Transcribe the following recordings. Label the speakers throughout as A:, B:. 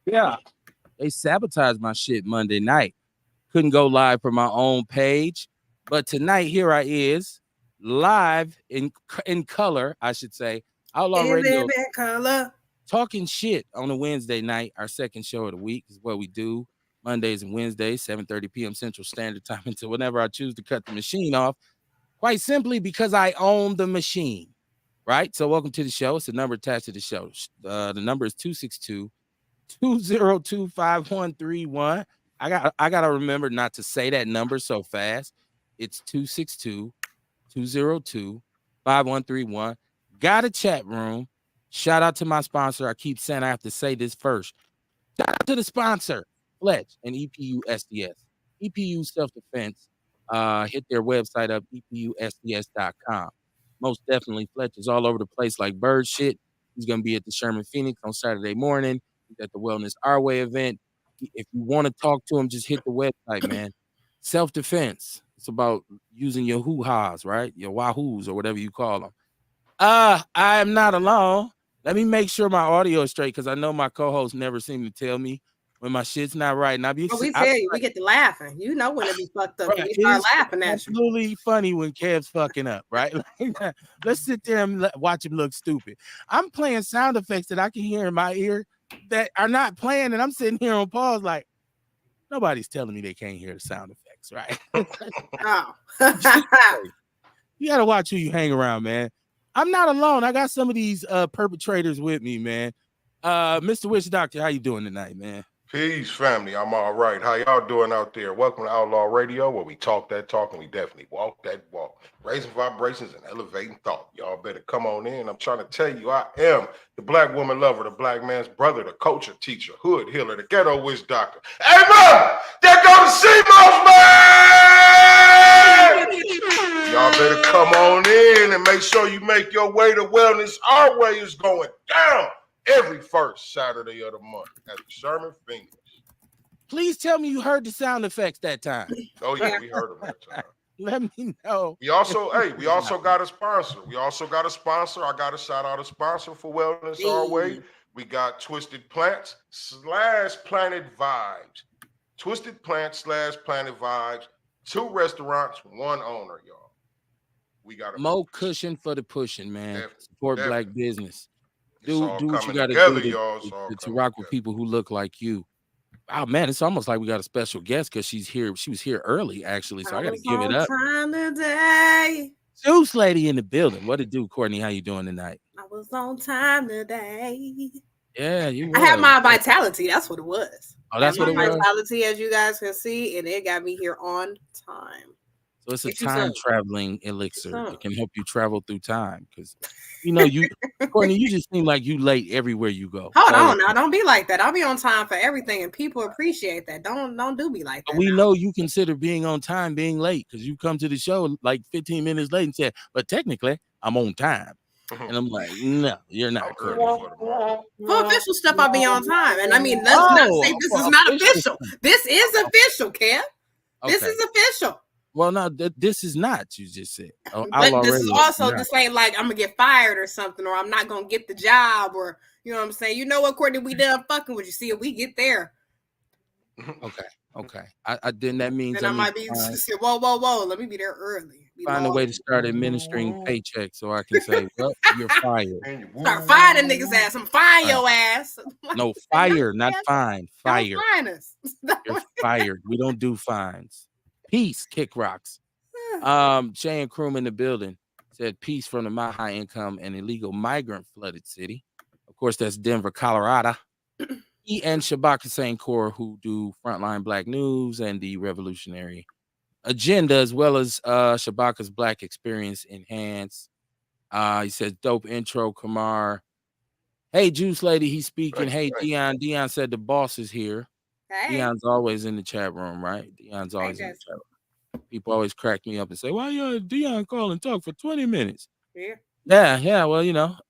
A: Yeah, they sabotaged my shit Monday night. Couldn't go live for my own page, but tonight here I is live in color, I should say. Outlaw
B: In
A: Radio
B: living color.
A: talking shit on a Wednesday night. Our second show of the week is what we do Mondays and Wednesdays, 7:30 p.m. Central Standard Time until whenever I choose to cut the machine off. Quite simply because I own the machine. Right. So welcome to the show. It's the number attached to the show. The number is 262-202-5131. I gotta remember not to say that number so fast. It's 262-202-5131. Got a chat room. Shout out to my sponsor. I keep saying I have to say this first. Shout out to the sponsor, Fletch and EPU SDS. EPU Self-Defense. Hit their website up, epusds.com. Most definitely, Fletch is all over the place like bird shit. He's going to be at the Sherman Phoenix on Saturday morning. He's at the Wellness Our Way event. If you want to talk to him, just hit the website, man. Self-defense. It's about using your hoo-has, right? Your wahoos or whatever you call them. I am not alone. Let me make sure my audio is straight because I know my co-hosts never seem to tell me when my shit's not right. And
B: we tell you, we get to laughing. You know when it be fucked up. Right. We start laughing at you.
A: Absolutely funny when Kev's fucking up, right? Let's sit there and watch him look stupid. I'm playing sound effects that I can hear in my ear that are not playing, and I'm sitting here on pause like, nobody's telling me they can't hear the sound effects, right?
B: Oh.
A: You got to watch who you hang around, man. I'm not alone. I got some of these perpetrators with me, man. Mr. Witch Doctor, how you doing tonight, man?
C: Peace, family. I'm all right. How y'all doing out there? Welcome to Outlaw Radio, where we talk that talk and we definitely walk that walk. Raising vibrations and elevating thought. Y'all better come on in. I'm trying to tell you, I am the black woman lover, the black man's brother, the culture teacher, hood healer, the ghetto witch doctor. Hey, man! There go the CMOS, man! Y'all better come on in and make sure you make your way to Wellness Our Way is going down every first Saturday of the month at the Sherman Phoenix.
A: Please tell me you heard the sound effects that time.
C: Oh yeah, we heard them that time.
A: Let me know.
C: We also got a sponsor. I got to shout out a sponsor for Wellness Our Way. We got Twisted Plants / Planet Vibes. Twisted Plants / Planet Vibes. 2 restaurants, 1 owner, y'all. We got
A: more cushion for the pushing, man.
C: Definitely,
A: Support black business. Do what you got to do to rock with people who look like you. Oh man, it's almost like we got a special guest because she's here. She was here early, actually, so I got to give it up.
B: Time today.
A: Juice lady in the building. What it do, Courtney? How you doing tonight?
B: I was on time today.
A: Yeah, you were.
B: I had my vitality. That's what it was.
A: Oh, that's what it was.
B: Vitality, as you guys can see, and it got me here on time.
A: So it's a time traveling elixir. It can help you travel through time because, you, Courtney, you just seem like you late everywhere you go.
B: Hold on now, don't be like that. I'll be on time for everything, and people appreciate that. Don't do me like that.
A: We know you consider being on time being late because you come to the show like 15 minutes late and say, but technically I'm on time. And I'm like, no, you're not.
B: For official stuff, I'll be on time. And I mean, let's not say this is not official. This is official, Kev. This is official.
A: Well, no, this is not. You just said.
B: But this is also this ain't like I'm gonna get fired or something, or I'm not gonna get the job, or you know what I'm saying. You know what, Courtney? We done fucking with you. See if we get there.
A: Okay. I then that means
B: then I might be whoa. Let me be there early.
A: Find a way to start administering paychecks so I can say, well, you're fired.
B: Start firing niggas' ass. I'm firing your ass.
A: No, fire, not fine. Fire.
B: Don't fine us.
A: You're fired. We don't do fines. Peace, Kick Rocks. Shane Kroom in the building said peace from the my high income and illegal migrant flooded city. Of course, that's Denver, Colorado. He and Shabaka Hussein Kaur, who do Frontline Black News and the Revolutionary Agenda, as well as Shabaka's Black Experience Enhanced. He says, dope intro, Kamar. Hey, Juice Lady, he's speaking. Hey, Dion. Dion said the boss is here. Hey. Dion's always in the chat room, right? Dion's always in the chat room. People always crack me up and say, why you Dion call and talk for 20 minutes? Yeah. Well,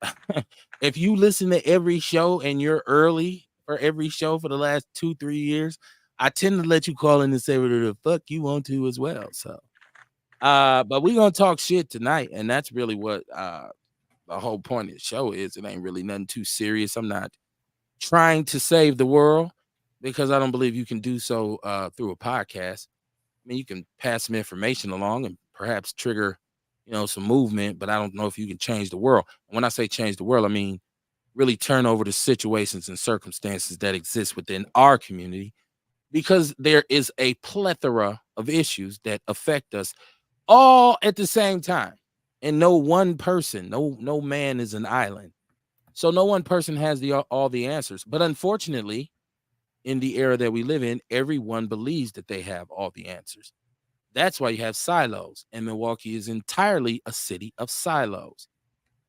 A: if you listen to every show and you're early for every show for the last 2-3 years, I tend to let you call in and say whatever the fuck you want to as well. So, but we're going to talk shit tonight. And that's really what the whole point of the show is. It ain't really nothing too serious. I'm not trying to save the world, because I don't believe you can do so through a podcast. I mean, you can pass some information along and perhaps trigger, some movement, but I don't know if you can change the world. When I say change the world, I mean really turn over the situations and circumstances that exist within our community, because there is a plethora of issues that affect us all at the same time. And no one person, no man is an island. So no one person has all the answers. But unfortunately, in the era that we live in, everyone believes that they have all the answers. That's why you have silos. And Milwaukee is entirely a city of silos.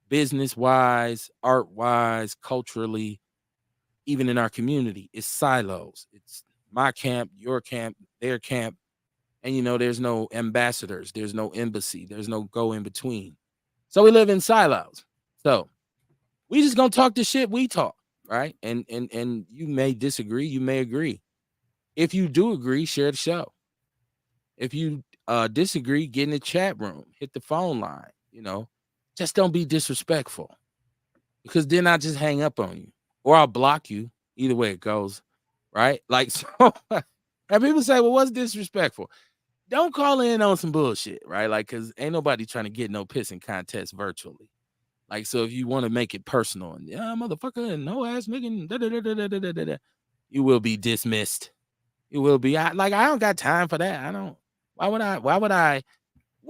A: Business-wise, art-wise, culturally, even in our community, it's silos. It's my camp, your camp, their camp. And, there's no ambassadors. There's no embassy. There's no go in between. So we live in silos. So we just going to talk the shit we talk, right? And you may disagree. You may agree. If you do agree, share the show. If you disagree, get in the chat room. Hit the phone line, Just don't be disrespectful. Because then I just hang up on you. Or I'll block you. Either way it goes, right? Like, so, and people say, well, what's disrespectful? Don't call in on some bullshit, right? Like, because ain't nobody trying to get no pissing contest virtually. Like, so if you want to make it personal and, motherfucker, and no ass nigga, you will be dismissed. You will be. I don't got time for that. I don't. Why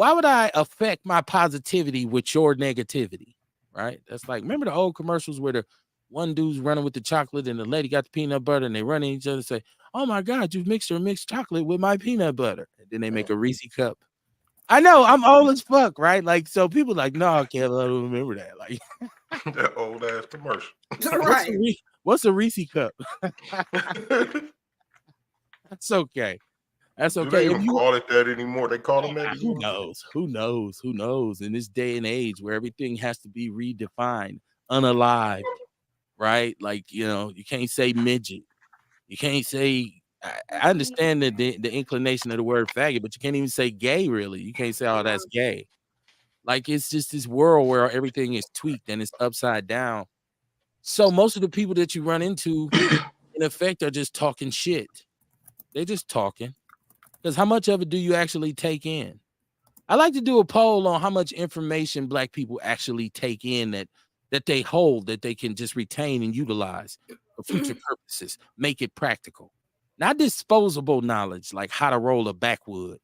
A: would I affect my positivity with your negativity? Right? That's like, remember the old commercials where the one dude's running with the chocolate and the lady got the peanut butter and they run at each other and say, oh my God, you've mixed your mixed chocolate with my peanut butter. And then they make a Reese cup. I know I'm old as fuck, right? Like, so people like, no, I can't remember that. Like
C: that old ass commercial.
B: Right.
A: What's a Reese cup? That's okay. That's okay.
C: Do they even call it that anymore? They call them that.
A: Who knows? Who knows? In this day and age where everything has to be redefined, unalived, right? Like, you can't say midget. You can't say, I understand the inclination of the word faggot, but you can't even say gay, really. You can't say, oh, that's gay. Like, it's just this world where everything is tweaked and it's upside down. So most of the people that you run into, in effect, are just talking shit. They're just talking. Because how much of it do you actually take in? I like to do a poll on how much information Black people actually take in that they hold, that they can just retain and utilize for future purposes. Make it practical. Not disposable knowledge, like how to roll a backwood.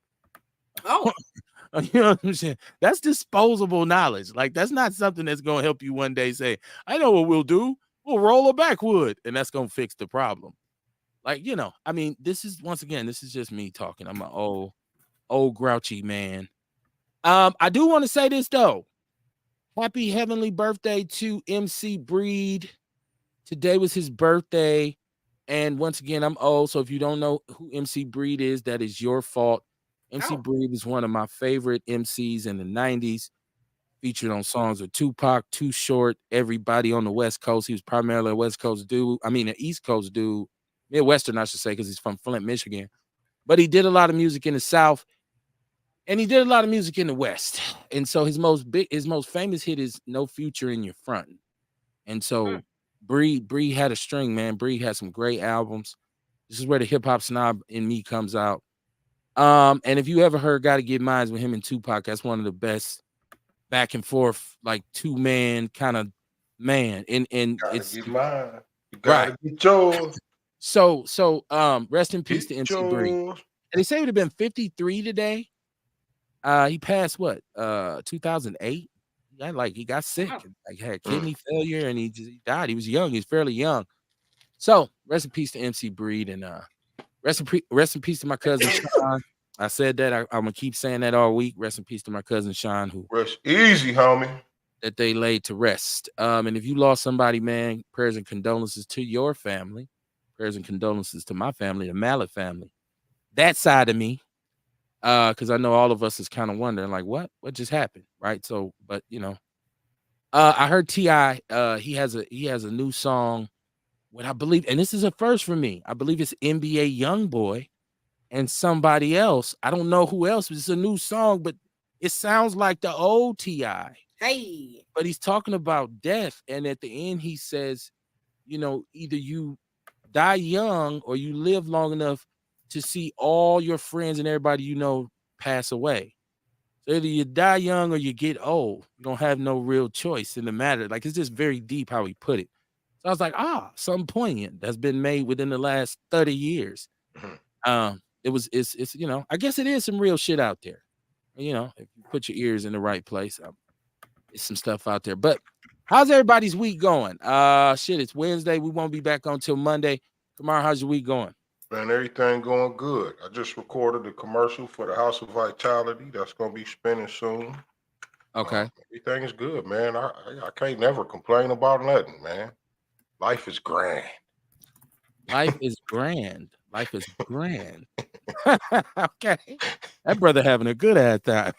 B: Oh.
A: You know what I'm saying? That's disposable knowledge. Like, that's not something that's going to help you one day say, I know what we'll do. We'll roll a backwood. And that's going to fix the problem. Like, I mean, this is just me talking. I'm an old grouchy man. I do want to say this though. Happy heavenly birthday to MC Breed. Today was his birthday. And once again, I'm old. So if you don't know who MC Breed is, that is your fault. MC Breed was one of my favorite MCs in the 90s. Featured on songs with Tupac, Too Short, everybody on the West Coast. He was primarily a West Coast dude. I mean, an East Coast dude. Midwestern, I should say, because he's from Flint, Michigan. But he did a lot of music in the South, and he did a lot of music in the West. And so his most famous hit is No Future in Your Front. And so Bree had a string, man. Bree had some great albums. This is where the hip hop snob in me comes out. And if you ever heard Gotta Get Mines with him and Tupac, that's one of the best back and forth, like two-man kind of man. And it's
C: get mine. You gotta get yours.
A: So, rest in peace to MC Bree. And they say it would have been 53 today. He passed 2008. He got sick, like had kidney failure, and he died. He was young. He's fairly young. So, rest in peace to MC Breed, and rest in peace to my cousin Sean. I said that. I'm gonna keep saying that all week. Rest in peace to my cousin Sean, who
C: rest easy, homie.
A: That they laid to rest. And if you lost somebody, man, prayers and condolences to your family. Prayers and condolences to my family, the Mallet family. That side of me, because I know all of us is kind of wondering, like, what just happened, right? So, but I heard T.I. He has a new song. What I believe, and this is a first for me. I believe it's NBA YoungBoy and somebody else. I don't know who else. It's a new song, but it sounds like the old T.I.
B: Hey,
A: but he's talking about death, and at the end he says, either you die young or you live long enough to see all your friends and everybody pass away. So either you die young or you get old. You don't have no real choice in the matter. Like, it's just very deep how he put it. So I was like, something poignant that's been made within the last 30 years. It's I guess it is some real shit out there. If you put your ears in the right place, it's some stuff out there. But how's everybody's week going? It's Wednesday. We won't be back on till Monday. Kamar, how's your week going?
C: Man, everything going good. I just recorded a commercial for the House of Vitality that's going to be spinning soon.
A: Okay.
C: Everything is good, man. I can't never complain about nothing, man. Life is grand.
A: Life is grand. Life is grand. Okay. That brother having a good ass time.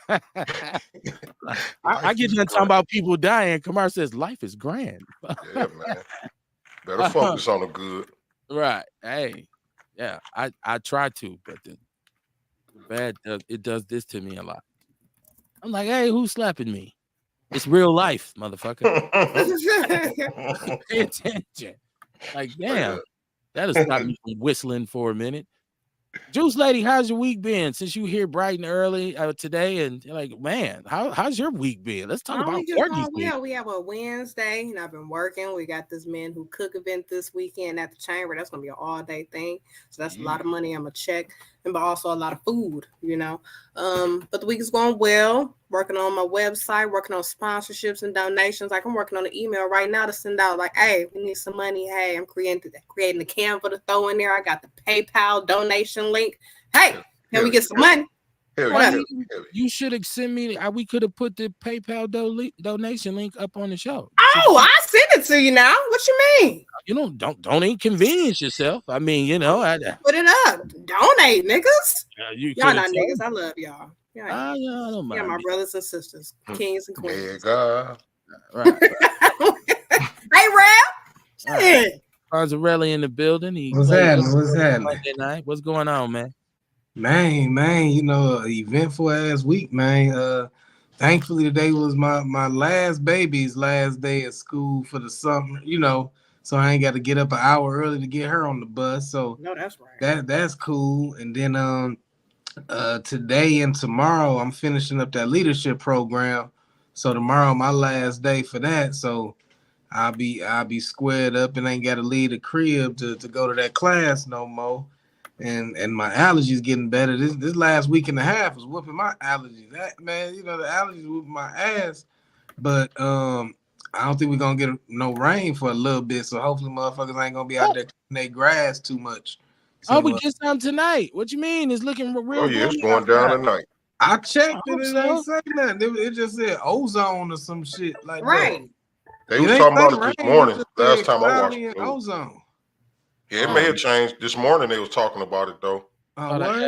A: I get done talking about people dying. Kamar says life is grand.
C: Yeah, man. Better focus on the good.
A: Right. Hey. Yeah. I try to, but the bad it does this to me a lot. I'm like, hey, who's slapping me? It's real life, motherfucker. Pay attention. Like, damn. That'll stop me from whistling for a minute. Juice Lady, how's your week been? Since you here bright and early today, and you're like, man, how's your week been? Let's talk about Porgy's week.
B: We have a Wednesday, and I've been working. We got this Men Who Cook event this weekend at the Chamber. That's gonna be an all-day thing. So that's a lot of money I'm gonna check, but also a lot of food, But the week is going well. Working on my website, working on sponsorships and donations. Like, I'm working on an email right now to send out, like, hey, we need some money. Hey, I'm creating the Canva to throw in there. I got the PayPal donation link. Hey, can we get some money?
A: You should have sent me. We could have put the PayPal donation link up on the show.
B: Oh, I sent it to you now. What you mean?
A: Don't inconvenience yourself. I mean,
B: put it up. Donate, niggas. Y'all not niggas. I love y'all.
A: I don't mind.
B: Yeah, my brothers and sisters, kings and queens.
C: Yeah,
A: right.
B: Hey, Rap.
A: Fonzarelli in the building.
D: What's happening?
A: Monday night. What's going on, man?
D: Man, eventful ass week, man. Thankfully today was my last baby's last day at school for the summer, so I ain't got to get up an hour early to get her on the bus. So
B: no, that's right.
D: That's cool. And then today and tomorrow I'm finishing up that leadership program. So tomorrow my last day for that. So I'll be squared up and ain't got to leave the crib to go to that class no more. And my allergies getting better. This last week and a half was whooping my allergies. The allergies whooping my ass. But I don't think we're gonna get no rain for a little bit. So hopefully motherfuckers ain't gonna be out there cutting their grass too much. So,
A: we get some tonight. What you mean? It's looking real.
C: Oh yeah, it's going down tonight.
D: I checked it and it ain't say nothing. It just said ozone or some shit like
B: right.
D: That.
C: They was talking about it this morning. Last time I watched it.
D: Ozone.
C: Yeah, it may have changed this morning. They was talking about it though.
A: Thought I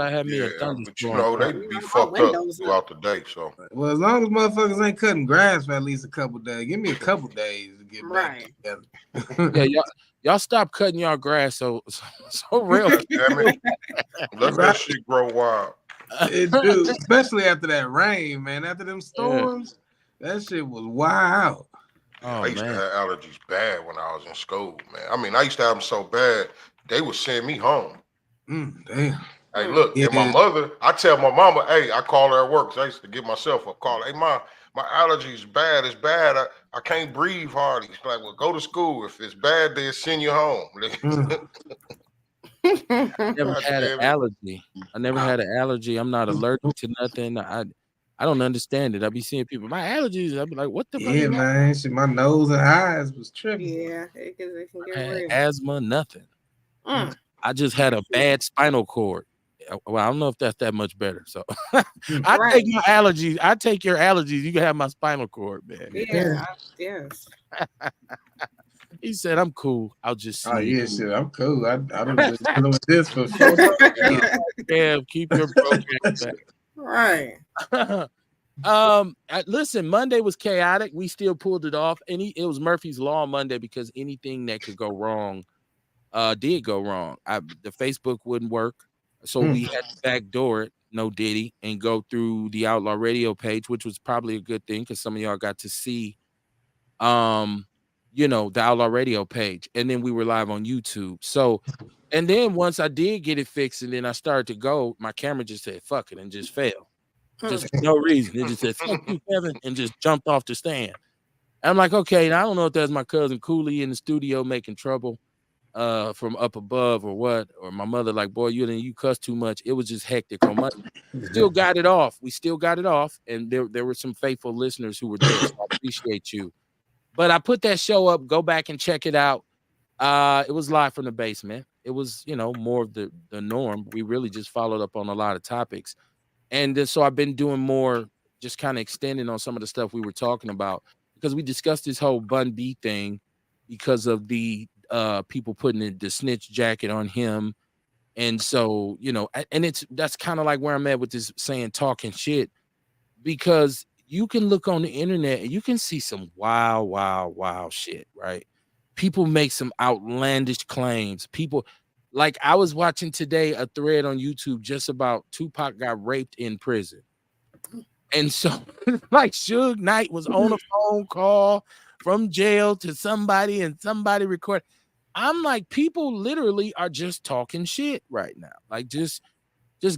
A: had me a thunderstorm.
C: But they be fucked up throughout the day. So
D: well, as long as motherfuckers ain't cutting grass for at least a couple days, give me a couple days to get back
A: together. Yeah, y'all stop cutting y'all grass so real.
C: Damn it. Let that shit grow wild.
D: It do, especially after that rain, man. After them storms, that shit was wild.
C: I used to have allergies bad when I was in school, man. I mean, I used to have them so bad, they would send me home.
D: Damn.
C: Hey, look, and my mother, I tell my mama, hey, I call her at work, because I used to give myself a call. Hey, Mom, my allergies bad. It's bad. I can't breathe hard. She's like, well, go to school. If it's bad, they'll send you home.
A: I never had an allergy. I'm not allergic to nothing. I don't understand it. I be seeing people, my allergies. I be like, what the fuck?
D: Yeah, man. Shit, my nose and eyes was tripping.
B: Yeah, it can get real.
A: Asthma, nothing. I just had a bad spinal cord. Well, I don't know if that's that much better. So I take my allergies. I take your allergies. You can have my spinal cord, man.
B: Yeah, yes.
A: He said, I'm cool. I'll just
D: see. Oh, yeah, shit. I'm cool. I've been dealing with this for 4 years.
A: Yeah, keep your program back.
B: Right.
A: Listen, Monday was chaotic. We still pulled it off. It was Murphy's Law Monday because anything that could go wrong did go wrong. The Facebook wouldn't work. So we had to backdoor it, no Diddy, and go through the Outlaw Radio page, which was probably a good thing because some of y'all got to see the Outlaw Radio page, and then we were live on YouTube. So, and then once I did get it fixed, and then I started to go, my camera just said "fuck it" and just fell, just for no reason. It just said "fuck you, Kevin," and just jumped off the stand. I'm like, okay, now I don't know if that's my cousin Cooley in the studio making trouble from up above or what, or my mother like, boy, you cuss too much. It was just hectic on Monday. Still got it off. We still got it off, and there were some faithful listeners who were there, so I appreciate you. But I put that show up. Go back and check it out. It was live from the basement. It was, more of the norm. We really just followed up on a lot of topics. And then, so I've been doing more, just kind of extending on some of the stuff we were talking about, because we discussed this whole Bun B thing because of the people putting the snitch jacket on him. And so, and that's kind of like where I'm at with this saying talking shit, because you can look on the internet and you can see some wild shit, right? People make some outlandish claims. People, like, I was watching today a thread on YouTube just about Tupac got raped in prison. And so, like, Suge Knight was on a phone call from jail to somebody, and somebody recorded. I'm like, people literally are just talking shit right now. Like, just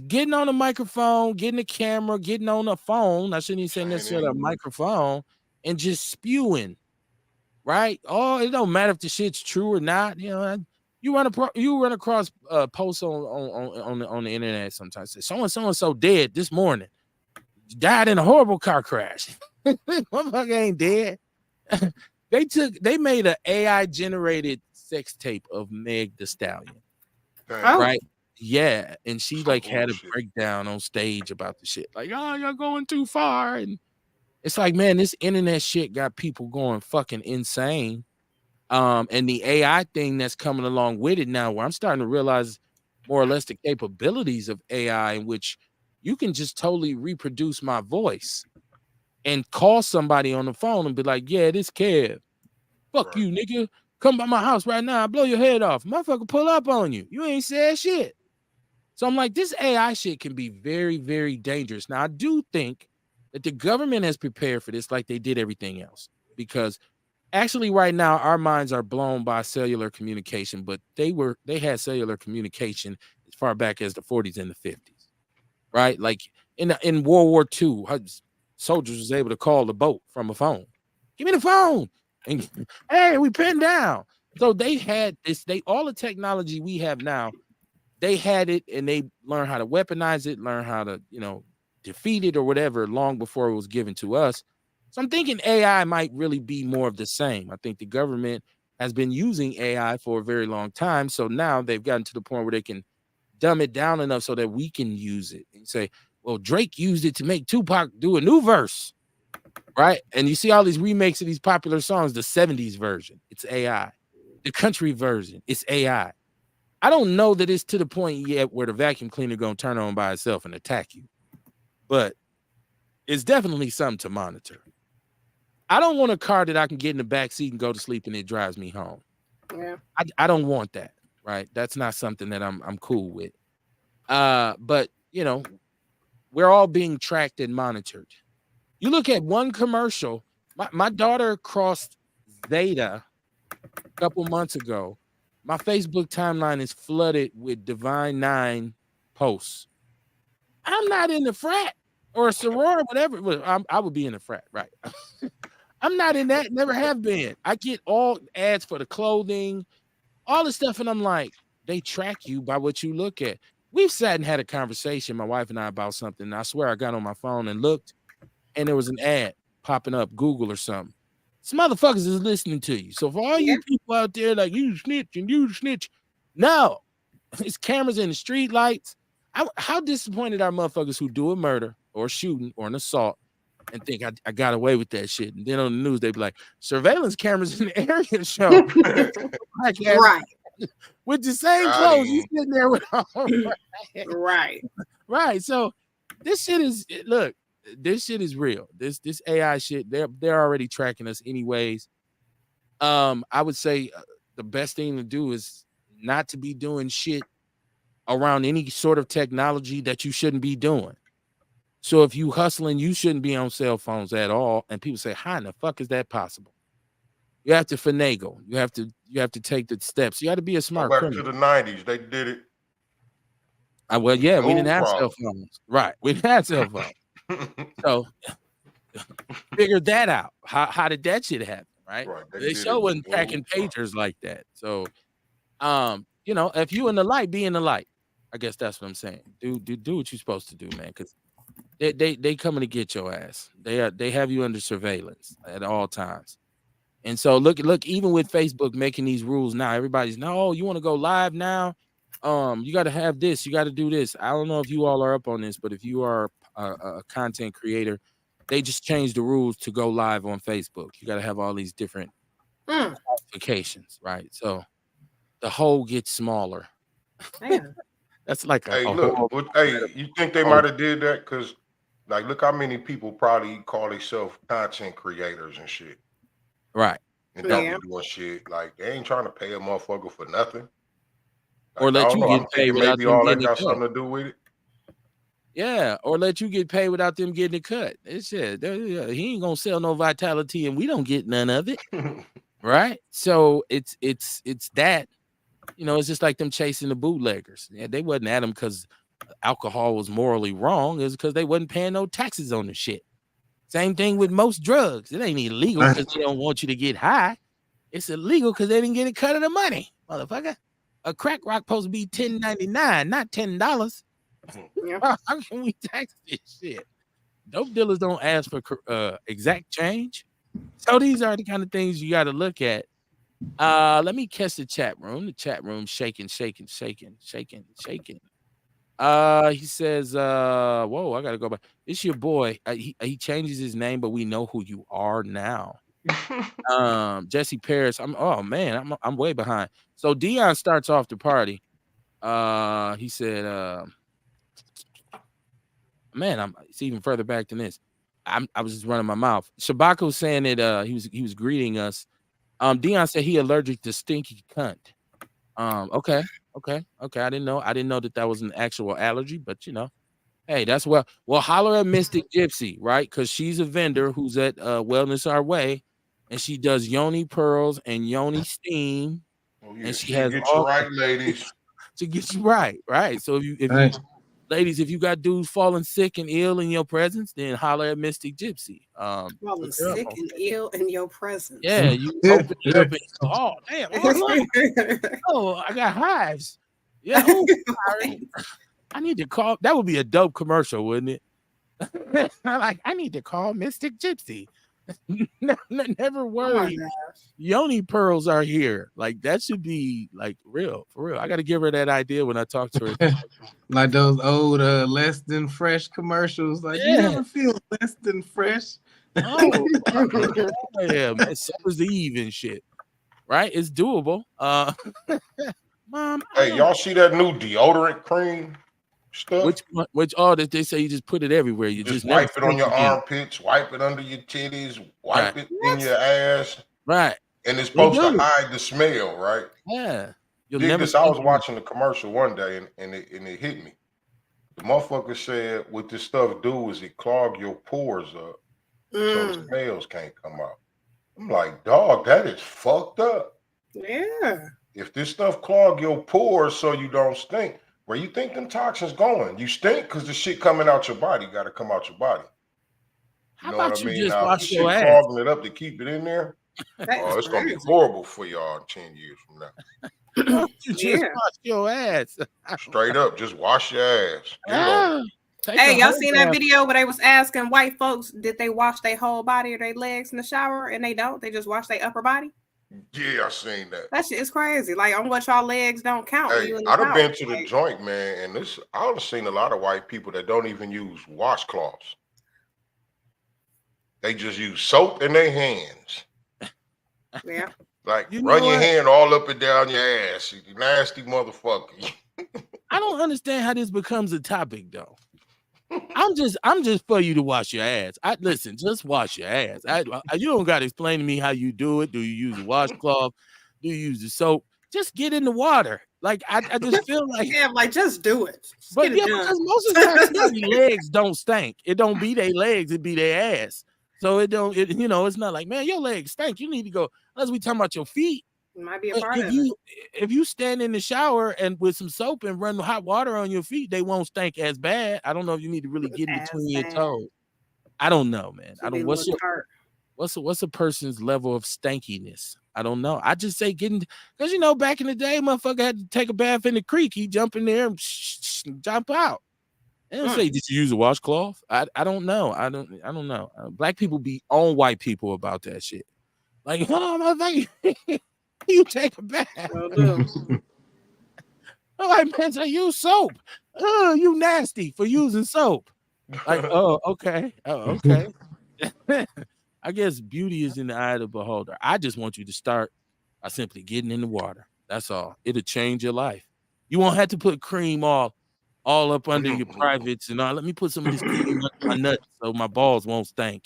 A: getting on a microphone, getting a camera, getting on a phone. I shouldn't even say necessarily a microphone, and just spewing, right? Oh, it don't matter if the shit's true or not. You run across posts on the internet sometimes. Say, so dead this morning, died in a horrible car crash. Motherfucker ain't dead. They made an AI generated sex tape of Meg Thee Stallion. Right? Yeah, and she had a breakdown on stage about the shit. Like, oh, you're going too far. And it's like, man, this internet shit got people going fucking insane. And the AI thing that's coming along with it now, where I'm starting to realize more or less the capabilities of AI, in which you can just totally reproduce my voice and call somebody on the phone and be like, yeah, this Kev. Fuck you, nigga. Come by my house right now. I'll blow your head off. Motherfucker pull up on you. You ain't said shit. So I'm like, this AI shit can be very, very dangerous. Now, I do think that the government has prepared for this like they did everything else, because actually right now our minds are blown by cellular communication, but they had cellular communication as far back as the 40s and the 50s, right? Like in World War II, soldiers was able to call the boat from a phone. Give me the phone. And hey, we pinned down. So they had this, all the technology we have now, they had it, and they learned how to weaponize it, learn how to, defeat it or whatever long before it was given to us. So I'm thinking AI might really be more of the same. I think the government has been using AI for a very long time. So now they've gotten to the point where they can dumb it down enough so that we can use it and say, well, Drake used it to make Tupac do a new verse, right? And you see all these remakes of these popular songs, the 70s version, it's AI. The country version, it's AI. I don't know that it's to the point yet where the vacuum cleaner gonna turn on by itself and attack you, but it's definitely something to monitor. I don't want a car that I can get in the back seat and go to sleep and it drives me home.
B: Yeah,
A: I don't want that, right? That's not something that I'm cool with. But we're all being tracked and monitored. You look at one commercial. My daughter crossed Zeta a couple months ago. My Facebook timeline is flooded with Divine 9 posts. I'm not in the frat or a sorority, whatever. Well, I would be in a frat, right? I'm not in that, never have been. I get all ads for the clothing, all the stuff, and I'm like, they track you by what you look at. We've sat and had a conversation, my wife and I, about something. And I swear I got on my phone and looked, and there was an ad popping up, Google or something. Some motherfuckers is listening to you. So for all you people out there like you snitch, no, it's cameras in the street lights. How disappointed are motherfuckers who do a murder or a shooting or an assault and think I got away with that shit? And then on the news they be like, surveillance cameras in the area show
B: right.
A: with the same clothes you sitting there with on. Right. So this shit is, look, this shit is real. This AI shit, they're already tracking us anyways. I would say the best thing to do is not to be doing shit around any sort of technology that you shouldn't be doing. So if you hustling, you shouldn't be on cell phones at all. And people say, how in the fuck is that possible? You have to finagle. You have to take the steps. You got to be a smart
C: Go back to
A: criminal.
C: the 90s. They did it.
A: Well, yeah, we didn't
C: No
A: have cell
C: problem.
A: phones. Right. We didn't have cell phones. So figure that out. How did that shit happen? Right.
C: Right. They
A: They
C: did
A: sure
C: it with
A: wasn't
C: no
A: packing
C: problem.
A: pagers like that. So if you in the light, be in the light. I guess that's what I'm saying. Do what you're supposed to do, man. Because they coming to get your ass. They have you under surveillance at all times. And so look, even with Facebook making these rules now, everybody's no, you want to go live now? You got to have this, you got to do this. I don't know if you all are up on this, but if you are a content creator, they just changed the rules to go live on Facebook. You got to have all these different qualifications, right? So the hole gets smaller. That's like
C: Hey,
A: a
C: look,
A: whole.
C: but, hey, you think they might have did that? Because, like, look how many people probably call themselves content creators and shit.
A: Right.
C: And don't be doing shit. Like, they ain't trying to pay a motherfucker for nothing. Like,
A: Or let
C: I don't
A: you
C: know.
A: get
C: I'm
A: paid
C: thinking
A: without
C: maybe
A: them
C: all that
A: getting it
C: got
A: cut.
C: something to do with it.
A: Yeah, or let you get paid without them getting it cut. It's shit. He ain't gonna sell no vitality, and we don't get none of it, right? So it's that, it's just like them chasing the bootleggers. Yeah, they wasn't at them because alcohol was morally wrong. It's because they wasn't paying no taxes on the shit. Same thing with most drugs. It ain't illegal because they don't want you to get high. It's illegal because they didn't get a cut of the money, motherfucker. A crack rock supposed to be $10.99, not $10.
B: Yeah.
A: How can we tax this shit? Dope dealers don't ask for exact change. So these are the kind of things you got to look at. Let me catch the chat room. The chat room shaking. He says, whoa, I gotta go back. It's your boy. He changes his name, but we know who you are now. Jesse Paris. I'm way behind. So Dion starts off the party. He said, it's even further back than this. I was just running my mouth. Shabaka was saying that he was greeting us. Dion said he allergic to stinky cunt. Okay. I didn't know that was an actual allergy, but hey, that's well holler at Mystic Gypsy, right? Because she's a vendor who's at Wellness Our Way, and she does yoni pearls and yoni steam.
C: Oh, yeah.
A: And she
C: She
A: has
C: get
A: all
C: you right, ladies.
A: to get you right. So ladies, if you got dudes falling sick and ill in your presence, then holler at Mystic Gypsy.
B: Falling sick and ill in your presence.
A: Yeah, you open it up and go, oh damn, oh, I got hives. Yeah, oh, sorry. I need to call. That would be a dope commercial, wouldn't it? I need to call Mystic Gypsy. Never worry. Yoni pearls are here. Like that should be like real, for real. I got to give her that idea when I talk to her.
D: Like those old less than fresh commercials. Like you never feel less than fresh.
A: Oh yeah, man. Summer's Eve and shit. Right? It's doable. Mom.
C: Hey, y'all see that new deodorant cream stuff?
A: Which that they say you just put it everywhere. You just
C: wipe it on your armpits, wipe it under your titties, wipe it in your ass.
A: Right.
C: And it's supposed to hide the smell, right?
A: Yeah.
C: I was watching the commercial one day and it hit me. The motherfucker said what this stuff do is it clog your pores up so the smells can't come out. I'm like, dog, that is fucked up.
B: Yeah.
C: If this stuff clog your pores so you don't stink, where you think them toxins going? You stink because the shit coming out your body got to come out your body.
A: How about you just
C: Now,
A: wash your ass?
C: Clogging it up to keep it in there. It's gonna be horrible for y'all in 10 years from now.
A: You just wash your ass.
C: Straight up, just wash your ass.
B: Hey, y'all seen that video where they was asking white folks, did they wash their whole body or their legs in the shower? And they don't. They just wash their upper body.
C: Yeah, I seen that.
B: That shit is crazy. Like, on what y'all legs don't count.
C: Hey, I'd have been to the joint, man, and I've seen a lot of white people that don't even use washcloths. They just use soap in their hands.
B: Yeah.
C: Like, run your hand all up and down your ass, you nasty motherfucker.
A: I don't understand how this becomes a topic, though. I'm just for you to wash your ass. Listen, just wash your ass. You don't got to explain to me how you do it. Do you use a washcloth? Do you use the soap? Just get in the water. Like I just feel like
B: just do it.
A: But because most of the time somebody's legs don't stink. It don't be their legs, it be their ass. So it's not like, man, your legs stink. You need to go. unless we talking about your feet.
B: It might be a part of
A: If you stand in the shower and with some soap and run hot water on your feet, they won't stink as bad. I don't know if you need to really get in between your toes. I don't know, man. I don't. What's a person's level of stankiness? I don't know. I just say getting, because back in the day, motherfucker had to take a bath in the creek. He jump in there and jump out. They don't say, did you use a washcloth? I don't know. I don't know. Black people be on white people about that shit. Like, oh, motherfucker, you take a bath. I'm like, man, I use soap. Oh, you nasty for using soap. Like, oh, okay. Oh, okay. I guess beauty is in the eye of the beholder. I just want you to start by simply getting in the water. That's all. It'll change your life. You won't have to put cream all up under your privates and all. Let me put some of this cream under my nuts so my balls won't stink.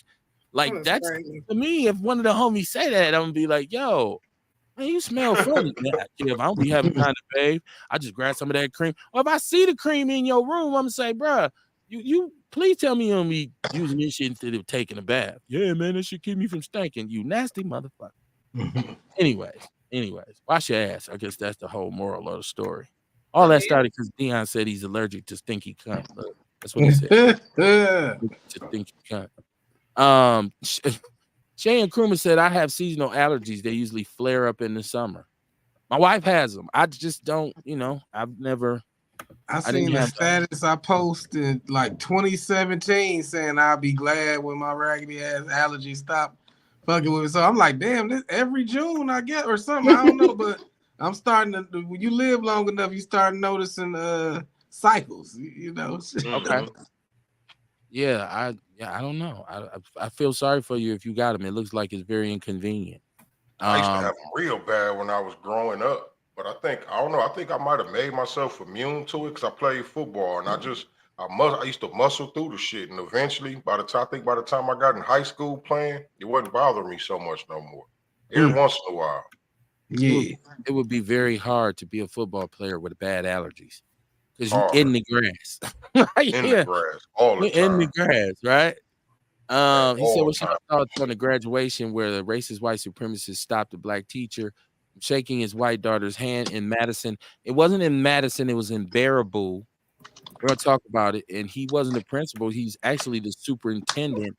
A: Like, that's crazy. To me, if one of the homies say that, I'm gonna be like, yo, man, you smell funny. If I don't be having time to bathe, I just grab some of that cream. Or if I see the cream in your room, I'm gonna say, bruh, you please tell me you don't be using this shit instead of taking a bath. Yeah, man, that should keep me from stinking. You nasty motherfucker. Anyways, wash your ass. I guess that's the whole moral of the story. All that started because Dion said he's allergic to stinky cunt. Look, that's what he said. To stinky cunt. Shay and Krumah said, I have seasonal allergies. They usually flare up in the summer. My wife has them. I just don't, I've never.
D: I seen a status I posted like 2017 saying I'll be glad when my raggedy ass allergies stop fucking with me. So I'm like, damn, this every June I get or something. I don't know, but I'm starting to. When you live long enough, you start noticing cycles.
A: Okay. Yeah, I don't know. I feel sorry for you if you got them. It looks like it's very inconvenient.
C: I used to have them real bad when I was growing up, but I don't know. I think I might have made myself immune to it because I played football and I used to muscle through the shit, and eventually, by the time I got in high school playing, it wasn't bothering me so much no more. Every once in a while.
A: Yeah, it would be very hard to be a football player with bad allergies because you're in the grass.
C: In the grass all the time.
A: In the grass, right? He said, what's your thoughts on the graduation where the racist white supremacist stopped a black teacher from shaking his white daughter's hand in Madison? It wasn't in Madison, it was in Baraboo. We're gonna talk about it. And he wasn't the principal, he's actually the superintendent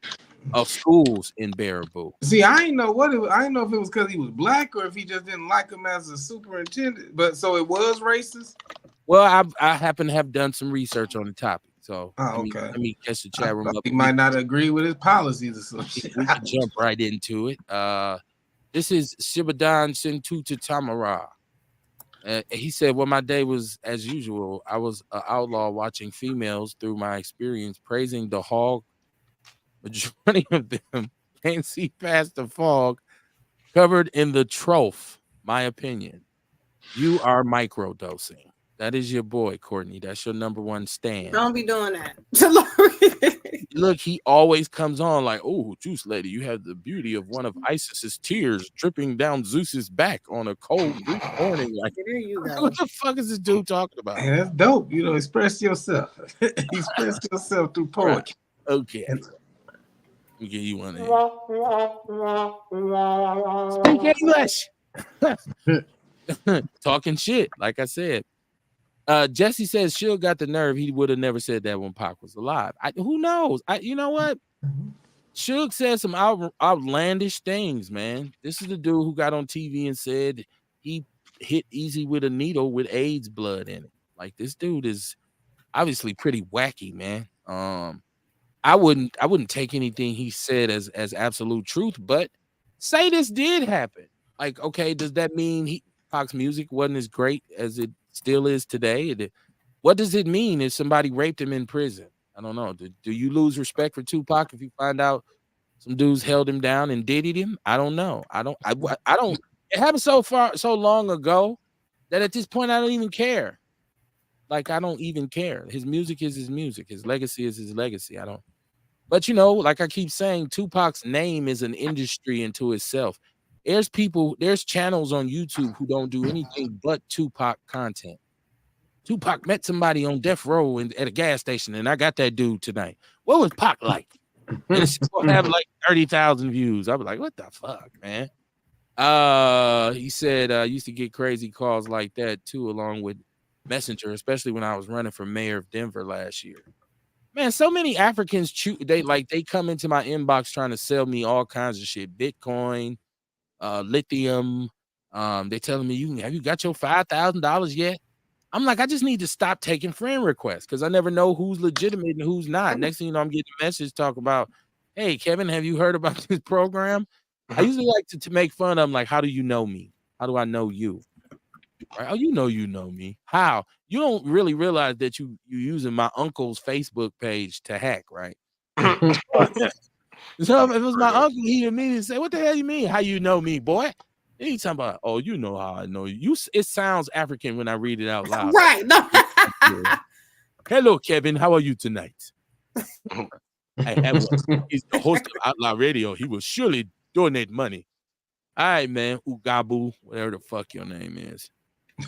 A: of schools in Baraboo.
D: See, I didn't know if it was because he was black or if he just didn't like him as a superintendent. But so it was racist.
A: Well, I happen to have done some research on the topic. So let me catch the chat room up.
D: He might not agree with his policies or something.
A: We can jump right into it. This is Shibadan Sintuta Tamara. He said, well, my day was as usual. I was an outlaw watching females through my experience, praising the hog. Majority of them can't see past the fog covered in the trough. My opinion. You are microdosing. That is your boy, Courtney. That's your number one stand.
B: Don't be doing that.
A: Look, he always comes on like, oh, Juice Lady, you have the beauty of one of Isis's tears dripping down Zeus's back on a cold Greek morning. Like,
B: there you go.
A: What the fuck is this dude talking about?
D: Hey, that's dope. Express yourself. Express yourself through poetry.
A: Right. Okay. Let me give you one of these. Speak English. Talking shit, like I said. Jesse says Suge got the nerve. He would have never said that when Pac was alive. Who knows? You know what? Suge said some outlandish things, man. This is the dude who got on TV and said he hit Easy with a needle with AIDS blood in it. Like, this dude is obviously pretty wacky, man. I wouldn't take anything he said as absolute truth, but say this did happen. Like, okay, does that mean Pac's music wasn't as great as it still is today? What does it mean if somebody raped him in prison? I don't know. Do you lose respect for Tupac if you find out some dudes held him down and diddied him? I don't know. I don't. It happened so long ago that at this point I don't even care. Like, I don't even care. His music is his music. His legacy is his legacy. I don't. But like I keep saying, Tupac's name is an industry into itself. There's channels on YouTube who don't do anything but Tupac content. Tupac met somebody on death row at a gas station, and I got that dude tonight. What was Pac like? And it's going to have like 30,000 views. I was like, what the fuck, man? He said I used to get crazy calls like that too, along with Messenger, especially when I was running for mayor of Denver last year. Man, so many Africans they come into my inbox trying to sell me all kinds of shit, Bitcoin, lithium. They telling me have you got your $5,000 yet? I'm like, I just need to stop taking friend requests because I never know who's legitimate and who's not. Next thing you know, I'm getting a message talking about, hey, Kevin, have you heard about this program? I usually like to make fun of them, like, how do you know me? How do I know you? Right? Oh, you know me. How? You don't really realize that you using my uncle's Facebook page to hack, right? So if it was my uncle, he'd immediately say, what the hell you mean? How you know me, boy? And he's talking about, oh, you know how I know you. It sounds African when I read it out loud.
B: Right. No.
A: Hello, Kevin. How are you tonight? He's the host of Outlaw Radio. He will surely donate money. All right, man. Ugabu, whatever the fuck your name is.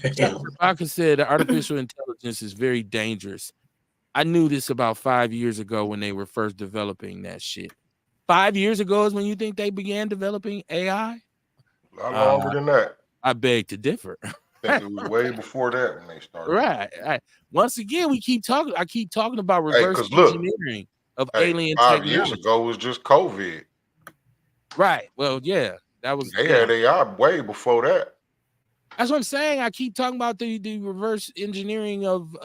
A: Rebecca said artificial intelligence is very dangerous. I knew this about 5 years ago when they were first developing that shit. 5 years ago is when you think they began developing AI?
C: A lot longer than that.
A: I beg to differ.
C: I think it was way before that when they started.
A: Right. Once again, I keep talking about reverse engineering of alien
C: 5
A: technology.
C: years ago was just COVID.
A: Right. Well, yeah. That was
C: they had AI way before that.
A: That's what I'm saying. I keep talking about the reverse engineering of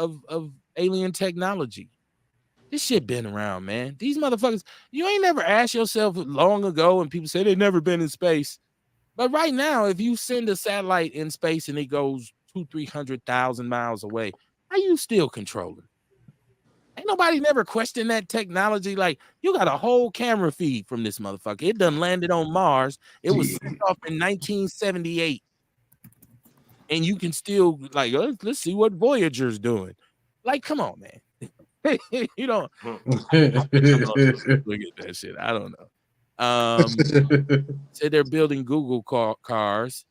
A: alien technology. This shit been around, man. These motherfuckers, you ain't never asked yourself long ago, and people say they've never been in space. But right now, if you send a satellite in space and it goes 200,000-300,000 miles away, how you still controlling? Ain't nobody never questioned that technology. Like, you got a whole camera feed from this motherfucker. It done landed on Mars. It was sent off in 1978. And you can still, like, let's see what Voyager's doing. Like, come on, man. You know, look at that shit. I don't know. Say they're building Google cars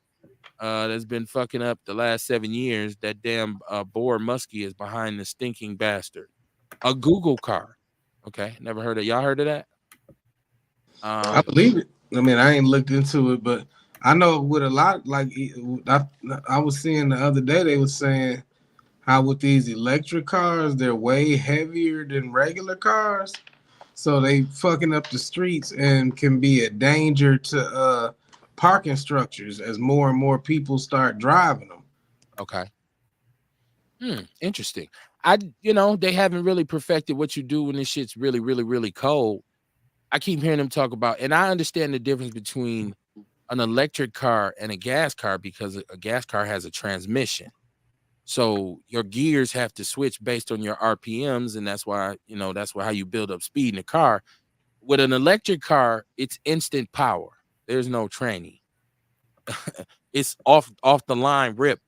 A: that's been fucking up the last 7 years. That damn Boar Muskie is behind the stinking bastard. A Google car. Okay, never heard of y'all heard of that?
D: I believe it. I mean, I ain't looked into it, but I know with a lot, like I was seeing the other day, they was saying how with these electric cars, they're way heavier than regular cars. So they fucking up the streets and can be a danger to parking structures as more and more people start driving them.
A: Okay. Interesting. They haven't really perfected what you do when this shit's really, really, really cold. I keep hearing them talk about, and I understand the difference between an electric car and a gas car because a gas car has a transmission. So your gears have to switch based on your RPMs, and that's why how you build up speed in a car. With an electric car, it's instant power. There's no training. It's off the line rip.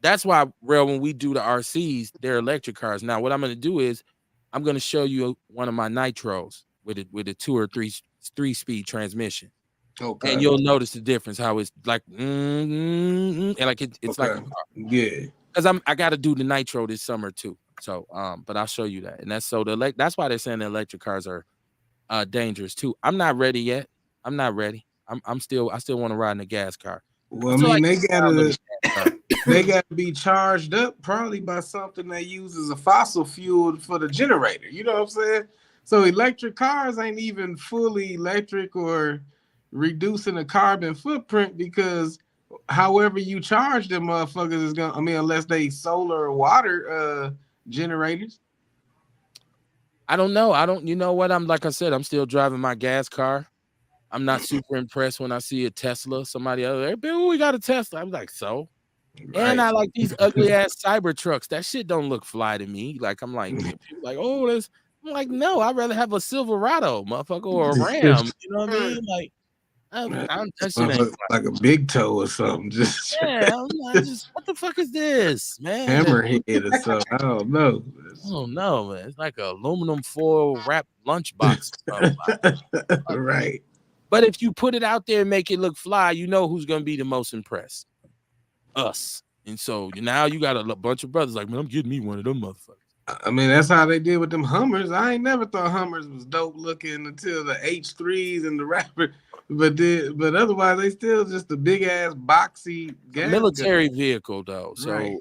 A: That's why, when we do the RCs, they're electric cars. Now, what I'm going to do is I'm going to show you one of my nitros with a 2 or 3 speed transmission. Okay. And you'll notice the difference, how it's like, and like it's like a car.
D: Yeah.
A: Because I got to do the nitro this summer too. So, but I'll show you that. And that's that's why they're saying the electric cars are dangerous too. I'm not ready yet. I'm not ready. I still want to ride in a gas car.
D: Well, I mean, they gotta be charged up probably by something that uses a fossil fuel for the generator. You know what I'm saying? So electric cars ain't even fully electric or reducing the carbon footprint because however you charge them motherfuckers is gonna, unless they solar or water generators.
A: I don't know. You know what? Like I said, I'm still driving my gas car. I'm not super impressed when I see a Tesla. Somebody else, hey, Bill, we got a Tesla. I'm like, so? Right. And I like these ugly ass cyber trucks. That shit don't look fly to me. Like, I'm like, people like, oh, I'm like, no, I'd rather have a Silverado, motherfucker, or a Ram. You know what I mean? Like, that shit ain't
D: like a big toe or something. Just
A: what the fuck is this, man?
D: Hammerhead or something. I don't know.
A: I don't know, man. It's like an aluminum foil wrapped lunchbox.
D: Right.
A: But if you put it out there and make it look fly, you know who's gonna be the most impressed? Us. And so now you got a bunch of brothers like, man, I'm getting me one of them motherfuckers.
D: I mean, that's how they did with them Hummers. I ain't never thought Hummers was dope looking until the H3s and the rapper. But otherwise, they still just a big ass boxy gas
A: military
D: gun.
A: vehicle though. So
D: Right.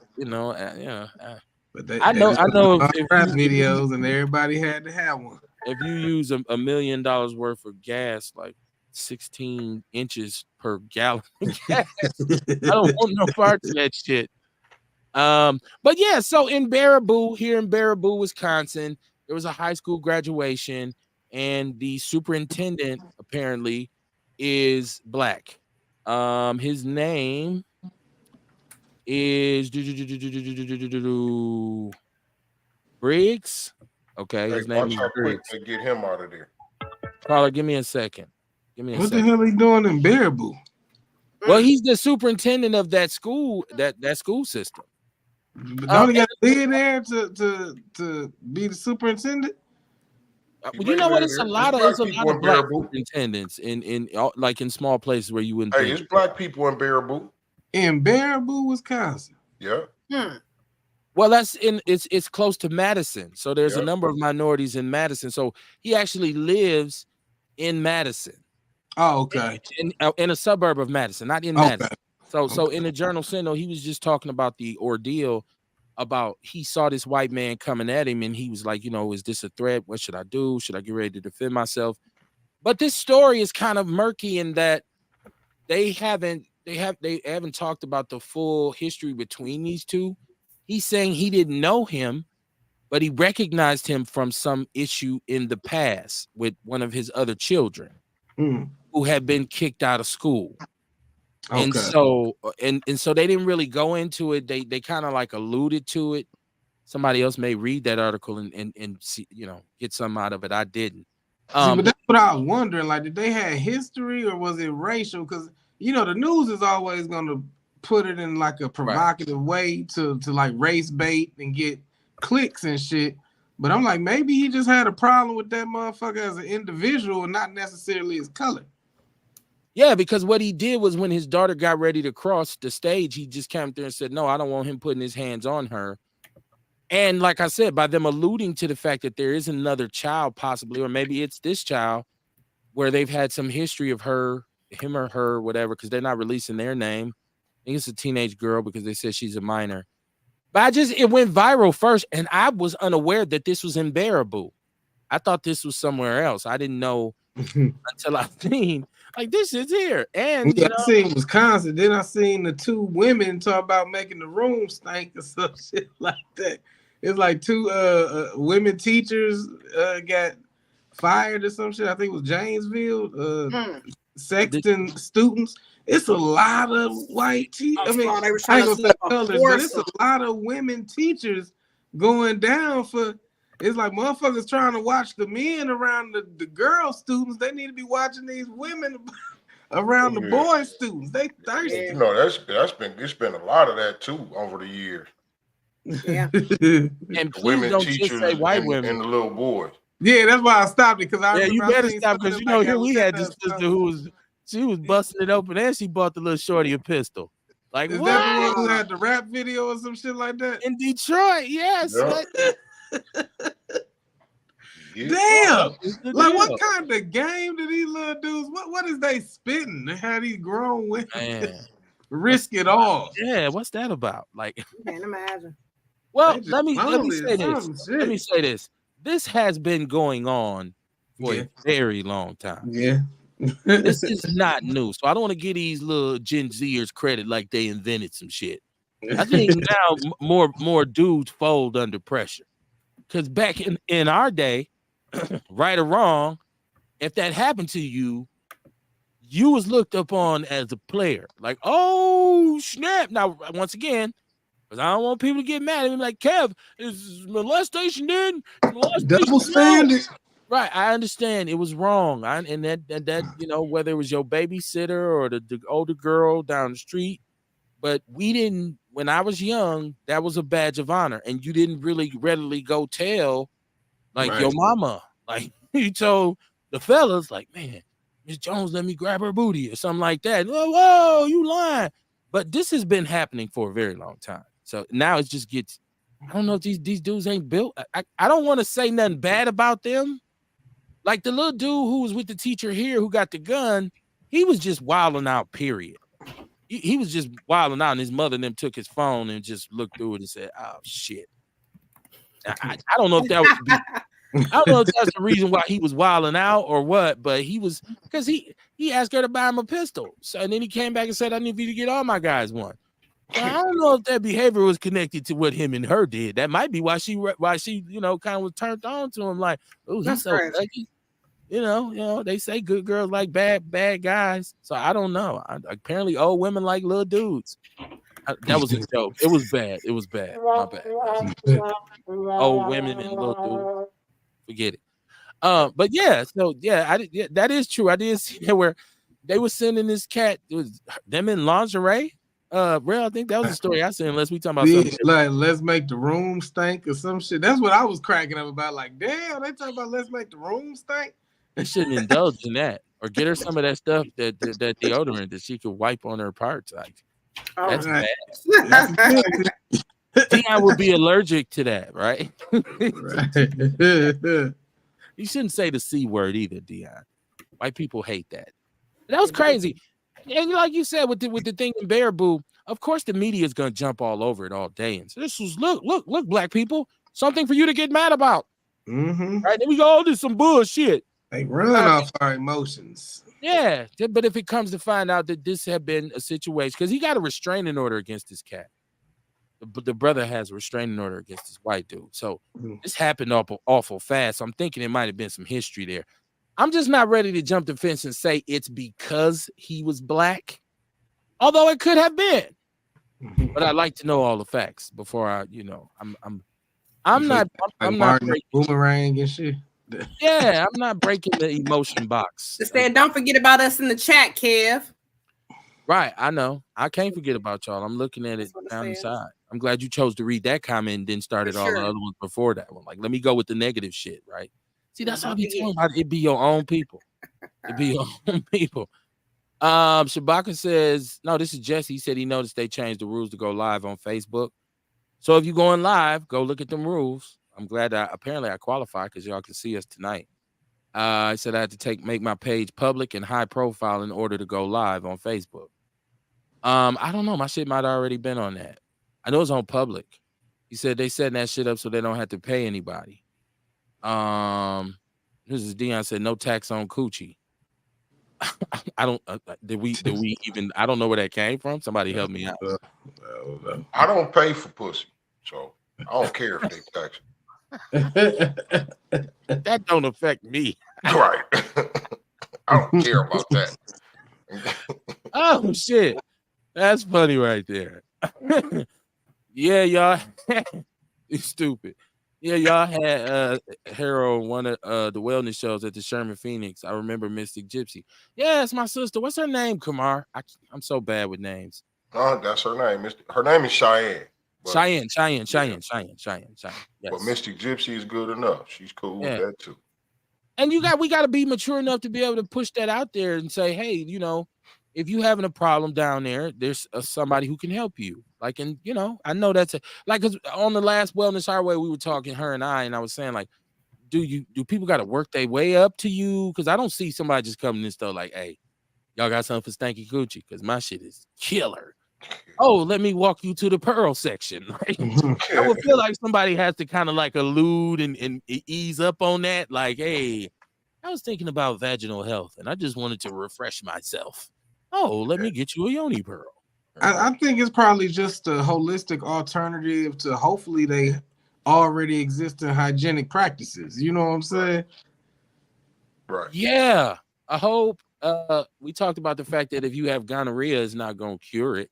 D: But they
A: I know
D: just
A: if
D: rap
A: you
D: videos and everybody had to have one.
A: if you use $1 million worth of gas, like 16 inches per gallon of gas, I don't want no parts of that shit. But yeah, so in Baraboo, here in Baraboo, Wisconsin, there was a high school graduation, and the superintendent apparently is black. His name is Briggs. Okay,
C: Hey,
A: his name
C: watch
A: is
C: how quick
A: Briggs.
C: they get him out of there.
A: Caller, give me a second. Give me a
D: What the
A: second.
D: hell he doing in Baraboo?
A: Well, he's the superintendent of that school, that school system.
D: But don't he got to be there to be the superintendent?
A: You know what? It's a lot of black
C: Baraboo.
A: superintendents in like in small places where you wouldn't
C: Hey,
A: think.
C: it's black people in Baraboo.
D: In Baraboo, Wisconsin.
C: Yeah.
A: Well, it's close to Madison, so there's a number of minorities in Madison. So he actually lives in Madison.
D: Oh, okay.
A: In a suburb of Madison, not in Madison. So in the Journal Sentinel, he was just talking about the ordeal about he saw this white man coming at him, and he was like, is this a threat? What should I do? Should I get ready to defend myself? But this story is kind of murky in that they haven't talked about the full history between these two. He's saying he didn't know him, but he recognized him from some issue in the past with one of his other children who had been kicked out of school. Okay. And so they didn't really go into it. They kind of like alluded to it. Somebody else may read that article and see, get something out of it. I didn't.
D: See, but that's what I was wondering. Like, did they have history or was it racial? Because the news is always gonna put it in like a provocative way to like race bait and get clicks and shit. But I'm like, maybe he just had a problem with that motherfucker as an individual and not necessarily his color.
A: Yeah, because what he did was when his daughter got ready to cross the stage, he just came there and said, no, I don't want him putting his hands on her. And like I said, by them alluding to the fact that there is another child possibly, or maybe it's this child where they've had some history of him or her, whatever, because they're not releasing their name. I think it's a teenage girl because they said she's a minor. But it went viral first, and I was unaware that this was in Baraboo. I thought this was somewhere else. I didn't know until I seen like this is here. And
D: I seen Wisconsin. Then I seen the two women talk about making the room stink or some shit like that. It's like two women teachers got fired or some shit. I think it was Janesville. Sexton students. It's a lot of white teachers. I mean, I ain't gonna say colors, but it's a lot of women teachers going down for. It's like motherfuckers trying to watch the men around the girl students. They need to be watching these women around the boy students. They thirsty.
C: It's been a lot of that too over the years.
B: Yeah.
A: And
C: women
A: don't
C: teachers
A: just say white women
C: and the little boys.
D: Yeah, that's why I stopped it because
A: you better stop because here we had this sister who was busting it open and she bought the little shorty a pistol. Like,
D: is
A: what?
D: that the one who had the rap video or some shit like that?
A: In Detroit, yes.
D: Damn! Like, what kind of game did these little dudes? What is they spitting? How these grown women risk it all?
A: Yeah, what's that about? Like,
B: can't imagine.
A: Well, let me say this. Let me say this. This has been going on for a very long time.
D: Yeah.
A: This is not new. So I don't want to give these little Gen Zers credit like they invented some shit. I think now more dudes fold under pressure. Because back in our day, right or wrong, if that happened to you, you was looked upon as a player. Like, oh, snap. Now, once again, because I don't want people to get mad at me like, Kev, is molestation then?
D: Double standard.
A: Right, I understand it was wrong. And that whether it was your babysitter or the older girl down the street, but we didn't. When I was young, that was a badge of honor, and you didn't really readily go tell like your mama. Like you told the fellas, like, man, Miss Jones let me grab her booty or something like that. Whoa, you lying. But this has been happening for a very long time. So now it just gets I don't know if these dudes ain't built. I don't want to say nothing bad about them. Like the little dude who was with the teacher here who got the gun, he was just wilding out, period. He was just wilding out, and his mother and them took his phone and just looked through it and said, oh, shit. I don't know if that would be, I don't know if that's the reason why he was wilding out or what, but he was, because he asked her to buy him a pistol. So, and then he came back and said, I need you to get all my guys one. So I don't know if that behavior was connected to what him and her did. That might be why she kind of was turned on to him. Like, oh, he's so lucky. You know, they say good girls like bad guys. So I don't know. Apparently, old women like little dudes. That was a joke. It was bad. My bad. Old women and little dudes. Forget it. But yeah, so yeah, that is true. I did see that where they were sending this cat. It was them in lingerie. Real, I think that was the story I seen. Unless we talking about something
D: like let's make the room stink or some shit. That's what I was cracking up about. Like, damn, they talking about let's make the room stink.
A: You shouldn't indulge in that, or get her some of that stuff that deodorant that she could wipe on her parts. Like, that's bad. Dion would be allergic to that, right? You shouldn't say the C word either, Dion. White people hate that. That was crazy. And like you said with the thing in Baraboo, of course the media is gonna jump all over it all day. And so this was look, black people, something for you to get mad about.
D: Mm-hmm.
A: Right? Then we go, oh, this is some bullshit.
D: They run off our emotions.
A: Yeah, but if it comes to find out that this had been a situation, because he got a restraining order against this cat. But the brother has a restraining order against this white dude. So this happened awful fast. So I'm thinking it might have been some history there. I'm just not ready to jump the fence and say it's because he was black, although it could have been. But I'd like to know all the facts before I'm not breaking
D: boomerang and shit.
A: Yeah, I'm not breaking the emotion box.
B: Just saying, don't forget about us in the chat, Kev.
A: Right, I know. I can't forget about y'all. I'm looking at it down the side. I'm glad you chose to read that comment and then started all the other ones before that one. Like, let me go with the negative shit, right? See, that's what I be talking about. It be your own people. It be your own people. Shabaka says, no, this is Jesse. He said he noticed they changed the rules to go live on Facebook. So if you're going live, go look at them rules. I'm glad that apparently I qualify because y'all can see us tonight. I said I had to make my page public and high profile in order to go live on Facebook. I don't know. My shit might have already been on that. I know it's on public. He said they setting that shit up so they don't have to pay anybody. This is Dion said no tax on coochie. I don't did we even I don't know where that came from. Somebody help me out.
C: I don't pay for pussy, so I don't care if they tax.
A: That don't affect me.
C: Right. I don't care about that.
A: Oh shit. That's funny right there. Yeah, y'all. You stupid. Yeah, y'all had Hero on one of the wellness shows at the Sherman Phoenix. I remember Mystic Gypsy. Yeah, it's my sister. What's her name, Kamar? I'm so bad with names.
C: No, that's her name. Her name is Cheyenne.
A: Cheyenne. Yes.
C: But Mystic Gypsy is good enough. She's cool with that too.
A: And we got to be mature enough to be able to push that out there and say, hey, if you having a problem down there, there's somebody who can help you. Like, and I know that's because on the last Wellness Highway, we were talking, her and I was saying, like, do people got to work their way up to you? Because I don't see somebody just coming in the store like, hey, y'all got something for stanky coochie? Because my shit is killer. Oh, let me walk you to the pearl section. Like, I would feel like somebody has to kind of like allude and ease up on that. Like, hey, I was thinking about vaginal health and I just wanted to refresh myself. Oh, let me get you a yoni pearl.
D: I think it's probably just a holistic alternative to hopefully they already exist in hygienic practices. You know what I'm saying?
C: Right.
A: Yeah. I hope we talked about the fact that if you have gonorrhea, it's not going to cure it.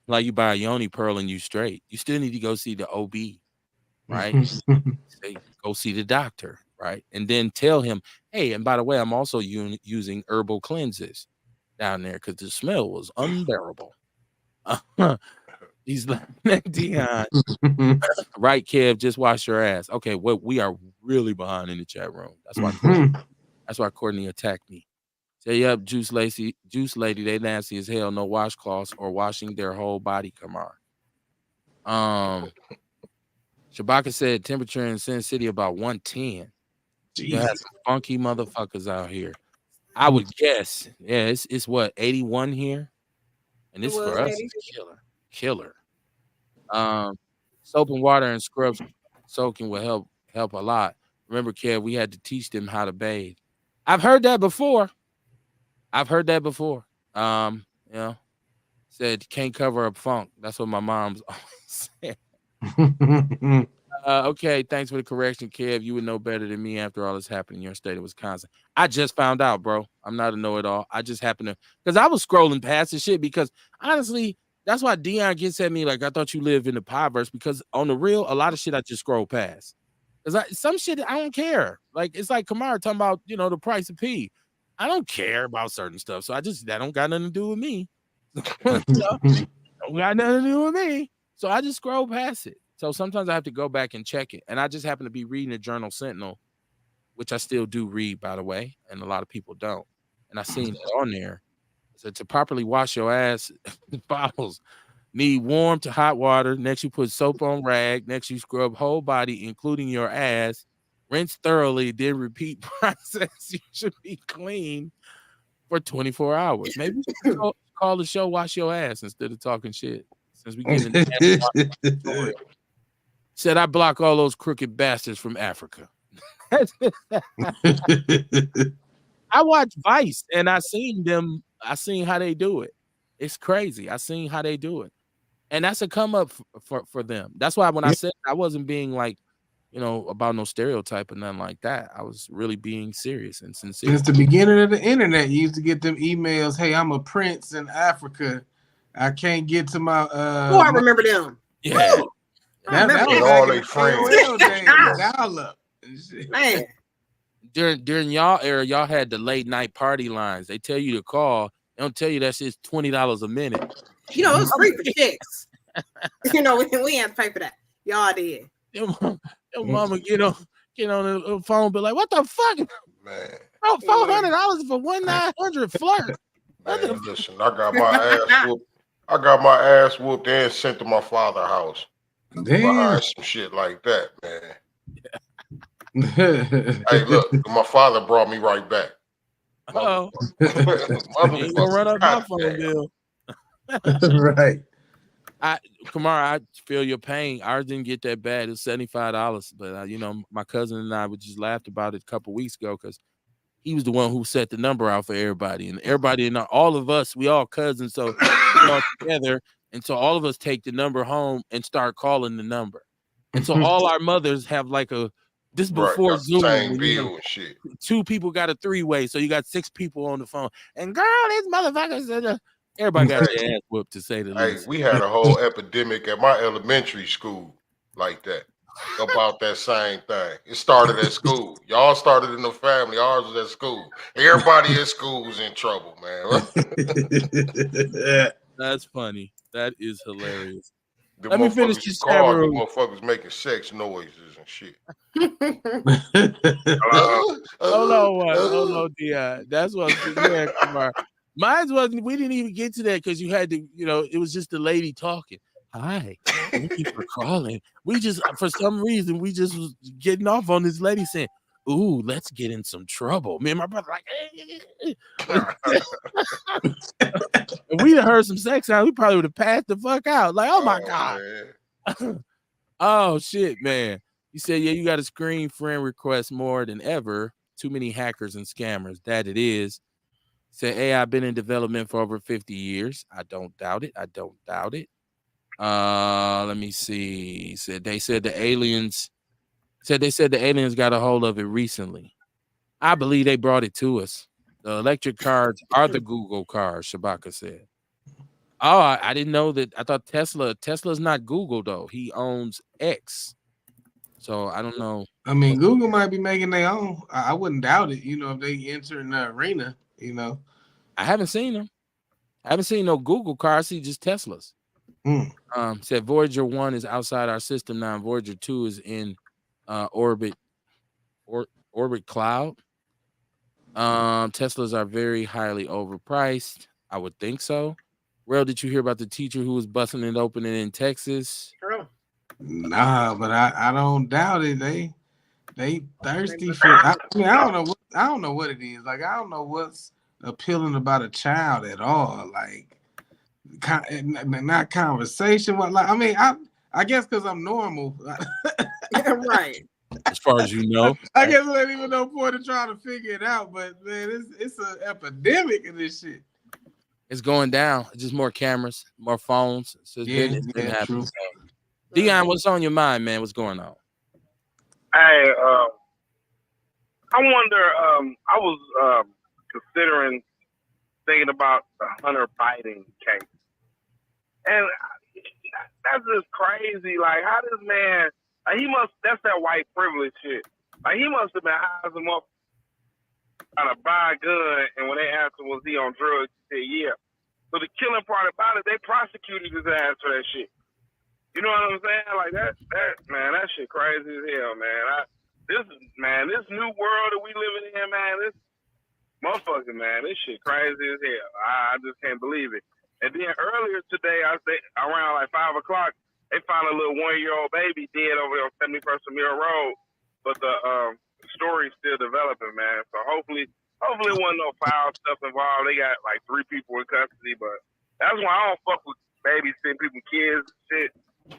A: Like you buy a yoni pearl and you straight. You still need to go see the OB, right? Say, go see the doctor, right? And then tell him, hey, and by the way, I'm also using herbal cleanses down there because the smell was unbearable. He's like, Dion. Right, Kev, just wash your ass. Okay, well, we are really behind in the chat room. That's why Courtney attacked me. Say, yep, juice lady, they nasty as hell. No washcloths or washing their whole body, Kamar. Shabaka said temperature in Sin City about 110. You have some funky motherfuckers out here. I would guess. Yeah, it's what 81 here, and this for us is killer. Soap and water and scrubs soaking will help a lot. Remember, Kev, we had to teach them how to bathe. I've heard that before. You know, said can't cover up funk. That's what my mom's always said. Okay, thanks for the correction, Kev. You would know better than me after all this happened in your state of Wisconsin. I just found out, bro. I'm not a know-it-all. I just happened to, because I was scrolling past the shit, because honestly, that's why Dion gets at me like, I thought you live in the Podverse, because on the real, a lot of shit I just scroll past. Because some shit I don't care. Like, it's like Kamara talking about, the price of pee. I don't care about certain stuff. So that don't got nothing to do with me. Don't got nothing to do with me. So I just scroll past it. So sometimes I have to go back and check it. And I just happen to be reading the Journal Sentinel, which I still do read, by the way, and a lot of people don't. And I seen it on there. So to properly wash your ass, bottles need warm to hot water. Next, you put soap on rag. Next, you scrub whole body, including your ass. Rinse thoroughly, then repeat process. You should be clean for 24 hours. Maybe you should call the show Wash Your Ass instead of talking shit. Since we get into that. Said I block all those crooked bastards from Africa. I watch Vice and I seen how they do it. It's crazy. I seen how they do it. And that's a come up for them. That's why when I said I wasn't being like, about no stereotype or nothing like that. I was really being serious and sincere.
D: Since the beginning of the internet, you used to get them emails, hey, I'm a prince in Africa. I can't get to my
B: I remember them.
A: Yeah.
D: That was
C: all they friends.
B: Man.
A: During y'all era, y'all had the late night party lines. They tell you to call. They don't tell you that shit's $20 a minute.
B: It was free for chicks. We had to pay for that. Y'all did.
A: Your mama get on the phone, be like, "What the fuck,
C: man?
A: Oh, $400 for 1-900 flirt."
C: Man, listen, I got my ass whooped. I got my ass whooped and sent to my father's house.
D: Damn.
C: Some shit like that, man. Hey, look, my father brought me right back.
A: Oh, you ain't gonna run up my phone bill.
D: Right.
A: Kamara, I feel your pain. Ours didn't get that bad. It was $75, but my cousin and I just laughed about it a couple weeks ago because he was the one who set the number out for everybody, and everybody and all of us, we all cousins, so we all together, and so all of us take the number home and start calling the number, and so all our mothers have like this before Zoom.
C: Same bill and shit.
A: 2 people got a 3-way, so you got 6 people on the phone, and girl, these motherfuckers. Everybody got their ass whooped, to say the least.
C: Hey, we had a whole epidemic at my elementary school like that about that same thing. It started at school. Y'all started in the family. Ours was at school. Everybody at school was in trouble, man.
A: That's funny. That is hilarious.
C: Let me finish this call. The motherfuckers making sex noises and shit.
A: Hold on, Dion. That's what Kumar. Mine wasn't. We didn't even get to that because you had to. It was just the lady talking. Hi, thank you for calling. We just, for some reason, we just was getting off on this lady saying, "Ooh, let's get in some trouble." Me and my brother like, if we'd have heard some sex sound, we probably would have passed the fuck out. Like, oh my god. Oh shit, man. You said, yeah, you got to screen friend requests more than ever. Too many hackers and scammers. That it is. Said, hey, I've been in development for over 50 years. I don't doubt it. Let me see. They said the aliens got a hold of it recently. I believe they brought it to us. The electric cars are the Google cars, Shabaka said. Oh, I didn't know that. I thought Tesla's not Google, though. He owns X. So I don't know.
D: I mean, Google might be making their own. I wouldn't doubt it, if they enter in the arena,
A: I haven't seen them. I haven't seen no Google car. I see just Teslas. Said Voyager 1 is outside our system now. Voyager 2 is in orbit cloud. Teslas are very highly overpriced. I would think so. Rel, did you hear about the teacher who was busting it open in Texas?
D: Nah, but I don't doubt it. They thirsty for. I mean, I don't know what it is. Like I don't know what's appealing about a child at all. Like, not conversation. Like I mean, I guess because I'm normal.
B: Right.
A: As far as you know,
D: I guess there ain't even no point in trying to figure it out. But man, it's an epidemic in this shit.
A: it's going down. It's just more cameras, more phones. So it's been happening.
D: True.
A: Dion, what's on your mind, man? What's going on?
E: Hey, I wonder. I was considering thinking about the Hunter Biden case, and that's just crazy. Like, how this man? Like, that's that white privilege shit. Like, he must have been high as a motherfucker trying to buy a gun, and when they asked him was he on drugs, he said yeah. So the killing part about it, they prosecuted his ass for that shit. You know what I'm saying? Like that man, that shit crazy as hell, man. This new world that we living in, man, this motherfucker, man, this shit crazy as hell. I just can't believe it. And then earlier today, I think around like 5 o'clock, they found a little 1-year-old baby dead over there on 71st of Mill Road. But the story's still developing, man. So hopefully it wasn't no foul stuff involved. They got like 3 people in custody, but that's why I don't fuck with babysitting people, kids, and shit.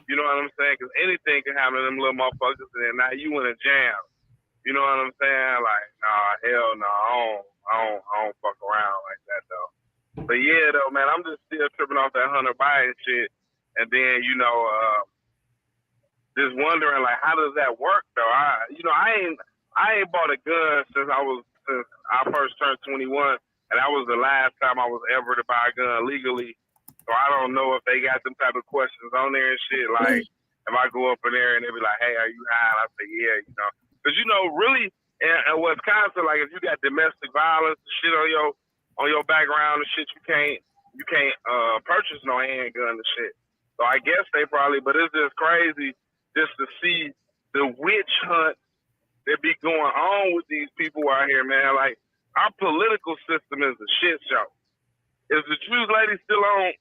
E: You know what I'm saying? Because anything can happen to them little motherfuckers, and then now you in a jam. You know what I'm saying? Like, nah, hell no, I don't fuck around like that though. But yeah, though, man, I'm just still tripping off that Hunter Biden shit, and then just wondering like, how does that work though? I ain't bought a gun since I first turned 21, and that was the last time I was ever to buy a gun legally. So I don't know if they got them type of questions on there and shit. Like, if I go up in there and they be like, "Hey, are you high?" And I say, "Yeah," because really in Wisconsin, like if you got domestic violence and shit on your background and shit, you can't purchase no handgun and shit. So I guess they probably, but it's just crazy just to see the witch hunt that be going on with these people out here, man. Like, our political system is a shit show. Is the Jews lady still on?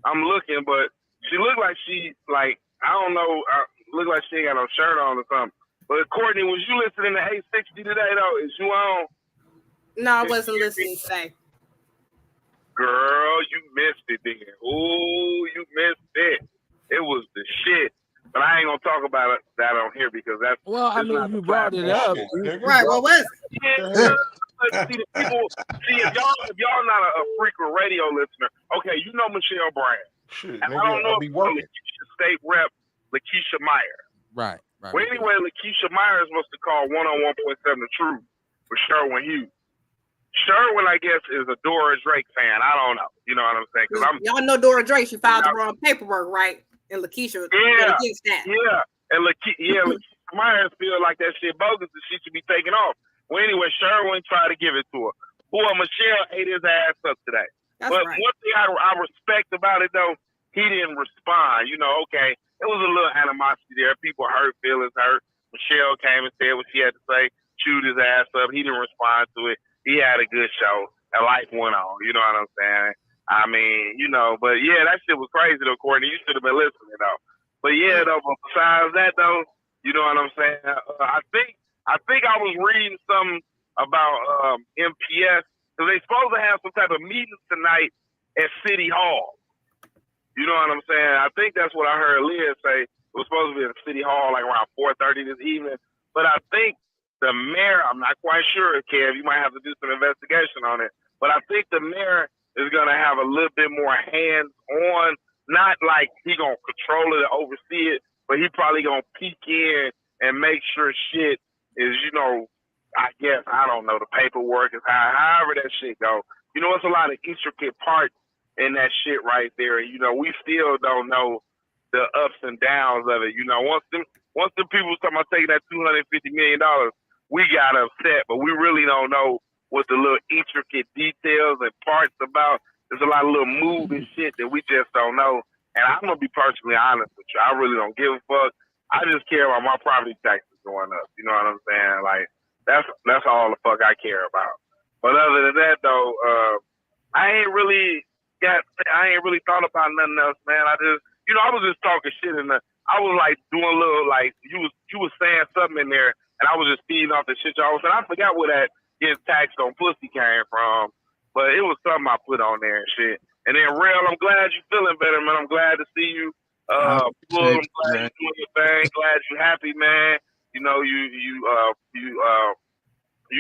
E: I'm looking, but she looked like I don't know, look like she ain't got no shirt on or something. But Courtney, was you listening to 860 today though? Is you on?
B: No, I wasn't listening today.
E: Girl, you missed it then. Ooh, you missed it. It was the shit. But I ain't gonna talk about that on here because that's
A: you brought it up.
B: Right, what was it?
E: Yeah. See, if y'all not a frequent radio listener, okay, you know Michelle Brand.
C: Shit,
E: I
C: nigga,
E: don't know
C: I'll be working.
E: Lakeisha State Rep Lakeisha Meyer.
A: Right.
E: Well, anyway, Lakeisha Myers must have called 101.7 The Truth with Sherwin Hughes. Sherwin, I guess, is a Dora Drake fan. I don't know. You know what I'm saying?
B: Y'all know Dora Drake. She filed the wrong paperwork, right? And Lakeisha against that.
E: Yeah. And Lakeisha Myers feel like that shit bogus and she should be taken off. Well, anyway, Sherwin tried to give it to her. Boy, Michelle ate his ass up today.
B: That's
E: but
B: right.
E: One thing I respect about it, though, he didn't respond. Okay, it was a little animosity there. People hurt, feelings hurt. Michelle came and said what she had to say, chewed his ass up. He didn't respond to it. He had a good show, and life went on. You know what I'm saying? I mean, but yeah, that shit was crazy, though, Courtney. You should have been listening, though. But yeah, though, but besides that, though, you know what I'm saying? I think I was reading something about MPS because they supposed to have some type of meeting tonight at City Hall. You know what I'm saying? I think that's what I heard Leah say. It was supposed to be at City Hall like around 4:30 this evening. But I think the mayor, I'm not quite sure, Kev, you might have to do some investigation on it. But I think the mayor is going to have a little bit more hands-on, not like he going to control it or oversee it, but he probably going to peek in and make sure shit is, I guess, I don't know, the paperwork is however that shit go. It's a lot of intricate parts in that shit right there. We still don't know the ups and downs of it. Once the people talking about taking that $250 million, we got upset, but we really don't know what the little intricate details and parts about. There's a lot of little moving shit that we just don't know. And I'm gonna be personally honest with you. I really don't give a fuck. I just care about my property taxes going up. You know what I'm saying? Like that's all the fuck I care about. But other than that, though, I ain't really thought about nothing else, man. I was just talking shit, and I I was like doing a little like you was saying something in there, and I was just feeding off the shit y'all was saying. I forgot where that getting taxed on pussy came from, but it was something I put on there and shit. And then Real, I'm glad you feeling better, man. I'm glad to see you. Bull, I'm glad you doing your thing. Glad you happy, man. You know, you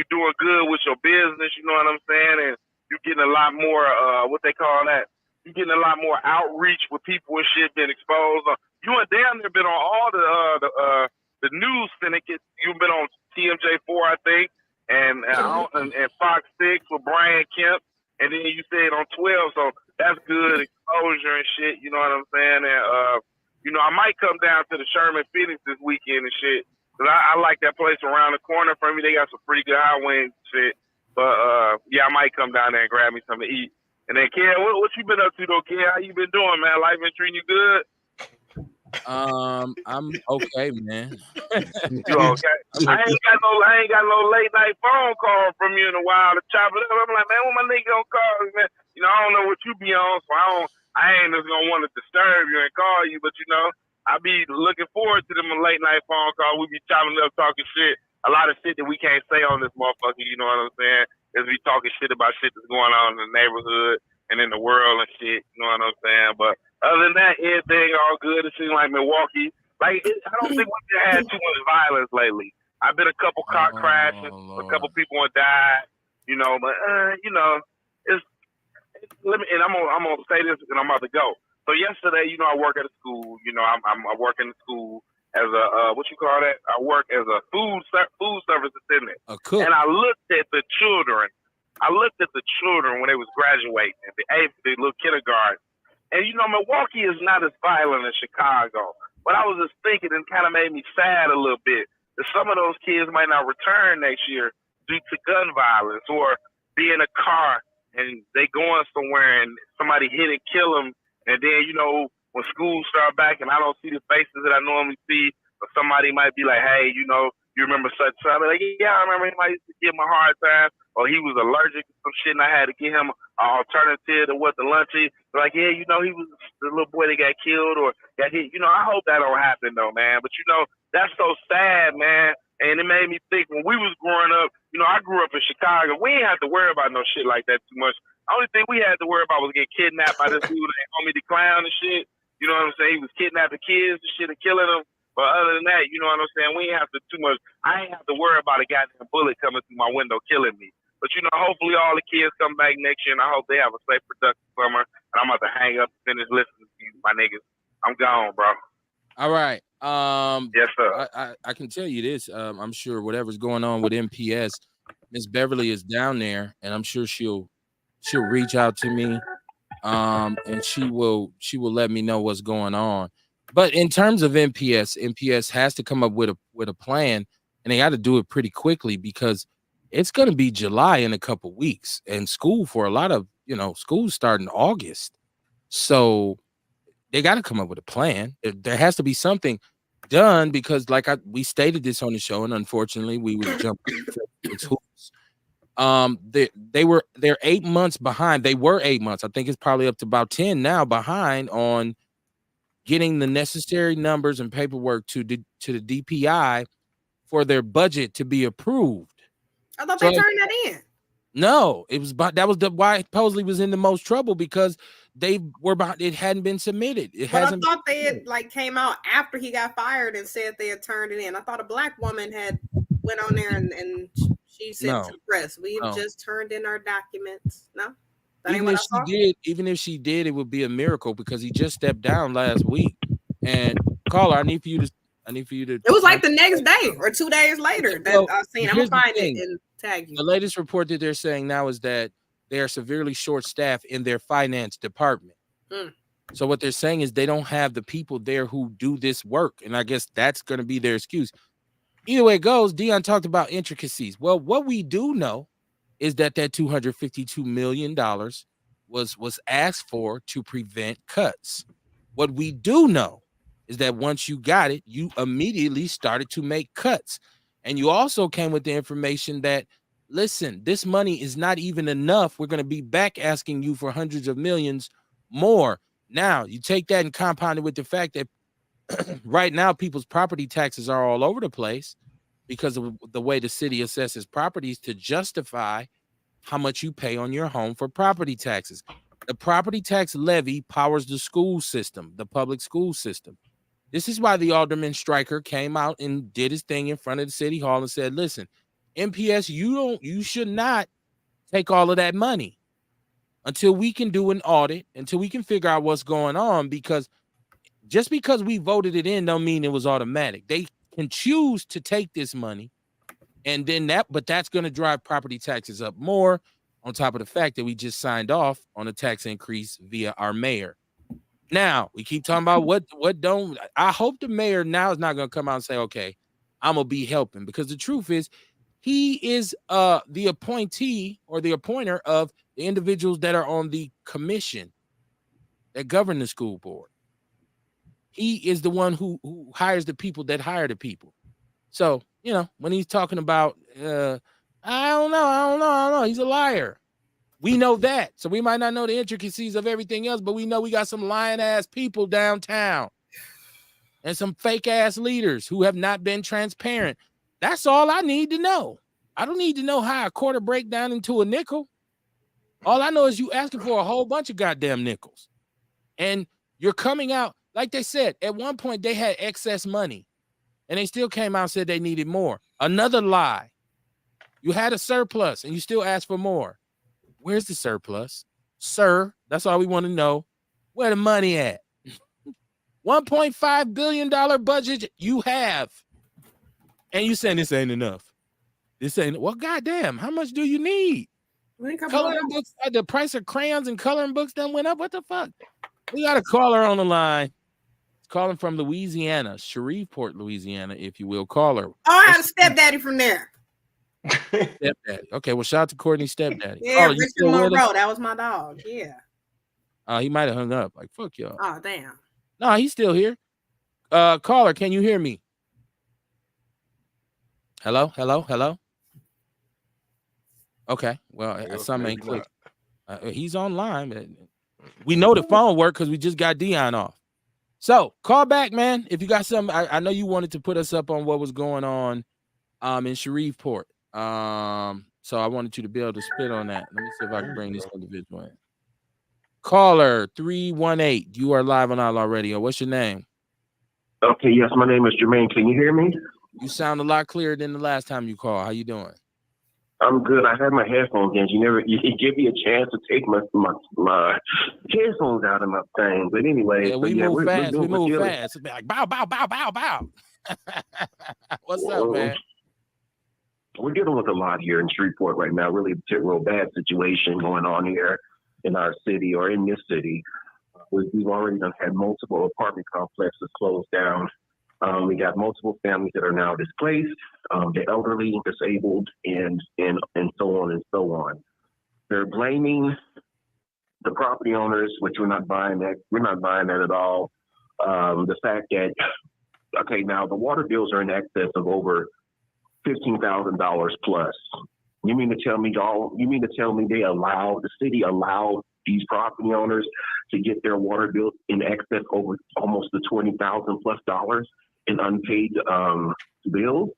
E: doing good with your business. You know what I'm saying? And you getting a lot more, what they call that? You getting a lot more outreach with people and shit being exposed. You and damn near been on all the news syndicates. You've been on TMJ4, I think, and Fox 6 with Brian Kemp, and then you said on 12. So that's good exposure and shit. You know what I'm saying? And you know, I might come down to the Sherman Phoenix this weekend and shit. Cause I like that place around the corner from me. They got some pretty good high wings and shit. But yeah, I might come down there and grab me something to eat. And then Ken, what you been up to though, Ken? How you been doing, man? Life been treating you good?
A: I'm okay, man.
E: You okay? I ain't got no late night phone call from you in a while to chop it up. I'm like, man, when my nigga gonna call me, man? You know, I don't know what you be on, so I ain't just gonna want to disturb you and call you, but you know, I be looking forward to them late night phone call. We be chopping up, talking shit. A lot of shit that we can't say on this motherfucker, you know what I'm saying? Is we talking shit about shit that's going on in the neighborhood and in the world and shit, you know what I'm saying? But other than that, everything all good. It seems like Milwaukee, I don't think we've had too much violence lately. I've been a couple car crashes, a couple people have died, you know, but you know, and I'm gonna say this and I'm about to go. So yesterday, you know, I work at a school. You know, I work in the school as a what you call that? I work as a food service attendant.
A: A cook.
E: And I looked at the children. When they was graduating at the little kindergarten. And you know, Milwaukee is not as violent as Chicago. But I was just thinking, and kind of made me sad a little bit that some of those kids might not return next year due to gun violence or be in a car and they going somewhere and somebody hit and kill them. And then, you know, when schools start back and I don't see the faces that I normally see, or somebody might be like, hey, you know, you remember such and such? I'm like, yeah, I remember him. I used to give him a hard time. Or he was allergic to some shit and I had to give him an alternative to what the lunch is. Like, yeah, you know, he was the little boy that got killed or got hit. You know, I hope that don't happen though, man. But, you know, that's so sad, man. And it made me think when we was growing up, you know, I grew up in Chicago. We ain't had to worry about no shit like that too much. The only thing we had to worry about was getting kidnapped by this dude that Homie the Clown and shit. You know what I'm saying? He was kidnapping kids and shit and killing them. But other than that, you know what I'm saying? We ain't have to too much. I ain't have to worry about a goddamn bullet coming through my window killing me. But, you know, hopefully all the kids come back next year, and I hope they have a safe, productive summer. And I'm about to hang up and finish listening to you, my niggas. I'm gone, bro.
A: All right.
E: Yes, sir.
A: I can tell you this. I'm sure whatever's going on with MPS, Miss Beverly is down there, and I'm sure she'll reach out to me, and she will let me know what's going on. But in terms of MPS has to come up with a plan, and they got to do it pretty quickly because it's going to be July in a couple weeks, and school for a lot of schools start in August, so they got to come up with a plan. There has to be something done because, like we stated this on the show, and unfortunately, we would jump into hoops. They're 8 months behind. They were 8 months. I think it's probably up to about 10 now behind on getting the necessary numbers and paperwork to the DPI for their budget to be approved.
B: I thought they turned that in.
A: No, it was why Posley was in the most trouble because they were behind. It hadn't been submitted.
B: I thought they had came out after he got fired and said they had turned it in. I thought a black woman had went on there and she said to the press, "We've just turned in our documents." No,
A: even if she did, it would be a miracle because he just stepped down last week. And caller, I need for you to. It
B: was like the next day or 2 days later that I seen. I'm gonna find it and tag you.
A: The latest report that they're saying now is that they are severely short-staffed in their finance department. So what they're saying is they don't have the people there who do this work, and I guess that's going to be their excuse. Either way it goes, Dion talked about intricacies. Well, what we do know is that $252 million was asked for to prevent cuts. What we do know is that once you got it, you immediately started to make cuts. And you also came with the information that, listen, this money is not even enough. We're going to be back asking you for hundreds of millions more. Now, you take that and compound it with the fact that right now people's property taxes are all over the place because of the way the city assesses properties to justify how much you pay on your home for property taxes. The property tax levy powers the school system, the public school system. This is why the Alderman Stryker came out and did his thing in front of the city hall and said, listen, MPS, you should not take all of that money until we can do an audit, until we can figure out what's going on, because just because we voted it in don't mean it was automatic. They can choose to take this money, and then that's going to drive property taxes up more, on top of the fact that we just signed off on a tax increase via our mayor. Now, we keep talking about what don't. I hope the mayor now is not going to come out and say, okay, I'm going to be helping, because the truth is he is the appointee or the appointer of the individuals that are on the commission that govern the school board. He is the one who hires the people that hire the people. So, when he's talking about, I don't know, he's a liar. We know that. So we might not know the intricacies of everything else, but we know we got some lying ass people downtown and some fake ass leaders who have not been transparent. That's all I need to know. I don't need to know how a quarter break down into a nickel. All I know is you asking for a whole bunch of goddamn nickels. And you're coming out, like they said, at one point they had excess money and they still came out and said they needed more. Another lie. You had a surplus and you still asked for more. Where's the surplus? Sir, that's all we want to know. Where the money at? $1.5 billion budget you have. And you saying this ain't enough. This ain't, well, goddamn, how much do you need? Coloring books, the price of crayons and coloring books done went up. What the fuck? We got a caller on the line. Calling from Louisiana, Shreveport, Louisiana, if you will. Caller.
B: Oh, I had a stepdaddy from there.
A: Stepdaddy. Okay, well, shout out to Courtney's stepdaddy.
B: Yeah, Richard Monroe. That was my dog. Yeah.
A: He might have hung up. Like, fuck y'all.
B: Oh, damn.
A: No, he's still here. Caller, can you hear me? Hello? Okay. Well, some ain't clicked. He's online. We know the phone worked because we just got Dion off. So call back, man. If you got something, I know you wanted to put us up on what was going on in Shreveport. So I wanted you to be able to spit on that. Let me see if I can bring this individual in. Caller 318. You are live on Outlaw Radio. What's your name?
F: Okay, yes, my name is Jermaine. Can you hear me?
A: You sound a lot clearer than the last time you called. How you doing?
F: I'm good. I had my headphones in. You give me a chance to take my headphones out of my thing. But anyway,
A: yeah, we move fast. We move fast. It's like bow, bow, bow, bow, bow. What's up, man?
F: We're dealing with a lot here in Shreveport right now. Really a real bad situation going on here in our city or in this city. We've already had multiple apartment complexes closed down. We got multiple families that are now displaced, the elderly, disabled, and so on and so on. They're blaming the property owners, which we're not buying that. We're not buying that at all. The fact that, okay, now the water bills are in excess of over $15,000 plus. You mean to tell me the city allowed these property owners to get their water bills in excess over almost the $20,000 plus in unpaid bills?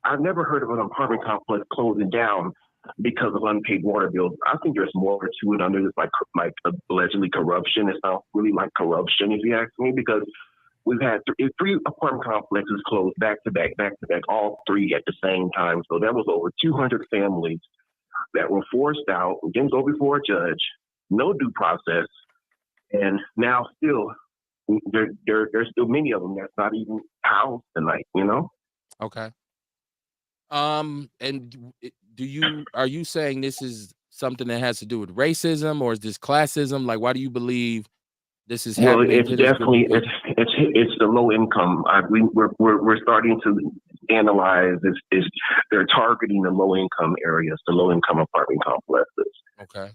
F: I've never heard of an apartment complex closing down because of unpaid water bills. I think there's more to it under this, like allegedly corruption. It's not really like corruption, if you ask me, because we've had three apartment complexes closed back to back, all three at the same time. So there was over 200 families that were forced out, didn't go before a judge, no due process, and now still there's still many of them that's not even housed tonight,
A: Okay. And are you saying this is something that has to do with racism, or is this classism? Like, why do you believe this is happening?
F: Well, it's definitely it's the low income. We're starting to analyze is they're targeting the low income areas, the low income apartment complexes.
A: Okay.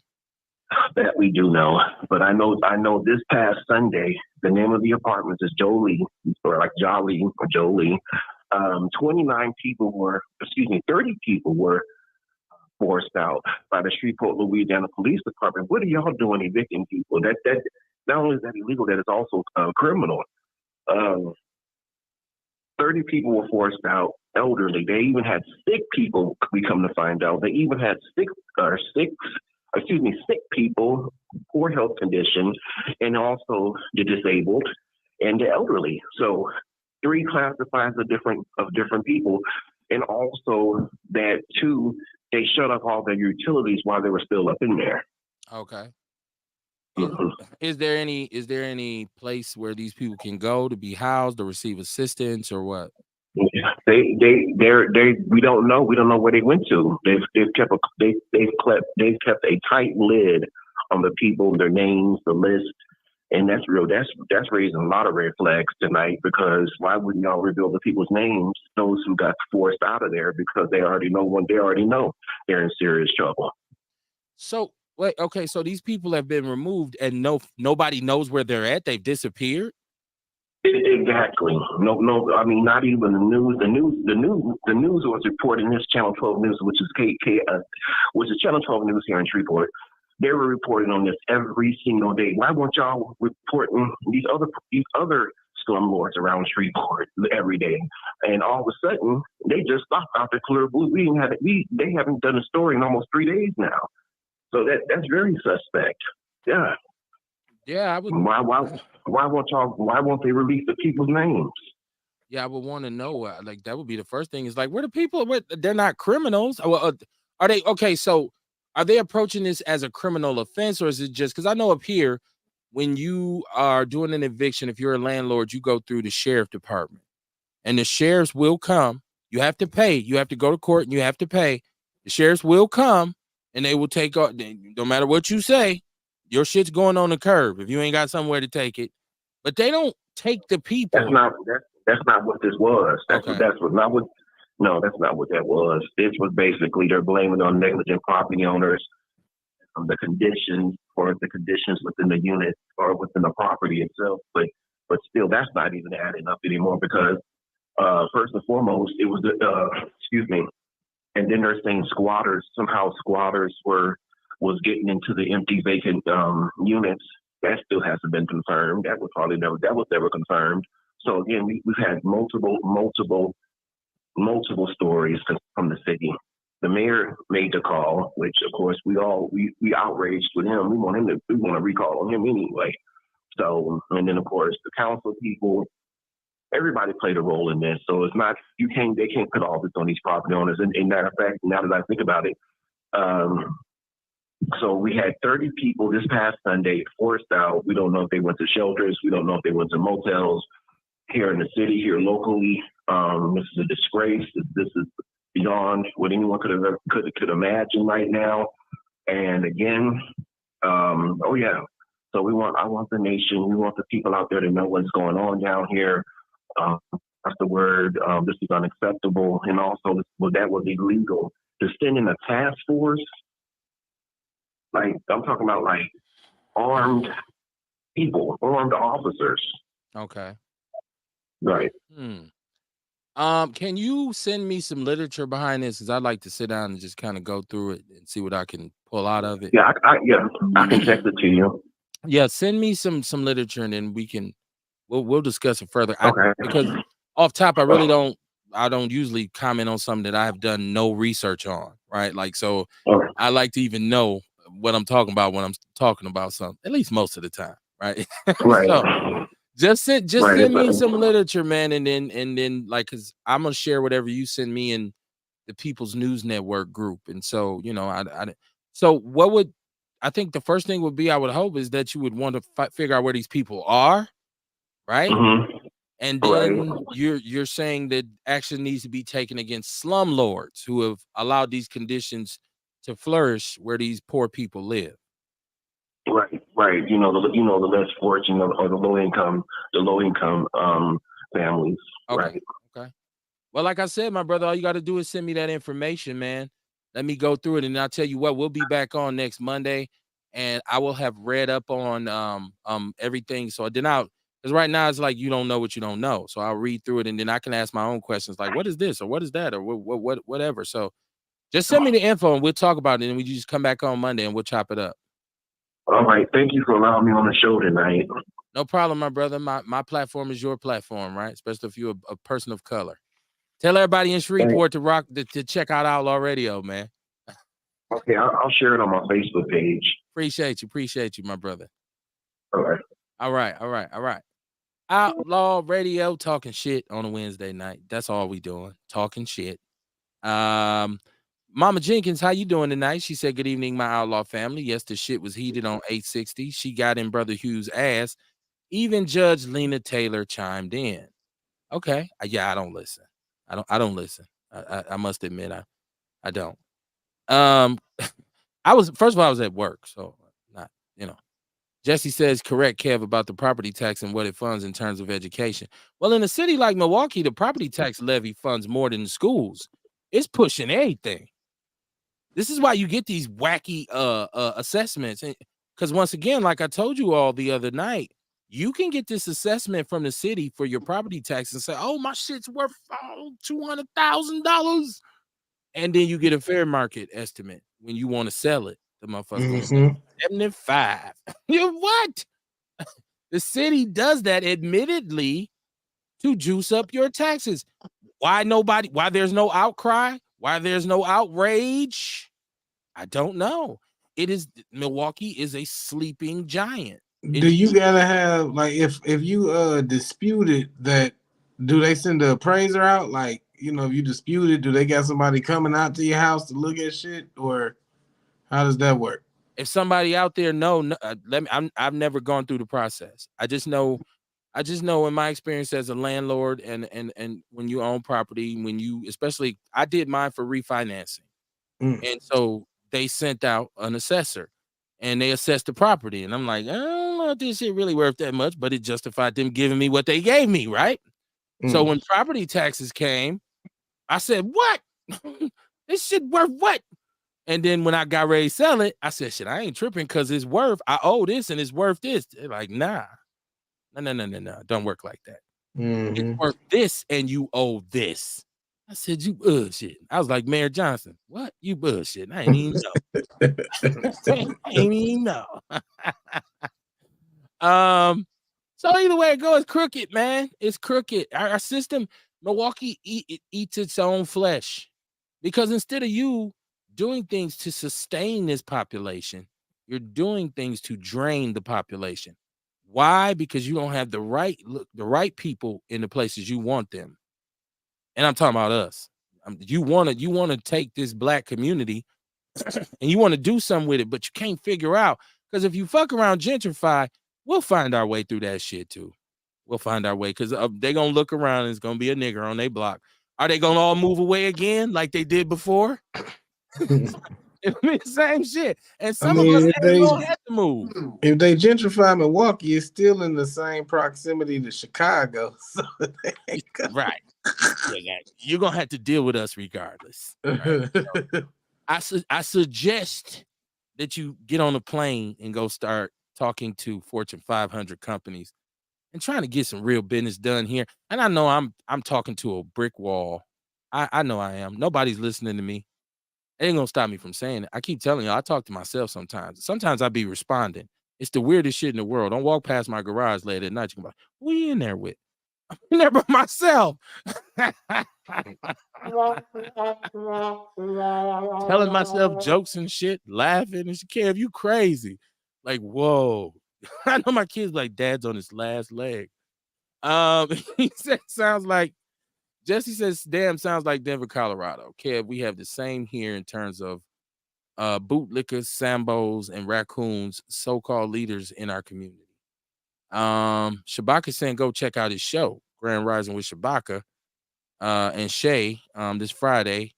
F: That we do know, but I know this past Sunday, the name of the apartment is Jolie, or like Jolly or Jolie. 30 people were forced out by the Shreveport, Louisiana Police Department. What are y'all doing evicting people? That not only is that illegal, that is also criminal. 30 people were forced out, elderly. They even had sick people, we come to find out. They even had sick people, poor health condition, and also the disabled and the elderly. So 3 classifies of different people. And also that too, they shut off all their utilities while they were still up in there.
A: Okay.
F: Mhm.
A: Is there any place where these people can go to be housed or receive assistance or what?
F: We don't know. We don't know where they went to. They've kept a tight lid on the people, their names, the list, and that's real. That's raising a lot of red flags tonight, because why wouldn't y'all reveal the people's names, those who got forced out of there, because they already know they're in serious trouble.
A: So wait, okay, so these people have been removed and nobody knows where they're at. They've disappeared.
F: Exactly. No. I mean, not even the news. The news was reporting this Channel 12 News, which is Channel 12 News here in Shreveport. They were reporting on this every single day. Why weren't y'all reporting these other slumlords around Shreveport every day? And all of a sudden, they just stopped out the clear blue. They haven't done a story in almost 3 days now. So that's very suspect. Yeah.
A: Yeah, I would.
F: Why won't they release the people's names?
A: Yeah, I would want to know. Like that would be the first thing. Is like, where the people? They're not criminals. Well, are they? Okay, so are they approaching this as a criminal offense, or is it just because I know up here, when you are doing an eviction, if you're a landlord, you go through the sheriff department, and the sheriffs will come. You have to pay. You have to go to court, and you have to pay. The sheriffs will come, and they will take off. No matter what you say, your shit's going on the curb if you ain't got somewhere to take it. But they don't take the people.
F: That's not what this was. That's not what that was. This was basically they're blaming on negligent property owners, the conditions within the unit or within the property itself. But still, that's not even adding up anymore, because first and foremost, it was and then they're saying squatters was getting into the empty vacant units. That still hasn't been confirmed. That was never confirmed. So again, we've had multiple stories from the city. The mayor made the call, which of course we outraged with him. We want to recall on him anyway. So, and then of course the council people, everybody played a role in this. So it's not, they can't put all this on these property owners. And matter of fact, now that I think about it, so we had 30 people this past Sunday forced out. We don't know if they went to shelters. We don't know if they went to motels here in the city, here locally. This is a disgrace. This is beyond what anyone could imagine right now. And again, so I want the nation. We want the people out there to know what's going on down here. That's the word. This is unacceptable, and also that was illegal. To send in a task force. Like, I'm talking about like armed people, armed officers.
A: Okay.
F: Right.
A: Can you send me some literature behind this? Because I'd like to sit down and just kind of go through it and see what I can pull out of it.
F: Yeah, I can text it to you.
A: Yeah, send me some literature, and then we'll discuss it further.
F: Okay.
A: Because off top, I don't usually comment on something that I have done no research on, right? Like, so
F: Okay.
A: I like to even know what I'm talking about when I'm talking about something, at least most of the time, right?
F: Right.
A: So just send me some literature, man, and then like, because I'm gonna share whatever you send me in the People's News Network group, and so so what would I think the first thing would be, I would hope, is that you would want to figure out where these people are, right?
F: Mm-hmm.
A: And then you're saying that action needs to be taken against slumlords who have allowed these conditions to flourish where these poor people live.
F: Right. The less fortunate or the low income families.
A: Okay.
F: Right.
A: Okay. Well, like I said, my brother, all you got to do is send me that information, man. Let me go through it, and I'll tell you what, we'll be back on next Monday, and I will have read up on everything. So then because right now it's like you don't know what you don't know. So I'll read through it, and then I can ask my own questions, like, what is this or what is that or whatever. So just send me the info, and we'll talk about it, and we just come back on Monday and we'll chop it up.
F: All right. Thank you for allowing me on the show tonight.
A: No problem, my brother. My platform is your platform, right? Especially if you're a person of color. Tell everybody in Shreveport to check out Outlaw Radio, man.
F: Okay, I'll share it on my Facebook page.
A: Appreciate you, my brother.
F: All right.
A: All right. Outlaw Radio, talking shit on a Wednesday night. That's all we doing. Talking shit. Mama Jenkins, how you doing tonight? She said, good evening, my Outlaw family. Yes, the shit was heated on 860. She got in Brother Hugh's ass. Even Judge Lena Taylor chimed in. Okay. Yeah, I don't listen. I don't listen. I must admit, I don't. First of all, I was at work, so not, Jesse says, correct, Kev, about the property tax and what it funds in terms of education. Well, in a city like Milwaukee, the property tax levy funds more than the schools. It's pushing everything. This is why you get these wacky assessments. Because once again, like I told you all the other night, you can get this assessment from the city for your property tax and say, oh, my shit's worth $200,000. And then you get a fair market estimate when you want to sell it. The motherfucker's going to say 75. What? The city does that admittedly to juice up your taxes. Why there's no outcry? Why there's no outrage? I don't know. Milwaukee is a sleeping giant.
D: Do you gotta have, like, if you disputed that, do they send the appraiser out? Like, if you disputed, do they got somebody coming out to your house to look at shit, or how does that work?
A: If somebody out there I've never gone through the process. I just know in my experience as a landlord and when you own property, especially I did mine for refinancing. And so they sent out an assessor and they assessed the property. And I'm like, I don't know if this shit really worth that much, but it justified them giving me what they gave me, right? So when property taxes came, I said, what? This shit worth what? And then when I got ready to sell it, I said, shit, I ain't tripping because I owe this and it's worth this. They're like, nah. No. Don't work like that. It's worth this and you owe this. I said, you bullshit. I was like, Mayor Johnson, what? You bullshit. I ain't even know. I ain't even know. So either way it goes, it's crooked, man. It's crooked. Our system, Milwaukee eats its own flesh. Because instead of you doing things to sustain this population, you're doing things to drain the population. Why? Because you don't have the right people in the places you want them. And I'm talking about us. You want to take this black community and you want to do something with it, but you can't figure out. Because if you fuck around gentrify, we'll find our way through that shit too. We'll find our way because they're going to look around and it's going to be a nigger on their block. Are they going to all move away again like they did before? It'll be the same shit. And some of us ain't going to have to move.
D: If they gentrify Milwaukee, it's still in the same proximity to Chicago. So
A: right. You're going to have to deal with us regardless. Right? So I suggest that you get on a plane and go start talking to Fortune 500 companies and trying to get some real business done here. And I know I'm talking to a brick wall. I know I am. Nobody's listening to me. It ain't gonna stop me from saying it. I keep telling you, I talk to myself sometimes. Sometimes I be responding. It's the weirdest shit in the world. Don't walk past my garage late at night. You can be like, who you in there with? I'm in there by myself. Telling myself jokes and shit, laughing and shit. Kev, you crazy. Like, whoa. I know my kids like, dad's on his last leg. He said, Jesse says, damn, sounds like Denver, Colorado. Kev, we have the same here in terms of bootlickers, Sambos, and raccoons, so-called leaders in our community. Shabaka saying, go check out his show, Grand Rising with Shabaka and Shay, this Friday,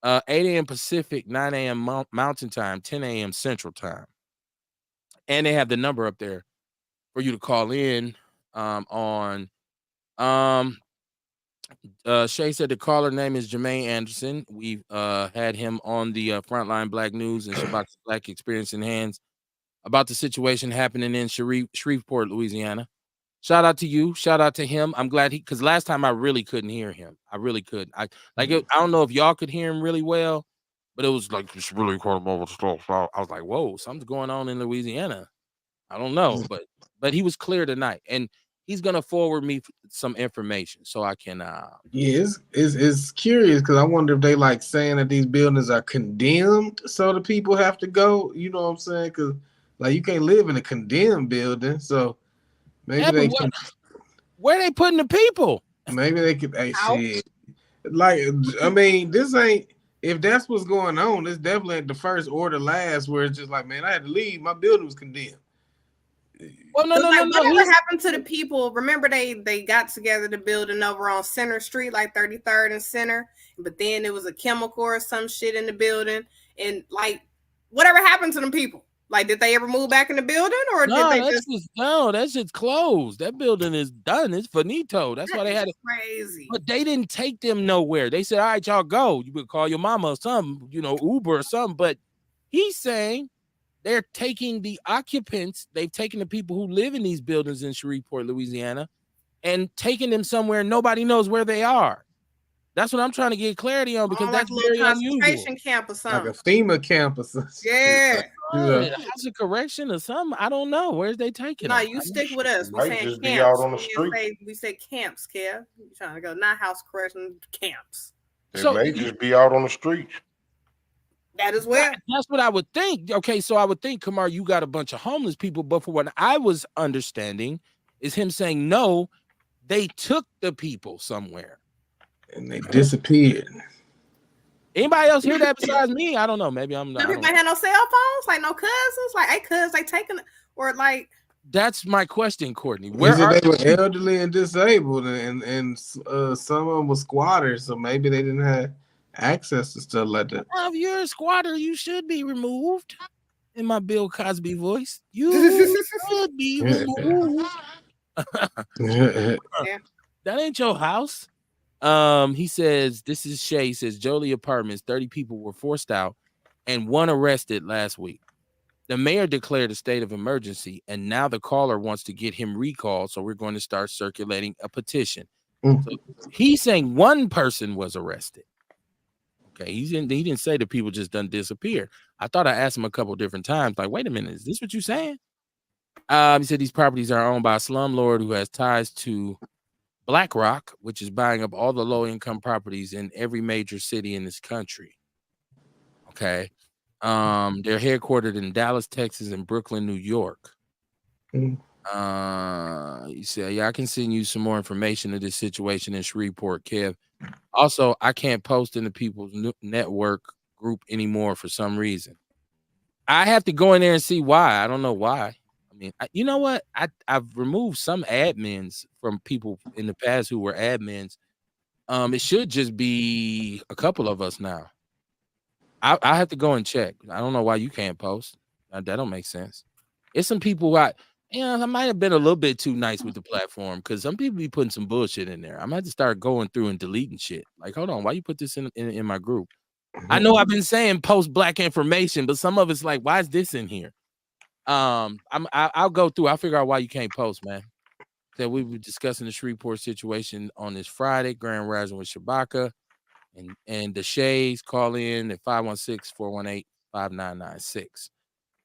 A: 8 a.m. Pacific, 9 a.m. Mountain Time, 10 a.m. Central Time. And they have the number up there for you to call in on. Shay said the caller name is Jermaine Anderson. We've had him on the Frontline Black News and Shabaka's Black Experience in Hands about the situation happening in Shreveport, Louisiana. Shout out to you. Shout out to him. I'm glad because last time I really couldn't hear him. I really couldn't. I don't know if y'all could hear him really well, but it was like it's really quite a moment stuff. So I was like, whoa, something's going on in Louisiana. I don't know, but he was clear tonight, and he's gonna forward me some information so I can.
D: Yeah, it's curious because I wonder if they like saying that these buildings are condemned, so the people have to go. You know what I'm saying? Because like you can't live in a condemned building, so maybe
A: Yeah,
D: they
A: but
D: can.
A: where they putting the people?
D: Maybe they could. Hey,
B: Out.
D: shit. Like, I mean, this ain't. If that's what's going on, it's definitely the first or the last. Where it's just like, man, I had to leave. My building was condemned.
A: Well, no.
B: Whatever happened to the people? Remember, they got together the building over on Center Street, like 33rd and Center. But then it was a chemical or some shit in the building, and like, whatever happened to them people? Like, did they ever move back in the building, or did they just?
A: That shit's closed. That building is done. It's finito. That's why they had it.
B: Crazy.
A: But they didn't take them nowhere. They said, "All right, y'all go. You would call your mama or something, Uber or something." But he's saying they're taking the occupants. They've taken the people who live in these buildings in Shreveport, Louisiana, and taking them somewhere nobody knows where they are. That's what I'm trying to get clarity on because that's
B: like
A: very
B: a concentration
A: unusual.
B: camp or something.
D: Like a FEMA camp or something.
B: Yeah.
A: House of correction or something. I don't know. Where's they taking them?
B: You stick with us. We
C: Might
B: saying
C: just
B: camps.
C: be out on the street.
B: We say camps, Kev. You trying to go not house correction camps.
C: It may just be out on the street.
B: That is where.
A: That's what I would think. Okay, so I would think, Kamar, you got a bunch of homeless people, but for what I was understanding is him saying no, they took the people somewhere.
D: And they disappeared.
A: Anybody else hear that besides me? I don't know. Maybe I'm not.
B: Everybody had no cell phones, like no cousins, like hey, cuz they taking or like.
A: That's my question, Courtney.
D: Where they were elderly and disabled, and some of them were squatters, so maybe they didn't have access to stuff like that.
A: Well, if you're a squatter, you should be removed. In my Bill Cosby voice, you should be removed. That ain't your house. He says, this is Shay. He says, Jolie Apartments, 30 people were forced out and one arrested last week. The mayor declared a state of emergency, and now the caller wants to get him recalled, so we're going to start circulating a petition. So he's saying one person was arrested. Okay, he didn't say the people just done disappear. I thought I asked him a couple different times, like, wait a minute, is this what you're saying? He said these properties are owned by a slumlord who has ties to BlackRock, which is buying up all the low-income properties in every major city in this country. Okay. They're headquartered in Dallas, Texas, and Brooklyn, New York. You say, yeah, I can send you some more information of this situation in Shreveport, Kev. Also, I can't post in the People's Network group anymore for some reason. I have to go in there and see why. I don't know why. I mean, you know what? I've removed some admins from people in the past who were admins. It should just be a couple of us now. I have to go and check. I don't know why you can't post. That don't make sense. It's some people I might have been a little bit too nice with the platform because some people be putting some bullshit in there. I'm gonna have to start going through and deleting shit. Like, hold on, why you put this in my group? I know I've been saying post black information, but some of it's like, why is this in here? I'll go through. I'll figure out why you can't post, man. That we were discussing the Shreveport situation on this Friday, Grand Rising with Shabaka. And the Shays call in at 516-418-5996.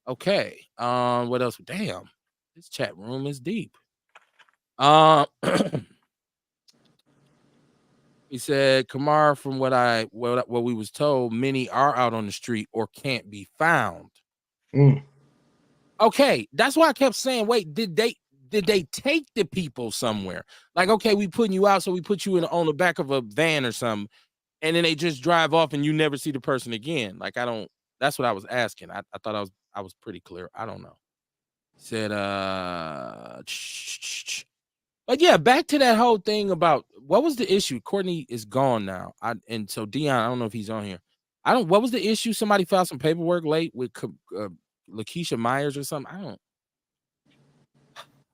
A: Okay. What else? Damn, this chat room is deep. He said, Kamar, from what we was told, many are out on the street or can't be found. Okay, that's why I kept saying, wait, did they take the people somewhere? Like, okay, we putting you out, so we put you on the back of a van or something. And then they just drive off and you never see the person again. Like, that's what I was asking. I thought I was pretty clear. I don't know. Said, but yeah, back to that whole thing about what was the issue? Courtney is gone now. And so Dion, I don't know if he's on here. What was the issue? Somebody filed some paperwork late with Lakeisha Myers or something.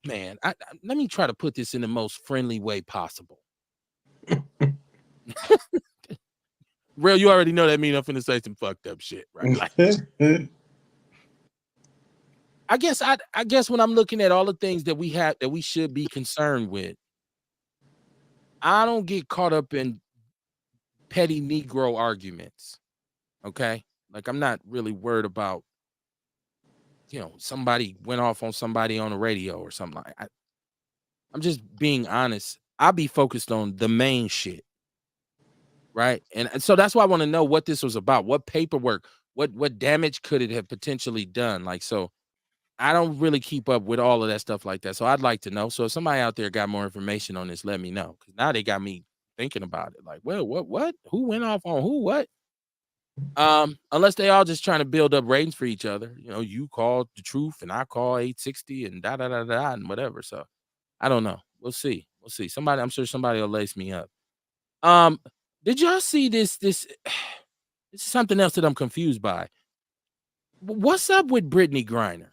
A: Man, let me try to put this in the most friendly way possible. Real, you already know that mean I'm finna say some fucked up shit, right? Like, I guess when I'm looking at all the things that we have that we should be concerned with, I don't get caught up in petty Negro arguments. Okay, like I'm not really worried about somebody went off on somebody on the radio or something. I'm just being honest. I'll be focused on the main shit, right? And so that's why I want to know what this was about. What paperwork? What damage could it have potentially done? Like, so I don't really keep up with all of that stuff like that. So I'd like to know. So if somebody out there got more information on this, let me know. Because now they got me thinking about it. Like, well, what? Who went off on who? What? Unless they all just trying to build up ratings for each other. You call the truth and I call 860 and da da da da and whatever. So I don't know. We'll see. I'm sure somebody will lace me up. Did y'all see this? This is something else that I'm confused by. What's up with Brittany Griner?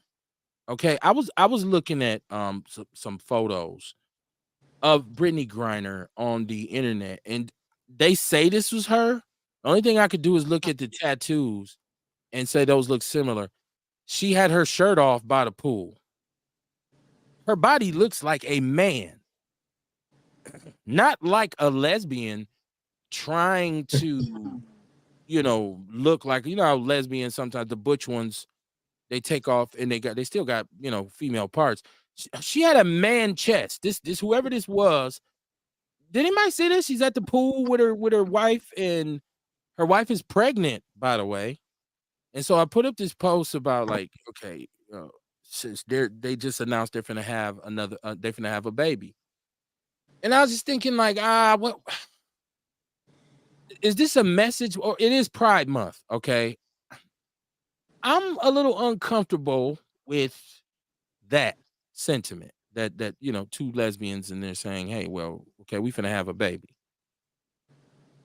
A: Okay, I was looking at some photos of Brittany Griner on the internet, and they say this was her. The only thing I could do is look at the tattoos and say those look similar. She had her shirt off by the pool. Her body looks like a man, not like a lesbian trying to, look like, how lesbians sometimes, the butch ones, they take off and they still got, female parts. She had a man chest. This whoever this was, did anybody see this? She's at the pool with her wife, and her wife is pregnant, by the way. And so I put up this post about like, okay, since they just announced they're gonna have they're gonna have a baby. And I was just thinking like, what is this a message? Or it is Pride Month, okay? I'm a little uncomfortable with that sentiment that two lesbians and they're saying, hey, well, okay, we finna have a baby.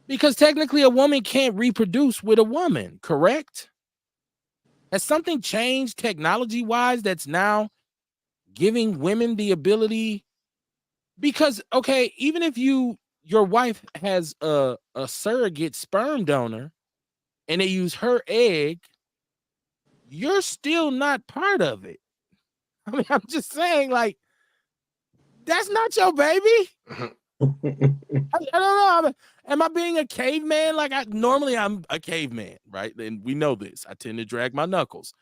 A: Because technically a woman can't reproduce with a woman, correct? Has something changed technology-wise that's now giving women the ability? Because, okay, even if your wife has a surrogate sperm donor and they use her egg, you're still not part of it. I mean, I'm just saying, like, that's not your baby. I don't know. Am I being a caveman? Like, normally I'm a caveman, right? And we know this. I tend to drag my knuckles.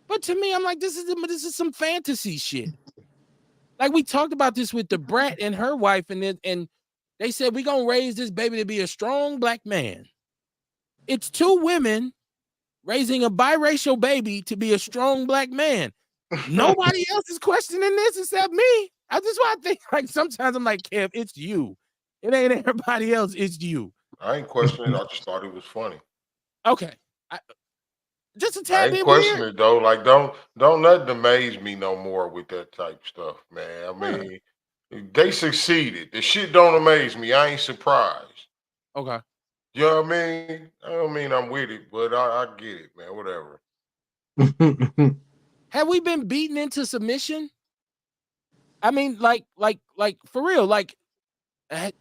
A: But to me, I'm like, this is some fantasy shit. Like, we talked about this with the brat and her wife, and they said we're gonna raise this baby to be a strong black man. It's two women raising a biracial baby to be a strong black man. Nobody else is questioning this except me. I just want to think, like, sometimes I'm like, Kev, it's you. It ain't everybody else. It's you.
C: I ain't questioning it. I just thought it was funny.
A: Okay. Just a
C: I
A: tad
C: ain't
A: bit
C: questioning
A: weird.
C: it though. Like, don't nothing amaze me no more with that type stuff, man. I mean, they succeeded. The shit don't amaze me. I ain't surprised.
A: Okay.
C: You know what I mean? I don't mean I'm with it, but I get it, man. Whatever.
A: Have we been beaten into submission? I mean, like for real, like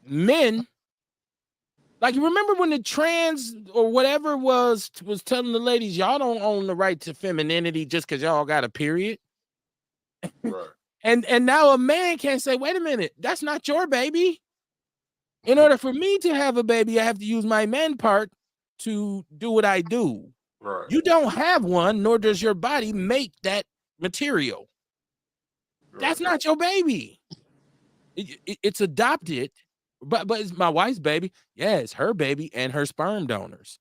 A: men. Like, you remember when the trans or whatever was telling the ladies, y'all don't own the right to femininity just because y'all got a period.
C: Right.
A: And now a man can't say, wait a minute, that's not your baby. In order for me to have a baby, I have to use my man part to do what I do.
C: Right.
A: You don't have one, nor does your body make that material.
C: Right.
A: That's not your baby. It's adopted, but it's my wife's baby. Yeah, it's her baby and her sperm donors.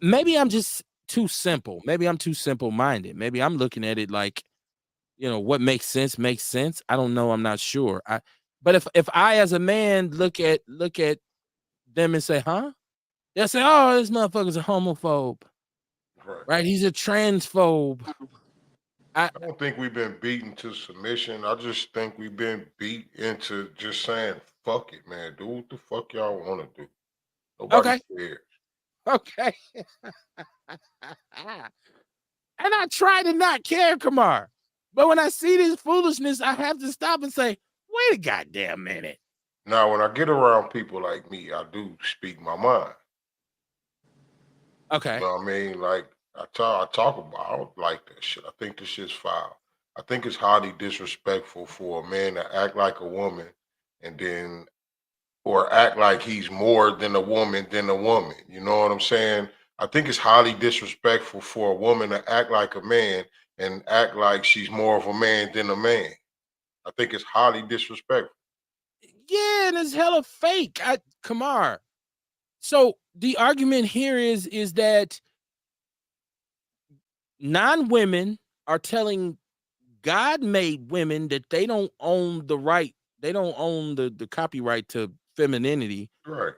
A: Maybe I'm just too simple. Maybe I'm too simple-minded. Maybe I'm looking at it like, what makes sense. I don't know. I'm not sure. But if I as a man look at them and say, huh? They'll say, oh, this motherfucker's a homophobe. Right? He's a transphobe.
C: I don't think we've been beaten to submission. I just think we've been beat into just saying, fuck it, man. Do what the fuck y'all want to do. Nobody cares.
A: Okay. And I try to not care, Kamar. But when I see this foolishness, I have to stop and say, wait a goddamn minute.
C: Now, when I get around people like me, I do speak my mind.
A: Okay.
C: You know what I mean? Like, I talk about, I don't like that shit. I think this shit's foul. I think it's highly disrespectful for a man to act like a woman and then, or act like he's more than a woman. You know what I'm saying? I think it's highly disrespectful for a woman to act like a man and act like she's more of a man than a man. I think it's highly disrespectful.
A: Yeah, and it's hella fake. Kamar. So the argument here is that non-women are telling God-made women that they don't own the right, they don't own the copyright to femininity.
C: Right.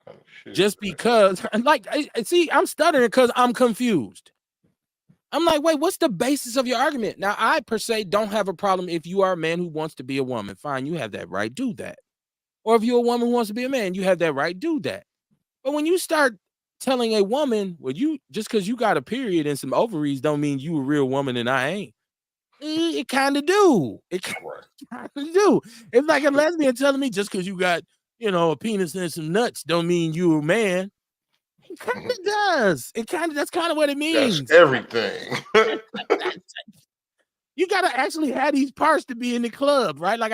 C: Oh,
A: just because, like, I see, I'm stuttering because I'm confused. I'm like, wait, what's the basis of your argument? Now, I per se don't have a problem if you are a man who wants to be a woman. Fine, you have that right, do that. Or if you're a woman who wants to be a man, you have that right, do that. But when you start telling a woman, well, you just because you got a period and some ovaries don't mean you a real woman and I ain't. It kind of do. It kind of do. It's like a lesbian telling me just because you got, a penis and some nuts don't mean you a man. It kind of does. That's kind of what it means.
C: That's everything.
A: You gotta actually have these parts to be in the club, right? Like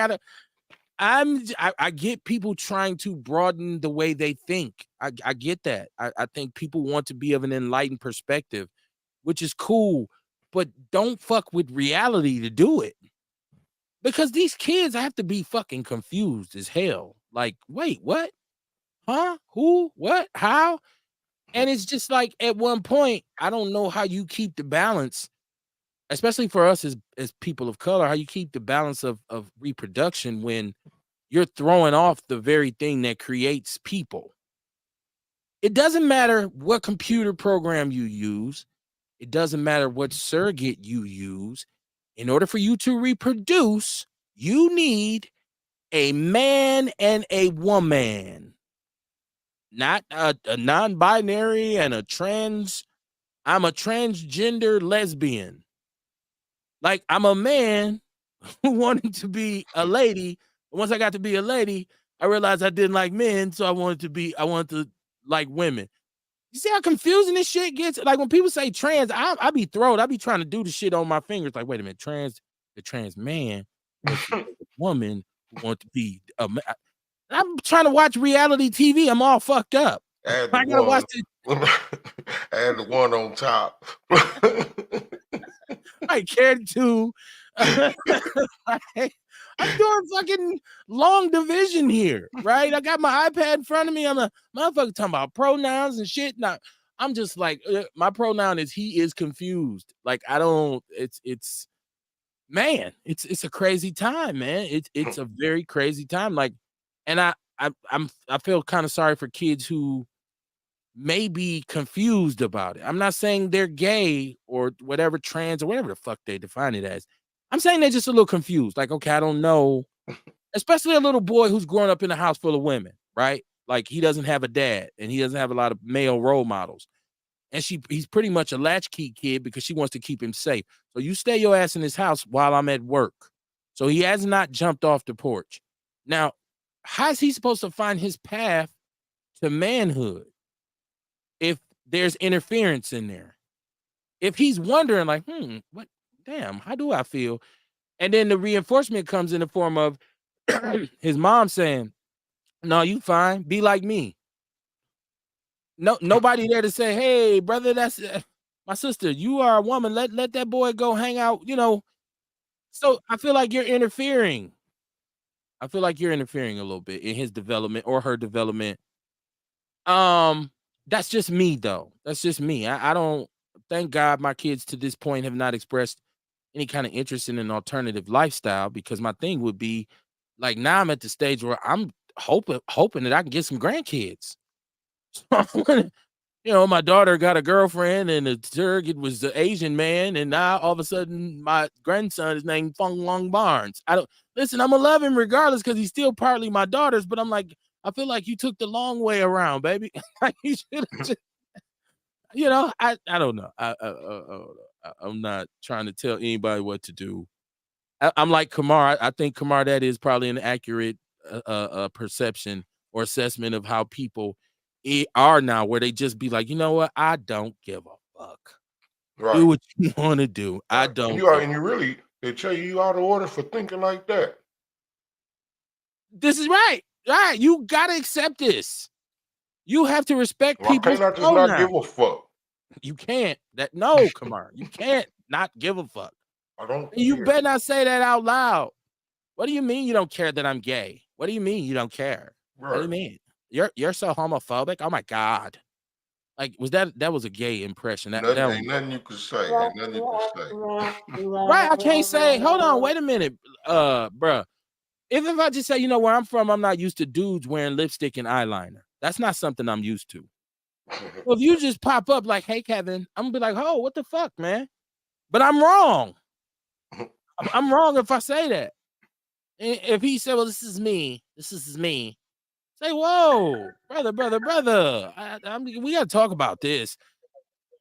A: I get people trying to broaden the way they think. I get that. I think people want to be of an enlightened perspective, which is cool, but don't fuck with reality to do it. Because these kids have to be fucking confused as hell. Like, wait, what? Huh? Who? What? How? And it's just like at one point, I don't know how you keep the balance, especially for us as people of color, how you keep the balance of reproduction when you're throwing off the very thing that creates people. It doesn't matter what computer program you use. It doesn't matter what surrogate you use. In order for you to reproduce, you need a man and a woman. Not a non-binary and I'm a transgender lesbian. Like, I'm a man who wanted to be a lady. Once I got to be a lady, I realized I didn't like men, so I wanted to like women. You see how confusing this shit gets? Like, when people say trans, I be thrilled. I be trying to do the shit on my fingers. Like, wait a minute, the trans man was a woman who wanted to be a man. I'm trying to watch reality TV. I'm all fucked up.
C: Add
A: I gotta watch it.
C: Add the one on top.
A: I care to. I'm doing fucking long division here, right? I got my iPad in front of me. I'm a motherfucker talking about pronouns and shit. Now I'm just like, my pronoun is he is confused. Like, I don't. It's man. It's a crazy time, man. It's a very crazy time. Like, and I feel kind of sorry for kids who may be confused about it. I'm not saying they're gay or whatever, trans or whatever the fuck they define it as. I'm saying they're just a little confused. Like, okay, I don't know. Especially a little boy who's growing up in a house full of women, right? Like, he doesn't have a dad and he doesn't have a lot of male role models. And he's pretty much a latchkey kid because she wants to keep him safe. So you stay your ass in his house while I'm at work. So he has not jumped off the porch. Now, how's he supposed to find his path to manhood if there's interference in there? If he's wondering, like, what, damn, how do I feel? And then the reinforcement comes in the form of his mom saying, no, you fine, be like me. No, nobody there to say, hey, brother, that's my sister, you are a woman, let that boy go hang out, So I feel like you're interfering. I feel like you're interfering a little bit in his development or her development. That's just me, though. That's just me. I don't, thank God my kids to this point have not expressed any kind of interest in an alternative lifestyle, because my thing would be like, now I'm at the stage where I'm hoping that I can get some grandkids. So, my daughter got a girlfriend and the surrogate was the Asian man, and now all of a sudden my grandson is named Fung Long Barnes. I'm gonna love him regardless because he's still partly my daughter's, but I'm like, I feel like you took the long way around, baby. Like, you should have just, I don't know. I'm not trying to tell anybody what to do. I'm like Kamar. I think, Kamar, that is probably an accurate perception or assessment of how people are now, where they just be like, you know what? I don't give a fuck. Right. Do what you want to do. Right. I don't.
C: And you really, they tell you out of order for thinking like that.
A: This is right. Right. You got to accept this. You have to respect people.
C: Why can't I just not give a fuck?
A: You can't. No, Kamar, you can't. not give a fuck.
C: I don't.
A: You
C: care.
A: better not say that out loud. What do you mean you don't care that I'm gay? What do you mean you don't care?
C: Right.
A: What do you mean? You're so homophobic? Oh my God. Like, that was a gay impression. Ain't
C: nothing you could say. Ain't nothing you could say.
A: Right, I can't say. Hold on, wait a minute, bruh. If I just say, you know, where I'm from, I'm not used to dudes wearing lipstick and eyeliner. That's not something I'm used to. Well, if you just pop up like, hey, Kevin, I'm gonna be like, oh, what the fuck, man? But I'm wrong. I'm wrong if I say that. If he said, well, this is me, say, whoa, brother. We got to talk about this.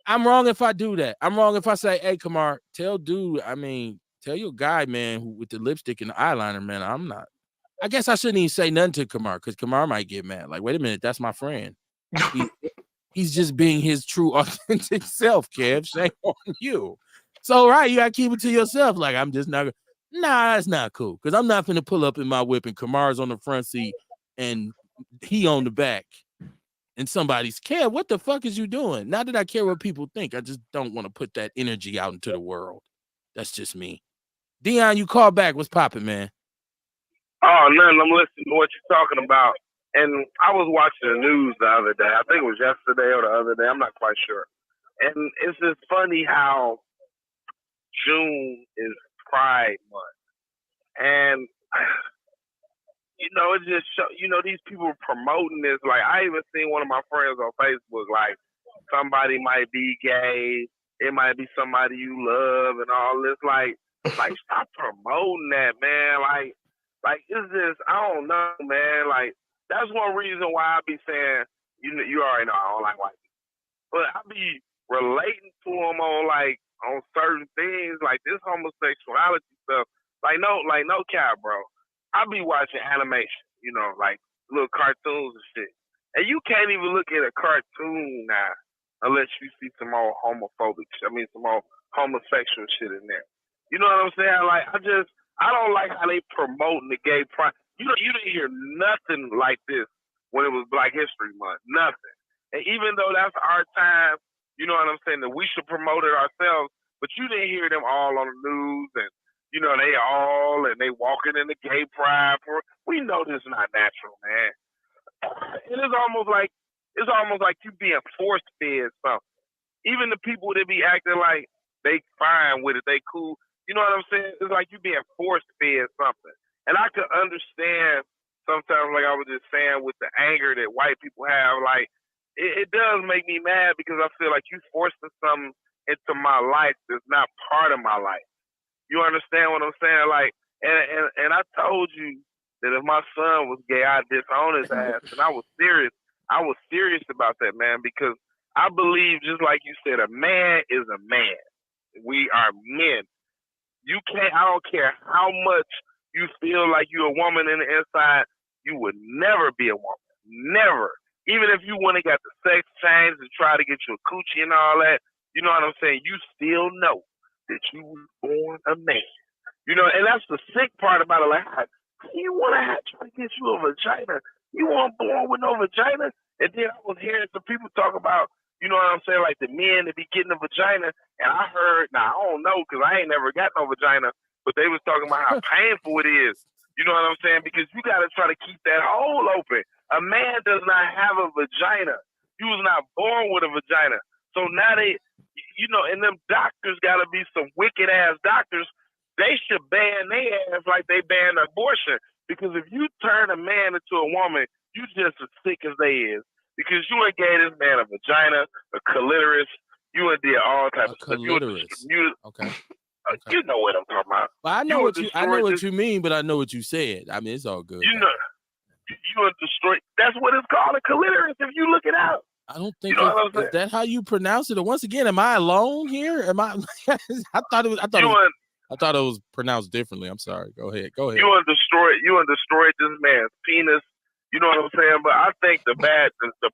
A: I'm wrong if I do that. I'm wrong if I say, hey, Kamar, tell your guy, man, with the lipstick and the eyeliner, man, I'm not. I guess I shouldn't even say nothing to Kamar because Kamar might get mad. Like, wait a minute, that's my friend. He's just being his true, authentic self, Kev. Shame on you. So, right, you got to keep it to yourself. Like, I'm just not. Nah, that's not cool because I'm not going to pull up in my whip and Kamar's on the front seat and he on the back. And somebody's care. What the fuck is you doing? Not that I care what people think. I just don't want to put that energy out into the world. That's just me. Dion, you call back. What's popping, man?
E: Oh, nothing. I'm listening to what you're talking about. And I was watching the news the other day. I think it was yesterday or the other day. I'm not quite sure. And it's just funny how June is Pride Month. And you know, it just show, you know, these people promoting this. Like, I even seen one of my friends on Facebook, like, somebody might be gay, it might be somebody you love and all this. Like stop promoting that, man. Like it's just, I don't know, man. Like, that's one reason why I be saying, you already know I don't like white people. But I be relating to them on certain things, like this homosexuality stuff. Like no cap, bro. I be watching animation, you know, like little cartoons and shit. And you can't even look at a cartoon now unless you see some more some more homosexual shit in there. You know what I'm saying? Like, I don't like how they promoting the gay pride. You didn't hear nothing like this when it was Black History Month. Nothing. And even though that's our time, you know what I'm saying, that we should promote it ourselves, but you didn't hear them all on the news and you know, they walking in the gay pride. We know this is not natural, man. And it's almost like you being force fed something. Even the people that be acting like they fine with it, they cool. You know what I'm saying? It's like you being force fed something. And I could understand sometimes, like I was just saying, with the anger that white people have. Like, it does make me mad because I feel like you forcing something into my life that's not part of my life. You understand what I'm saying? Like, and I told you that if my son was gay, I'd disown his ass. And I was serious. I was serious about that, man, because I believe, just like you said, a man is a man. We are men. I don't care how much you feel like you're a woman in the inside, you would never be a woman. Never. Even if you went and got the sex change and try to get your coochie and all that, you know what I'm saying? You still know that you was born a man. You know, and that's the sick part about it. Like, how you want to try to get you a vagina? You weren't born with no vagina? And then I was hearing some people talk about, you know what I'm saying, like the men that be getting a vagina. And I heard, now I don't know because I ain't never got no vagina, but they was talking about how painful it is. You know what I'm saying? Because you got to try to keep that hole open. A man does not have a vagina. You was not born with a vagina. So now you know, and them doctors got to be some wicked ass doctors. They should ban their ass like they ban abortion. Because if you turn a man into a woman, you just as sick as they is. Because you ain't gave this man a vagina, a clitoris. You ain't did all types of stuff.
A: Okay.
E: You know what I'm talking about.
A: Well, I know what you mean, but I know what you said. I mean, it's all good.
E: You know, you would destroy. That's what it's called, a clitoris. If you look it up.
A: I don't think is that how you pronounce it. And once again, am I alone here? Am I? I thought it was pronounced differently. I'm sorry. Go ahead.
E: You want to destroy this man's penis. You know what I'm saying? But I think the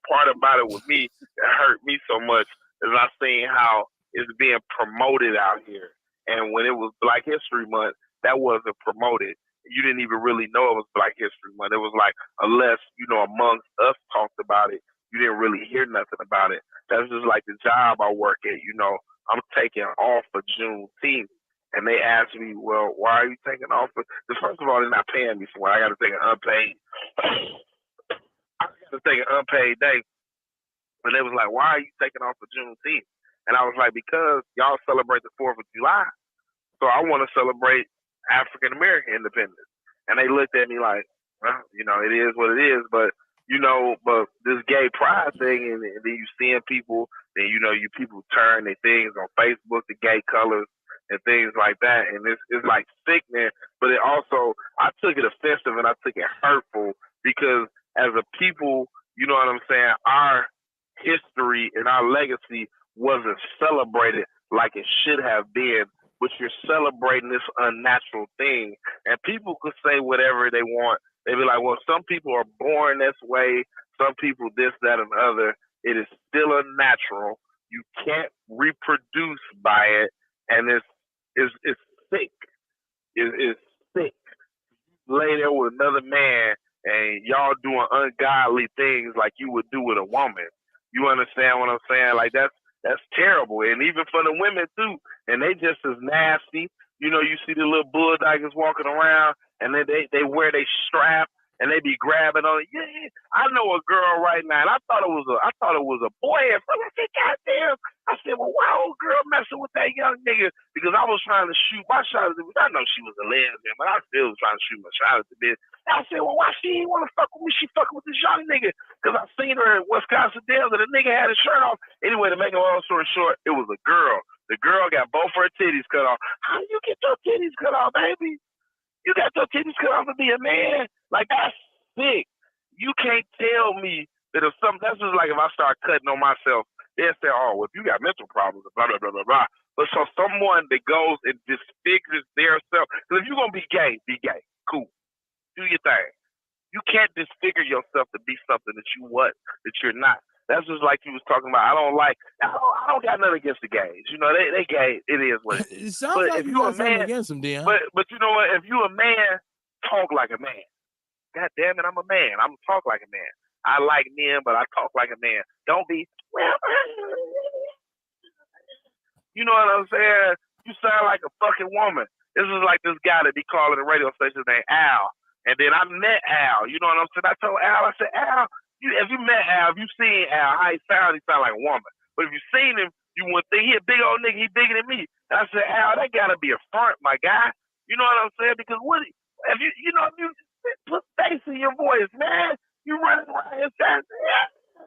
E: part about it with me that hurt me so much is I seen how it's being promoted out here. And when it was Black History Month, that wasn't promoted. You didn't even really know it was Black History Month. It was like, unless, you know, amongst us talked about it, you didn't really hear nothing about it. That's just like the job I work at, you know. I'm taking off for Juneteenth. And they asked me, well, why are you taking off? Because first of all, they're not paying me for it. I got to take an unpaid. I got to take an unpaid day. And they was like, why are you taking off for Juneteenth? And I was like, because y'all celebrate the 4th of July. So I want to celebrate African American independence. And they looked at me like, well, you know, it is what it is. But, you know, but this gay pride thing, and then you seeing people, then, you know, you people turn their things on Facebook to gay colors and things like that. And it's like sickening, but it also, I took it offensive and I took it hurtful because as a people, you know what I'm saying, our history and our legacy wasn't celebrated like it should have been, but you're celebrating this unnatural thing. And people could say whatever they want. They be like, well, some people are born this way, some people this, that, and the other. It is still unnatural. You can't reproduce by it, and it's sick. It's sick. Lay there with another man and y'all doing ungodly things like you would do with a woman. You understand what I'm saying? Like that's terrible. And even for the women too. And they just as nasty. You know, you see the little bulldoggers walking around and then they wear their strap and they be grabbing on it. Yeah, I know a girl right now, and I thought it was a boy at first. I said, God damn. I said, well, why old girl messing with that young nigga? Because I was trying to shoot my shot at the bitch. I know she was a lesbian, but I still was trying to shoot my shot at the bitch. And I said, well, why she ain't want to fuck with me? She fucking with this young nigga. Because I seen her in Wisconsin Dells and the nigga had his shirt off. Anyway, to make a long story short, it was a girl. The girl got both her titties cut off. How do you get your titties cut off, baby? You got your titties cut off to be a man? Like, that's sick. You can't tell me that if something, that's just like if I start cutting on myself, they'll say, oh, well, if you got mental problems, blah, blah, blah, blah, blah. But so someone that goes and disfigures their self, because if you're going to be gay, cool. Do your thing. You can't disfigure yourself to be something that you're not. That's just like you was talking about. I don't got nothing against the gays. You know, they gay. It is what it is.
A: It sounds
E: but
A: like
E: if
A: you
E: you're
A: got
E: a man,
A: something against them, Dion.
E: but you know what? If you a man, talk like a man. God damn it, I'm a man. I'm gonna talk like a man. I like men, but I talk like a man. Don't be, well, you know what I'm saying? You sound like a fucking woman. This is like this guy that be calling the radio station named Al. And then I met Al. You know what I'm saying? I told Al, I said, Al, if you met Al, if you seen Al, how he sound like a woman. But if you seen him, you wouldn't think he a big old nigga, he bigger than me. And I said, Al, that gotta be a front, my guy. You know what I'm saying? Because if you put bass in your voice, man, you running around here saying,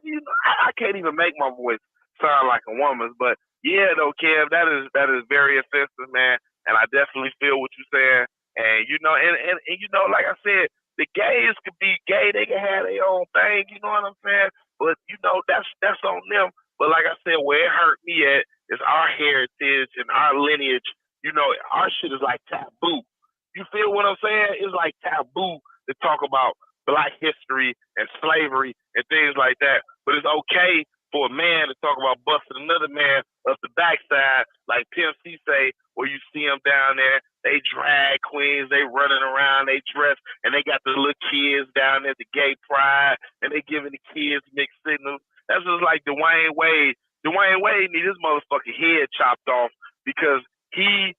E: you know, I can't even make my voice sound like a woman's. But yeah, though, Kev, that is very offensive, man. And I definitely feel what you're saying. And you know, and you know, like I said, the gays could be gay, they can have their own thing, you know what I'm saying? But you know, that's on them. But like I said, where it hurt me at is our heritage and our lineage. You know, our shit is like taboo. You feel what I'm saying? It's like taboo to talk about Black history and slavery and things like that. But it's okay for a man to talk about busting another man up the backside, like Pimp C say, where you see them down there, they drag queens, they running around, they dress, and they got the little kids down there, the gay pride, and they giving the kids mixed signals. That's just like Dwayne Wade. Dwayne Wade need his motherfucking head chopped off because he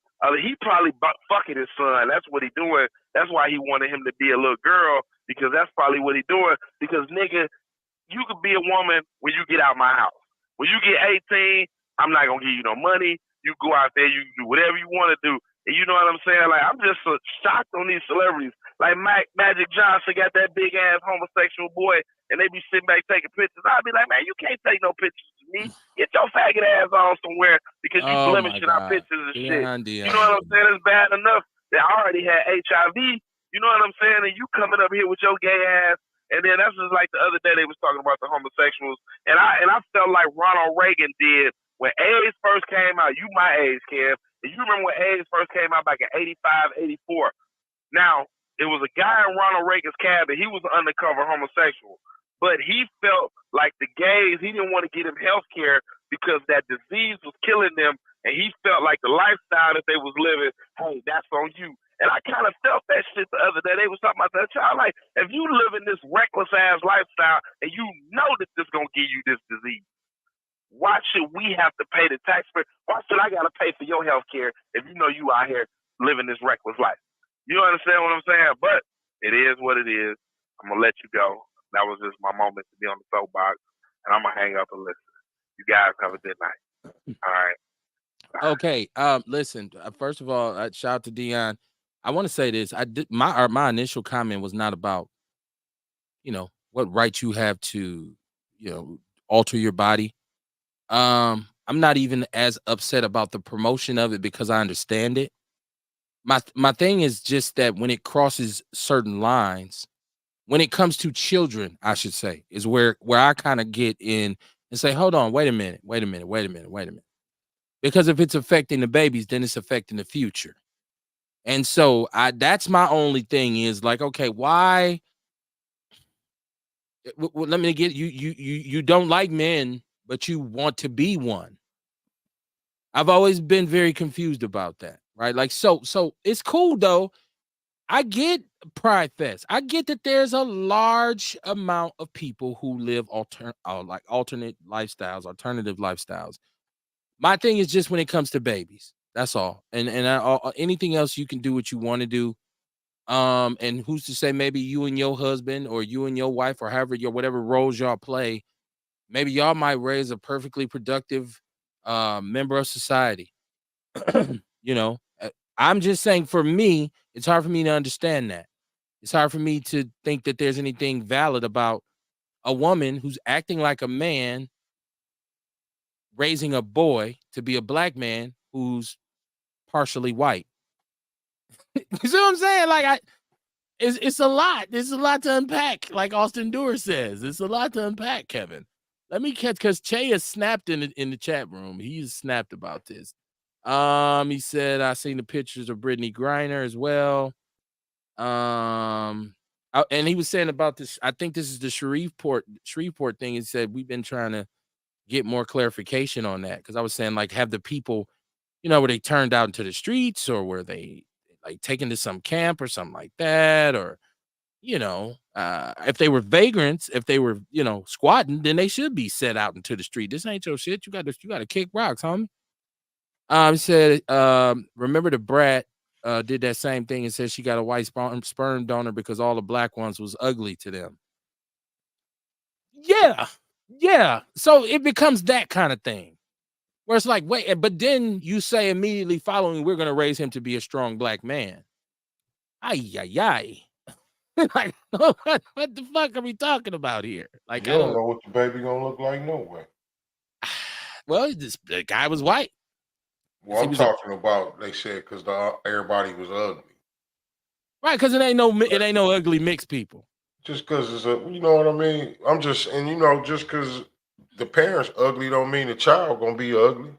E: probably fucking his son. That's what he doing. That's why he wanted him to be a little girl, because that's probably what he doing. Because nigga, you could be a woman when you get out my house. When you get 18, I'm not gonna give you no money. You go out there, you do whatever you want to do. And you know what I'm saying? Like, I'm just so shocked on these celebrities. Like Magic Johnson got that big ass homosexual boy, and they be sitting back taking pictures. I'll be like, man, you can't take no pictures of me. Get your faggot ass on somewhere because you blemishing our pictures and shit. You know what I'm saying? It's bad enough that I already had HIV. You know what I'm saying? And you coming up here with your gay ass. And then that's just like the other day they was talking about the homosexuals. And I felt like Ronald Reagan did when AIDS first came out. You my age, Kev. And you remember when AIDS first came out back in 85, 84. Now, it was a guy in Ronald Reagan's cabin. He was an undercover homosexual. But he felt like the gays, he didn't want to get them health care because that disease was killing them. And he felt like the lifestyle that they was living, hey, that's on you. And I kind of felt that shit the other day. They was talking about that child. Like, if you live in this reckless ass lifestyle and you know that this gonna give you this disease, why should we have to pay the taxpayer? Why should I gotta pay for your health care if you know you out here living this reckless life? You understand what I'm saying? But it is what it is. I'm gonna let you go. That was just my moment to be on the soapbox, and I'm gonna hang up and listen. You guys have a good night. All right.
A: Okay. Listen. First of all, shout out to Dion. I want to say this. I did my initial comment was not about, what right you have to, alter your body. I'm not even as upset about the promotion of it because I understand it. My thing is just that when it crosses certain lines, when it comes to children, I should say, is where I kind of get in and say, hold on, wait a minute. Because if it's affecting the babies, then it's affecting the future. And so that's my only thing is like, okay, why? Well, let me get you don't like men, but you want to be one. I've always been very confused about that, right? Like, so it's cool though. I get Pride Fest. I get that there's a large amount of people who live alternative lifestyles. My thing is just when it comes to babies, that's all. And anything else you can do what you want to do. And who's to say maybe you and your husband or you and your wife or however whatever roles y'all play, maybe y'all might raise a perfectly productive member of society. I'm just saying for me, it's hard for me to understand that. It's hard for me to think that there's anything valid about a woman who's acting like a man raising a boy to be a black man who's partially white. You see what I'm saying? Like it's a lot. It's a lot to unpack. Like Austin Dewar says, it's a lot to unpack, Kevin. Let me catch because Che has snapped in the chat room. He's snapped about this. He said I seen the pictures of Brittany Griner as well. And he was saying about this. I think this is the Shreveport thing. He said we've been trying to get more clarification on that because I was saying like have the people, were they turned out into the streets or were they like taken to some camp or something like that or if they were vagrants, if they were squatting, then they should be set out into the street. This ain't your shit. You got to kick rocks, homie. He said, remember the brat did that same thing and said she got a white sperm donor because all the black ones was ugly to them. Yeah. So it becomes that kind of thing where it's like, wait, but then you say immediately following, we're going to raise him to be a strong black man. Ay. Like, what the fuck are we talking about here? Like,
C: you don't know what the baby gonna look like, no way.
A: Well, the guy was white.
C: Well, I'm talking about. They said because everybody was ugly.
A: Right, because it ain't no ugly mixed people.
C: Just because it's you know what I mean. I'm just just because the parents ugly don't mean the child gonna be ugly.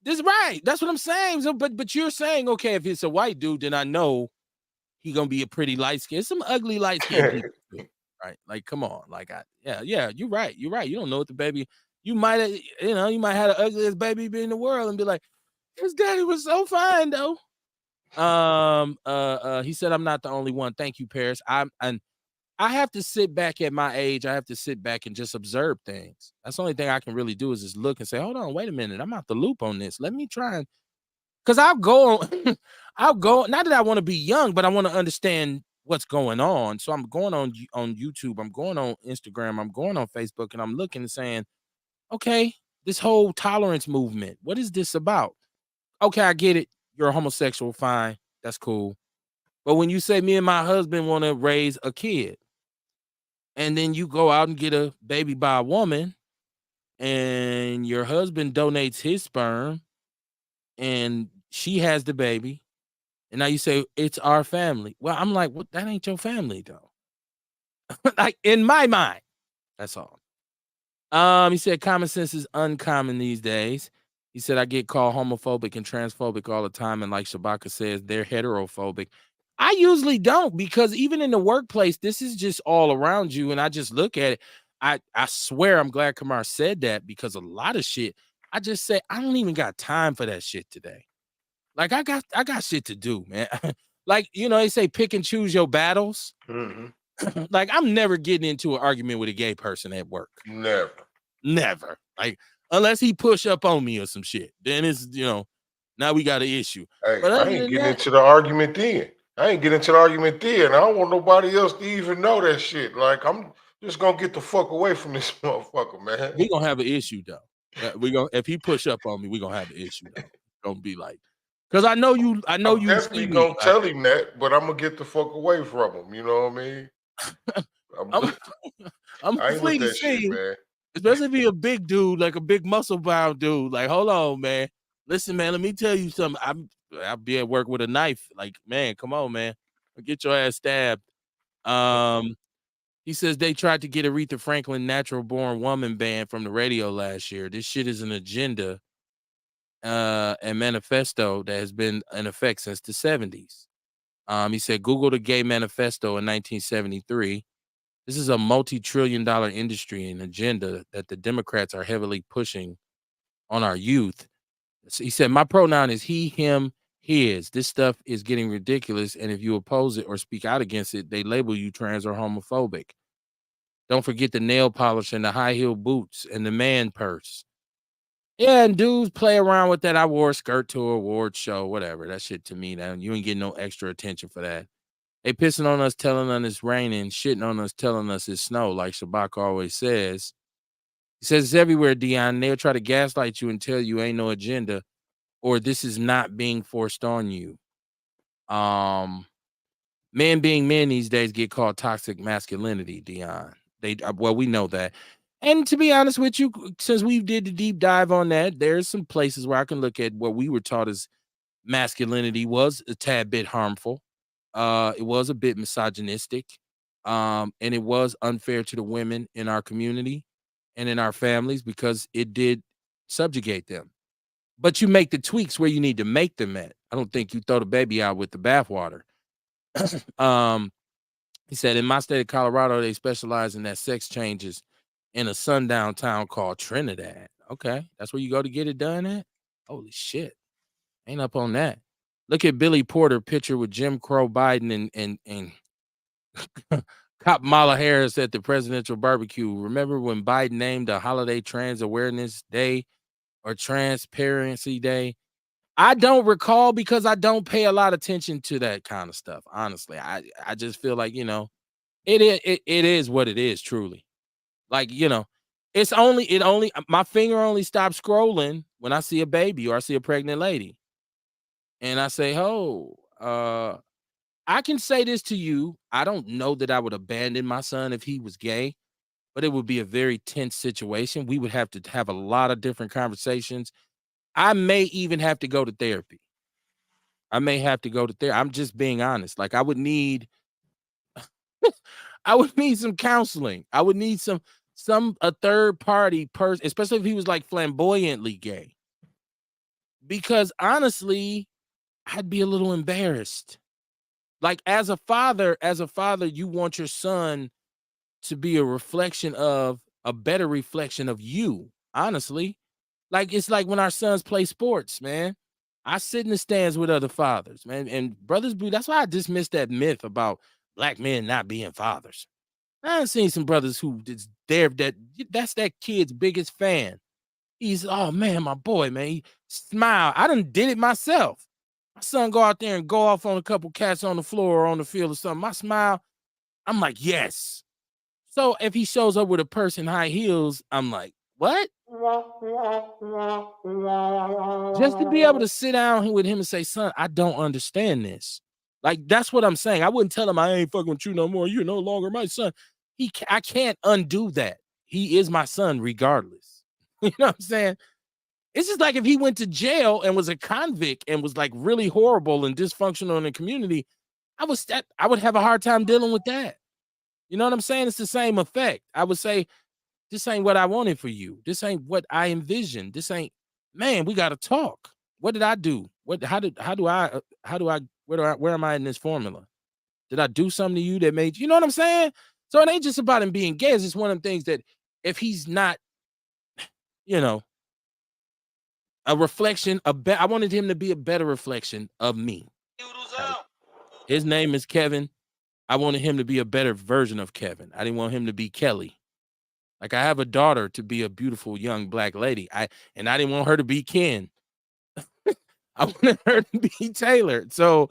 A: This right. That's what I'm saying. So, but you're saying okay, if it's a white dude, then I know he gonna be a pretty light skin. Some ugly light skin people too, right? Like, come on, like yeah. You're right. You don't know what the baby. You might have, you might have the ugliest baby in the world and be like, his daddy was so fine though. He said I'm not the only one. Thank you, Paris. I have to sit back at my age. I have to sit back and just observe things. That's the only thing I can really do is just look and say, hold on, wait a minute. I'm out the loop on this. Let me try and because I'll go not that I want to be young, but I want to understand what's going on. So I'm going on YouTube, I'm going on Instagram, I'm going on Facebook, and I'm looking and saying, okay, this whole tolerance movement, what is this about? Okay, I get it. You're a homosexual, fine. That's cool. But when you say me and my husband want to raise a kid, and then you go out and get a baby by a woman, and your husband donates his sperm, and she has the baby, and now you say it's our family. Well, I'm like, what? That ain't your family, though. Like in my mind, that's all. He said common sense is uncommon these days. He said I get called homophobic and transphobic all the time, and like Shabaka says, they're heterophobic. I usually don't because even in the workplace, this is just all around you, and I just look at it. I swear I'm glad Kamar said that because a lot of shit I just say I don't even got time for that shit today. Like I got shit to do, man. Like they say pick and choose your battles.
C: Mm-hmm.
A: Like I'm never getting into an argument with a gay person at work.
C: Never.
A: Like Unless he push up on me or some shit. Then it's, now we got an issue.
C: Hey,
A: But
C: I
A: other
C: ain't
A: than
C: getting
A: that,
C: into the argument then. I don't want nobody else to even know that shit. Like, I'm just gonna get the fuck away from this motherfucker, man.
A: we gonna have an issue though. If he push up on me, we gonna have an issue though. Gonna be like, because I know you
C: I'm
A: see
C: definitely
A: me.
C: gonna tell him that, but I'm gonna get the fuck away from him. You know what I mean?
A: I'm I'm
C: I ain't with
A: flee the
C: that shit,
A: scene,
C: man.
A: especially if he a big dude, like a big muscle bound dude. Like, hold on, man. Listen, man, let me tell you something. I'll be at work with a knife. Like, man, come on, man. Get your ass stabbed. He says they tried to get Aretha Franklin Natural Born Woman banned from the radio last year. This shit is an agenda and manifesto that has been in effect since the 70s. He said Google the Gay Manifesto in 1973. This is a multi-trillion-dollar industry and agenda that the Democrats are heavily pushing on our youth. So he said, my pronoun is he, him, his. This stuff is getting ridiculous, and if you oppose it or speak out against it, they label you trans or homophobic. Don't forget the nail polish and the high-heel boots and the man purse. Yeah, and dudes play around with that. I wore a skirt to an award show, whatever. That shit to me, now you ain't getting no extra attention for that. They pissing on us, telling us it's raining, shitting on us, telling us it's snow, like Shabak always says. He says it's everywhere, Dion. They'll try to gaslight you and tell you ain't no agenda or this is not being forced on you. Men being men these days get called toxic masculinity, Dion. We know that. And to be honest with you, since we did the deep dive on that, there's some places where I can look at what we were taught as masculinity was a tad bit harmful. It was a bit misogynistic. And it was unfair to the women in our community and in our families because it did subjugate them. But you make the tweaks where you need to make them at. I don't think you throw the baby out with the bathwater. He said, in my state of Colorado, they specialize in that sex changes in a sundown town called Trinidad. Okay, that's where you go to get it done at? Holy shit. Ain't up on that. Look at Billy Porter picture with Jim Crow Biden and Kamala Harris at the presidential barbecue. Remember when Biden named a holiday Trans Awareness Day or Transparency Day? I don't recall because I don't pay a lot of attention to that kind of stuff. Honestly, I just feel like, it is what it is, truly. Like, my finger only stops scrolling when I see a baby or I see a pregnant lady. And I say, I can say this to you. I don't know that I would abandon my son if he was gay, but it would be a very tense situation. We would have to have a lot of different conversations. I may even have to go to therapy. I'm just being honest. Like I would need some counseling. I would need a third party person, especially if he was like flamboyantly gay. Because honestly, I'd be a little embarrassed. Like as a father, you want your son to be a better reflection of you, honestly. Like it's like when our sons play sports, man. I sit in the stands with other fathers, man, and brothers. That's why I dismiss that myth about black men not being fathers. I've seen some brothers who is there that's that kid's biggest fan. He's, oh man, my boy, man. He smile. I done did it myself. My son go out there and go off on a couple cats on the floor or on the field or something. My smile, I'm like, yes. So if he shows up with a purse and high heels, I'm like, what? Just to be able to sit down with him and say, son, I don't understand this. Like, that's what I'm saying. I wouldn't tell him I ain't fucking with you no more. You're no longer my son. I can't undo that. He is my son regardless. You know what I'm saying? It's just like if he went to jail and was a convict and was like really horrible and dysfunctional in the community, I would have a hard time dealing with that. You know what I'm saying? It's the same effect. I would say, this ain't what I wanted for you. This ain't what I envisioned. This ain't, man, we got to where did I do? Where am I in this formula? Did I do something to you that made you know what I'm saying? So it ain't just about him being gay. It's just one of them things that if he's not, a reflection, I wanted him to be a better reflection of me. Right? His name is Kevin. I wanted him to be a better version of Kevin. I didn't want him to be Kelly. Like, I have a daughter to be a beautiful young black lady. And I didn't want her to be Ken. I wanted her to be tailored. So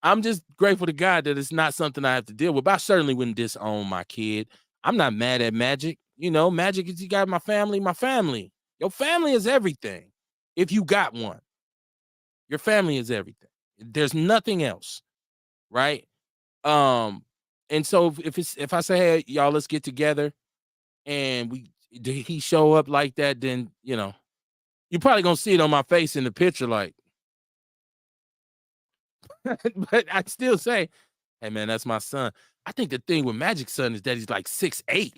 A: I'm just grateful to God that it's not something I have to deal with. But I certainly wouldn't disown my kid. I'm not mad at Magic. You know, Magic is, you got my family. My family. Your family is everything. If you got one, your family is everything. There's nothing else, right? And so if I say, hey, y'all, let's get together, and he show up like that, then you know, you're probably gonna see it on my face in the picture, like. But I still say, hey man, that's my son. I think the thing with Magic's son is that he's like 6'8".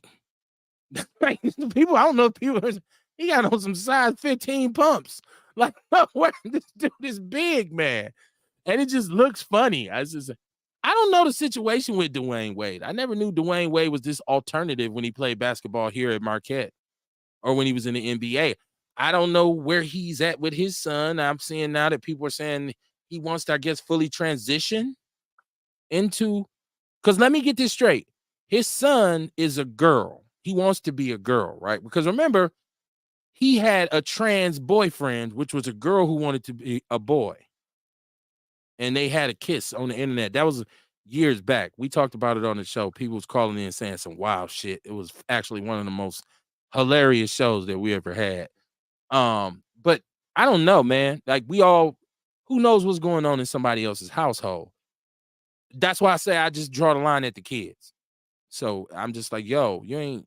A: Like, people, I don't know if people he got on some size 15 pumps. Like, what, this dude is big, man. And it just looks funny. I don't know the situation with Dwayne Wade. I never knew Dwayne Wade was this alternative when he played basketball here at Marquette or when he was in the NBA. I don't know where he's at with his son. I'm seeing now that people are saying he wants to, I guess, fully transition into, because let me get this straight. His son is a girl. He wants to be a girl, right? Because remember, he had a trans boyfriend, which was a girl who wanted to be a boy. And they had a kiss on the internet. That was years back. We talked about it on the show. People was calling in saying some wild shit. It was actually one of the most hilarious shows that we ever had. But I don't know, man. Like, who knows what's going on in somebody else's household? That's why I say I just draw the line at the kids. So I'm just like, yo, you ain't,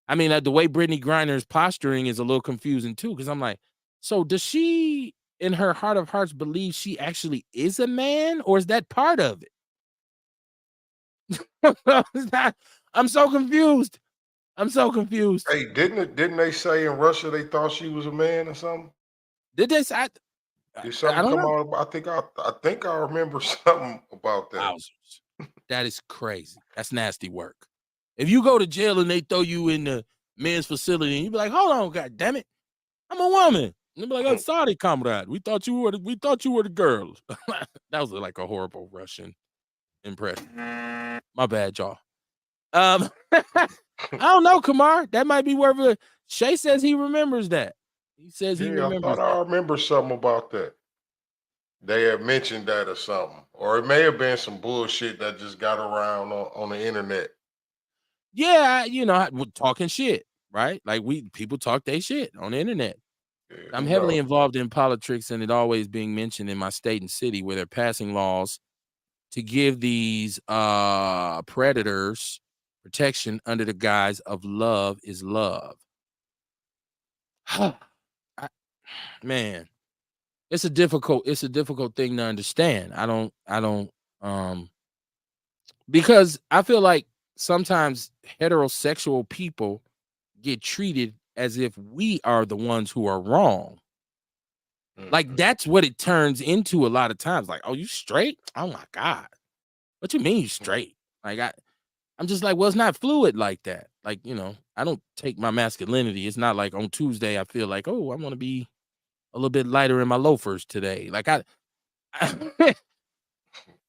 A: I mean, the way Brittany Griner's posturing is a little confusing too, because I'm like, so does she, in her heart of hearts, believe she actually is a man, or is that part of it? I'm so confused. I'm so confused.
C: Hey, didn't they say in Russia they thought she was a man or something?
A: Did they say?
C: Did
A: I
C: something
A: don't
C: come
A: know.
C: out? I think I remember something about that.
A: Wowzers. That is crazy. That's nasty work. If you go to jail and they throw you in the men's facility, and you be like, hold on, God damn it, I'm a woman. And they be like, oh, sorry, comrade. We thought you were the girl. That was like a horrible Russian impression. My bad, y'all. I don't know, Kamar. That might be worth it. Shay says he remembers that. He says he
C: Yeah, I
A: remembers
C: thought I
A: that.
C: remember something about that. They had mentioned that or something, or it may have been some bullshit that just got around on the internet.
A: Yeah, talking shit, right? Like, people talk their shit on the internet.
C: Yeah,
A: I'm
C: who
A: heavily
C: knows?
A: involved in politics, and it always being mentioned in my state and city where they're passing laws to give these predators protection under the guise of love is love. Man, it's a difficult thing to understand. I don't because I feel like sometimes heterosexual people get treated as if we are the ones who are wrong. Like, that's what it turns into a lot of times. Like, oh, you straight? Oh my God. What you mean you straight? Like, I'm just like, well, it's not fluid like that. Like, I don't take my masculinity. It's not like on Tuesday I feel like, oh, I want to be a little bit lighter in my loafers today. Like,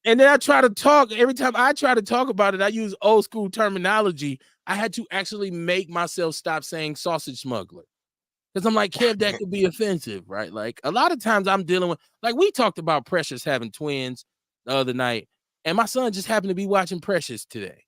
A: and then I try to talk. Every time I try to talk about it, I use old school terminology. I had to actually make myself stop saying sausage smuggler. Because I'm like, Kev, that could be offensive, right? Like, a lot of times I'm dealing with, like, we talked about Precious having twins the other night, and my son just happened to be watching Precious today.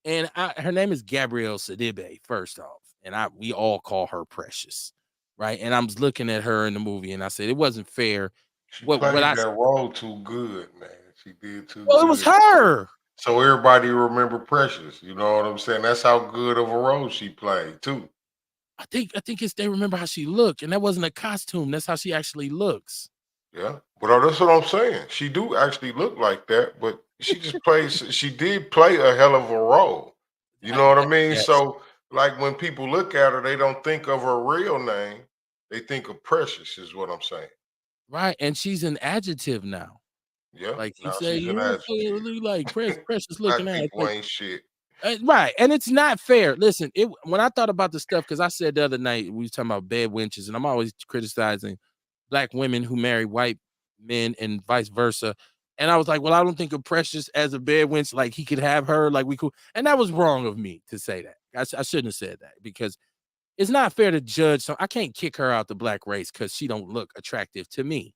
A: And her name is Gabrielle Sidibe, first off. And we all call her Precious, right? And I'm looking at her in the movie, and I said, it wasn't fair.
C: She
A: What
C: played
A: I
C: that role too good, man. She did too
A: Well, it was
C: good.
A: her.
C: So everybody remember Precious. You know what I'm saying? That's how good of a role she played too.
A: I think it's they remember how she looked, and that wasn't a costume. That's how she actually looks.
C: Yeah, but that's what I'm saying. She do actually look like that, but she just plays. She did play a hell of a role. You know what I mean?
A: Yes.
C: So, like when people look at her, they don't think of her real name. They think of Precious. Is what I'm saying.
A: Right, and she's an adjective now.
C: Yeah.
A: Like, you
C: Now
A: say,
C: she's an
A: you
C: adjective.
A: look like Precious looking
C: Black
A: ass.
C: people
A: Like,
C: ain't shit.
A: right, and it's not fair. Listen, when I thought about the stuff, because I said the other night we was talking about bed wenches, and I'm always criticizing black women who marry white men and vice versa. And I was like, well, I don't think of Precious as a bed wench. Like, he could have her, like we could, and that was wrong of me to say that. I shouldn't have said that because it's not fair to judge. So I can't kick her out the black race because she don't look attractive to me.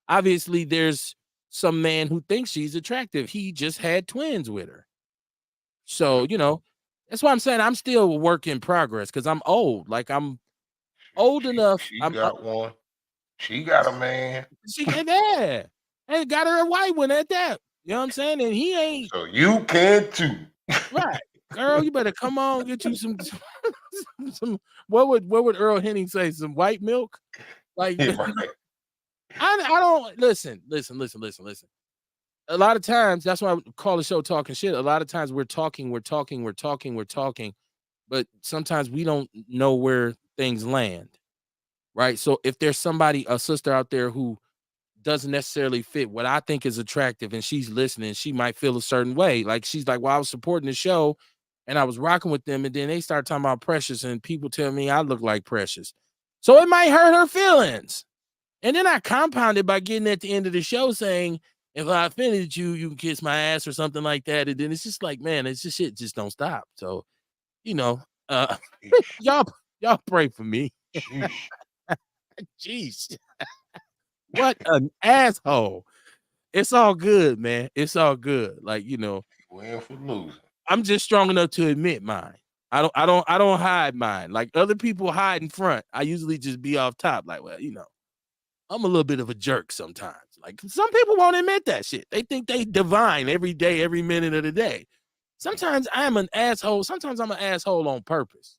A: Obviously, there's some man who thinks she's attractive. He just had twins with her. So, that's why I'm saying I'm still a work in progress because I'm old. Like I'm old enough.
C: She
A: I'm
C: got one. She got a man.
A: She got that. And got her a white one at that. You know what I'm saying? And he ain't
C: So you can too.
A: right. Girl, you better come on, get you some what would Earl Henning say? Some white milk? Like
C: Right.
A: I don't listen. A lot of times, that's why I call the show Talking Shit. A lot of times we're talking, but sometimes we don't know where things land. Right. So if there's a sister out there who doesn't necessarily fit what I think is attractive and she's listening, she might feel a certain way. Like she's like, well, I was supporting the show and I was rocking with them, and then they start talking about Precious and people tell me I look like Precious. So it might hurt her feelings. And then I compounded by getting at the end of the show saying, if I offended you, you can kiss my ass or something like that. And then it's just like, man, it's just shit just don't stop. So, y'all pray for me. Jeez. What an asshole. It's all good, man. It's all good. Like,
C: Win for losing.
A: I'm just strong enough to admit mine. I don't hide mine. Like other people hide in front. I usually just be off top. Like, well, I'm a little bit of a jerk sometimes. Like some people won't admit that shit. They think they divine every day, every minute of the day. Sometimes I'm an asshole. Sometimes I'm an asshole on purpose.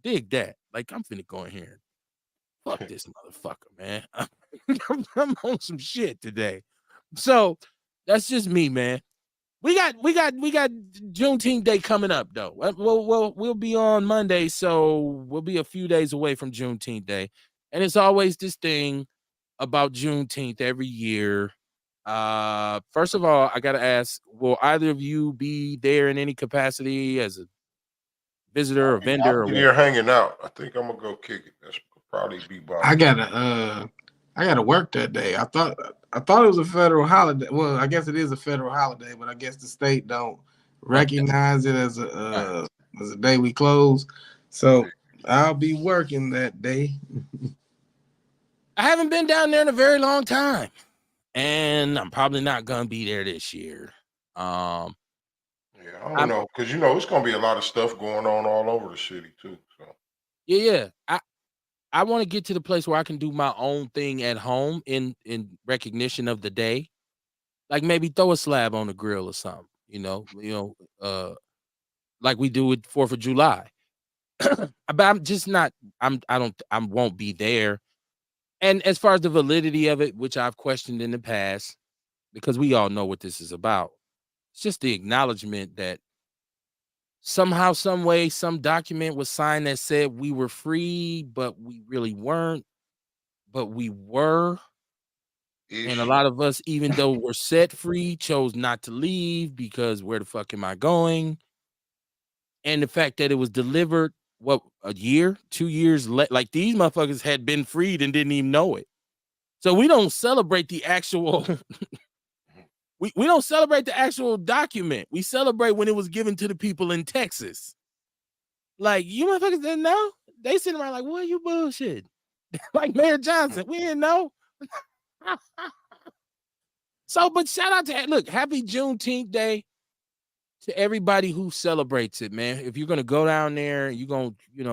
A: Dig that. Like I'm finna go in here and fuck this motherfucker, man. I'm on some shit today. So that's just me, man. We got Juneteenth Day coming up though. We'll be on Monday, so we'll be a few days away from Juneteenth Day. And it's always this thing about Juneteenth every year. First of all, I gotta ask, will either of you be there in any capacity as a visitor or vendor?
C: I'll be here hanging out. I think I'm gonna go kick it. That's probably be by.
D: I gotta work that day. I thought it was a federal holiday. Well, I guess it is a federal holiday, but I guess the state don't recognize it as a day we close. So I'll be working that day.
A: I haven't been down there in a very long time, and I'm probably not gonna be there this year.
C: I don't know, because it's gonna be a lot of stuff going on all over the city too. So
A: yeah. I want to get to the place where I can do my own thing at home in recognition of the day, like maybe throw a slab on the grill or something. Like we do with 4th of July. But I'm just not. I won't be there. And as far as the validity of it, which I've questioned in the past, because we all know what this is about, it's just the acknowledgement that somehow, some way, some document was signed that said we were free, but we really weren't, but we were. And a lot of us, even though we're set free, chose not to leave because where the fuck am I going? And the fact that it was delivered, a year, 2 years, like these motherfuckers had been freed and didn't even know it. So we don't celebrate the actual, we don't celebrate the actual document. We celebrate when it was given to the people in Texas. Like, you motherfuckers didn't know? They sitting around like, what, you bullshit? Like Mayor Johnson, we didn't know. So, but shout out to, look, happy Juneteenth Day to everybody who celebrates it, man. If you're gonna go down there, you're gonna,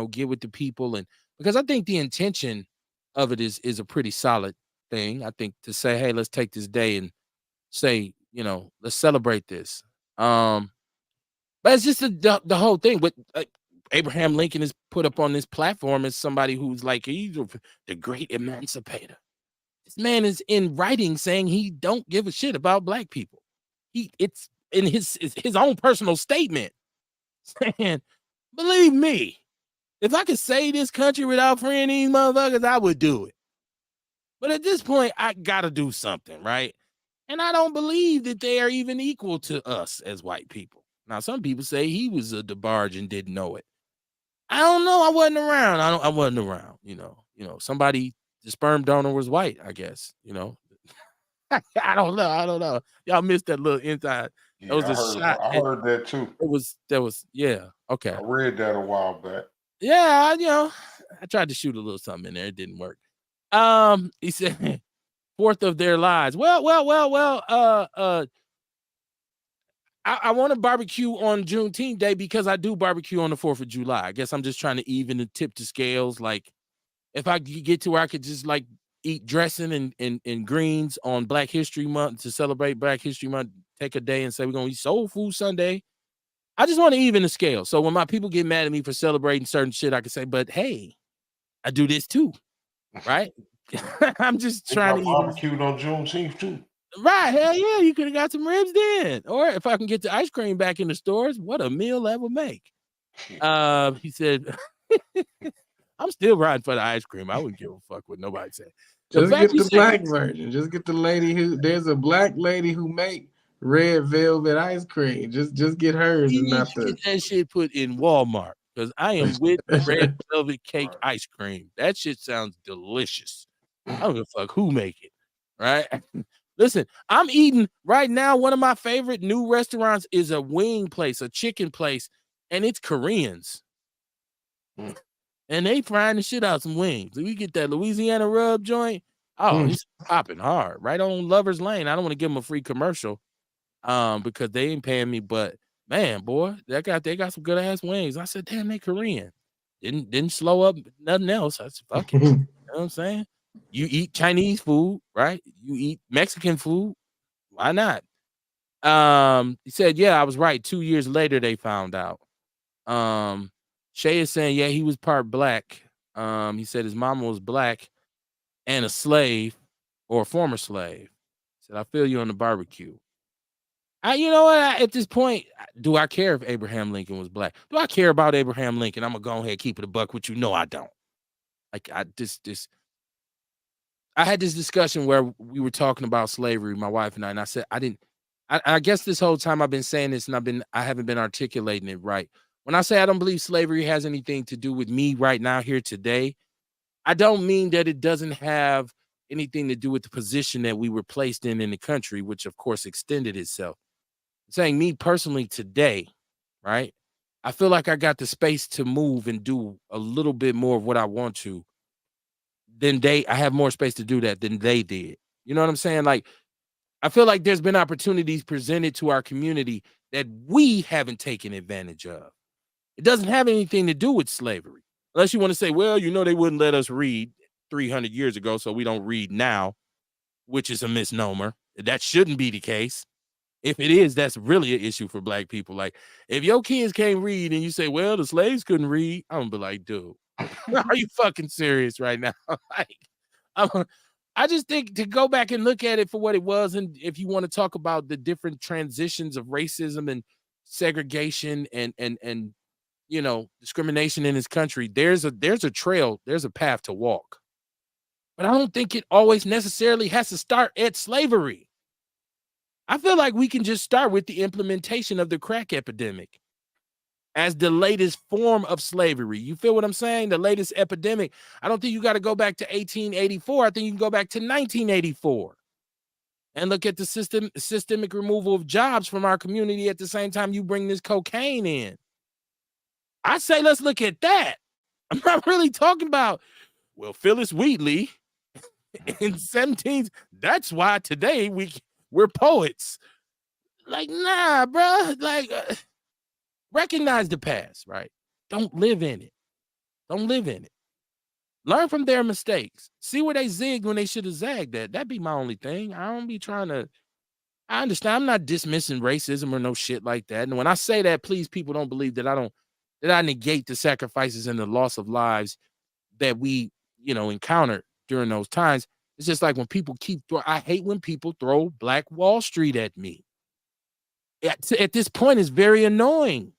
A: get with the people, and because I think the intention of it is a pretty solid thing. I think to say, hey, let's take this day and say, let's celebrate this. But it's just the whole thing. But Abraham Lincoln is put up on this platform as somebody who's like, he's the great emancipator. This man is in writing saying he don't give a shit about black people. It's in his own personal statement saying, believe me, if I could save this country without freeing these motherfuckers, I would do it. But at this point, I gotta do something, right? And I don't believe that they are even equal to us as white people. Now, some people say he was a DeBarge and didn't know it. I don't know. I wasn't around. I wasn't around. Somebody, the sperm donor was white, I guess. I don't know. Y'all missed that little inside.
C: Yeah, I heard that too.
A: That was yeah. Okay.
C: I read that a while back.
A: Yeah, I tried to shoot a little something in there. It didn't work. He said, 4th of their lives. Well. I want to barbecue on Juneteenth Day because I do barbecue on the 4th of July. I guess I'm just trying to even the tip to scales. Like, if I get to where I could just like eat dressing and greens on Black History Month to celebrate Black History Month, take a day and say we're gonna eat soul food Sunday. I just want to even the scale. So when my people get mad at me for celebrating certain shit, I can say, but hey, I do this too, right? I'm just trying to
C: barbecued on Juneteenth too.
A: Right, hell yeah, you could have got some ribs then. Or if I can get the ice cream back in the stores, what a meal that would make. He said, I'm still riding for the ice cream. I wouldn't give a fuck what nobody said.
D: Just get the black version. Just get the lady there's a black lady who make red velvet ice cream. Just get hers and not the
A: get that shit put in Walmart because I am with red velvet cake ice cream. That shit sounds delicious. I don't give a fuck who make it, right? Listen, I'm eating right now. One of my favorite new restaurants is a wing place, a chicken place, and it's Koreans. And they frying the shit out some wings. We get that Louisiana rub joint. Oh, it's popping hard right on Lover's Lane. I don't want to give them a free commercial because they ain't paying me. But man, boy, they got some good ass wings. I said, damn, they Korean. Didn't slow up nothing else. I said, fuck it. You know what I'm saying? You eat Chinese food, right? You eat Mexican food. Why not? He said, yeah, I was right. 2 years later, they found out. Shay is saying, yeah, he was part black. He said his mama was black and a slave or a former slave. He said, I feel you on the barbecue. You know what? At this point, do I care if Abraham Lincoln was black? Do I care about Abraham Lincoln? I'm gonna go ahead and keep it a buck with you. No, I don't. Like I had this discussion where we were talking about slavery, my wife and I said I guess this whole time I've been saying this and I haven't been articulating it right. When I say I don't believe slavery has anything to do with me right now here today, I don't mean that it doesn't have anything to do with the position that we were placed in the country, which of course extended itself. I'm saying me personally today, right? I feel like I got the space to move and do a little bit more of what I want to I have more space to do that than they did. You know what I'm saying? Like, I feel like there's been opportunities presented to our community that we haven't taken advantage of. It doesn't have anything to do with slavery. Unless you want to say, well, they wouldn't let us read 300 years ago, so we don't read now, which is a misnomer. That shouldn't be the case. If it is, that's really an issue for black people. Like, if your kids can't read and you say, well, the slaves couldn't read, I'm gonna be like, dude, are you fucking serious right now? Like, I just think to go back and look at it for what it was, and if you want to talk about the different transitions of racism and segregation and discrimination in this country, there's a trail, there's a path to walk. But I don't think it always necessarily has to start at slavery. I feel like we can just start with the implementation of the crack epidemic as the latest form of slavery. You feel what I'm saying? The latest epidemic. I don't think you got to go back to 1884. I think you can go back to 1984 and look at the systemic removal of jobs from our community at the same time you bring this cocaine in. I say let's look at that. I'm not really talking about, well, Phyllis Wheatley in 17th. That's why today we're poets. Like, nah, bro. Like, recognize the past, right? Don't live in it. Don't live in it. Learn from their mistakes. See where they zigged when they should have zagged at. That'd be my only thing. I don't be trying to. I understand. I'm not dismissing racism or no shit like that. And when I say that, please, people don't believe that I negate the sacrifices and the loss of lives that we, encountered during those times. It's just like when people I hate when people throw Black Wall Street at me. At this point, it's very annoying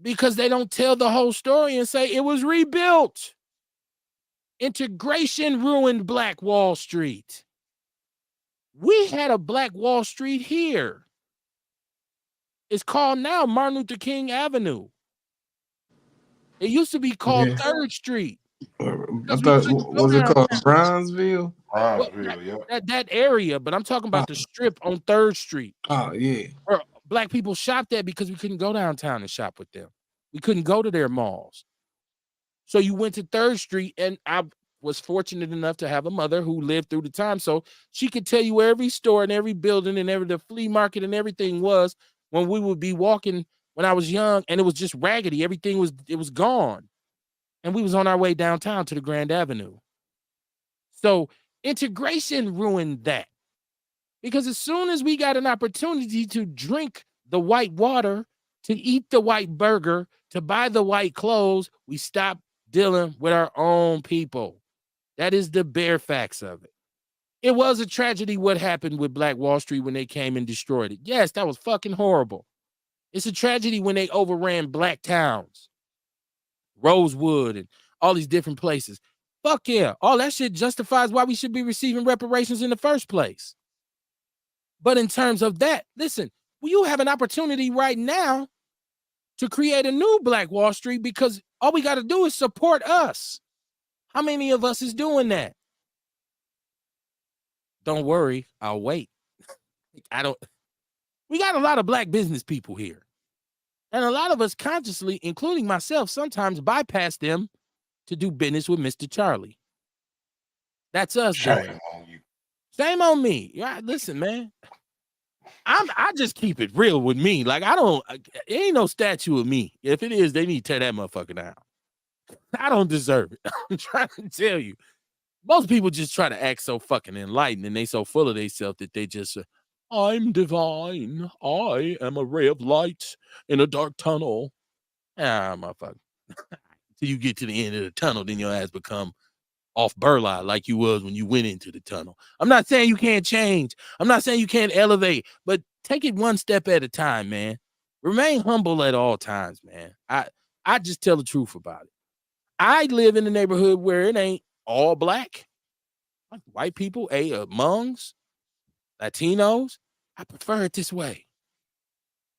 A: because they don't tell the whole story and say it was rebuilt. Integration ruined Black Wall Street. We had a Black Wall Street here. It's called now Martin Luther King Avenue. It used to be called 3rd Street.
D: I thought, was it called Bronzeville?
C: Bronzeville, yeah.
A: That area, but I'm talking about the strip on 3rd Street.
D: Oh, yeah.
A: Where black people shopped at because we couldn't go downtown and shop with them. We couldn't go to their malls. So you went to 3rd Street, and I was fortunate enough to have a mother who lived through the time, so she could tell you where every store and every building and the flea market and everything was when we would be walking when I was young, and it was just raggedy. Everything was gone, and we was on our way downtown to the Grand Avenue. So integration ruined that, because as soon as we got an opportunity to drink the white water, to eat the white burger, to buy the white clothes, we stopped dealing with our own people. That is the bare facts of it. It was a tragedy what happened with Black Wall Street when they came and destroyed it. Yes, that was fucking horrible. It's a tragedy when they overran black towns, Rosewood, and all these different places. Fuck yeah. All that shit justifies why we should be receiving reparations in the first place. But in terms of that, listen, you have an opportunity right now to create a new Black Wall Street, because all we got to do is support us. How many of us is doing that? Don't worry, I'll wait. We got a lot of black business people here. And a lot of us consciously, including myself, sometimes bypass them to do business with Mr. Charlie. That's us doing it.
C: Shame on you.
A: Shame on me. Yeah, listen, man. I just keep it real with me. Like, it ain't no statue of me. If it is, they need to tear that motherfucker down. I don't deserve it. I'm trying to tell you. Most people just try to act so fucking enlightened, and they so full of themselves that they just, I'm divine. I am a ray of light in a dark tunnel. Motherfucker. Till you get to the end of the tunnel, then your ass become off Burla like you was when you went into the tunnel. I'm not saying you can't change. I'm not saying you can't elevate, but take it one step at a time, man. Remain humble at all times, man. I just tell the truth about it. I live in a neighborhood where it ain't all black. Like white people, Hmong's, Latinos. I prefer it this way.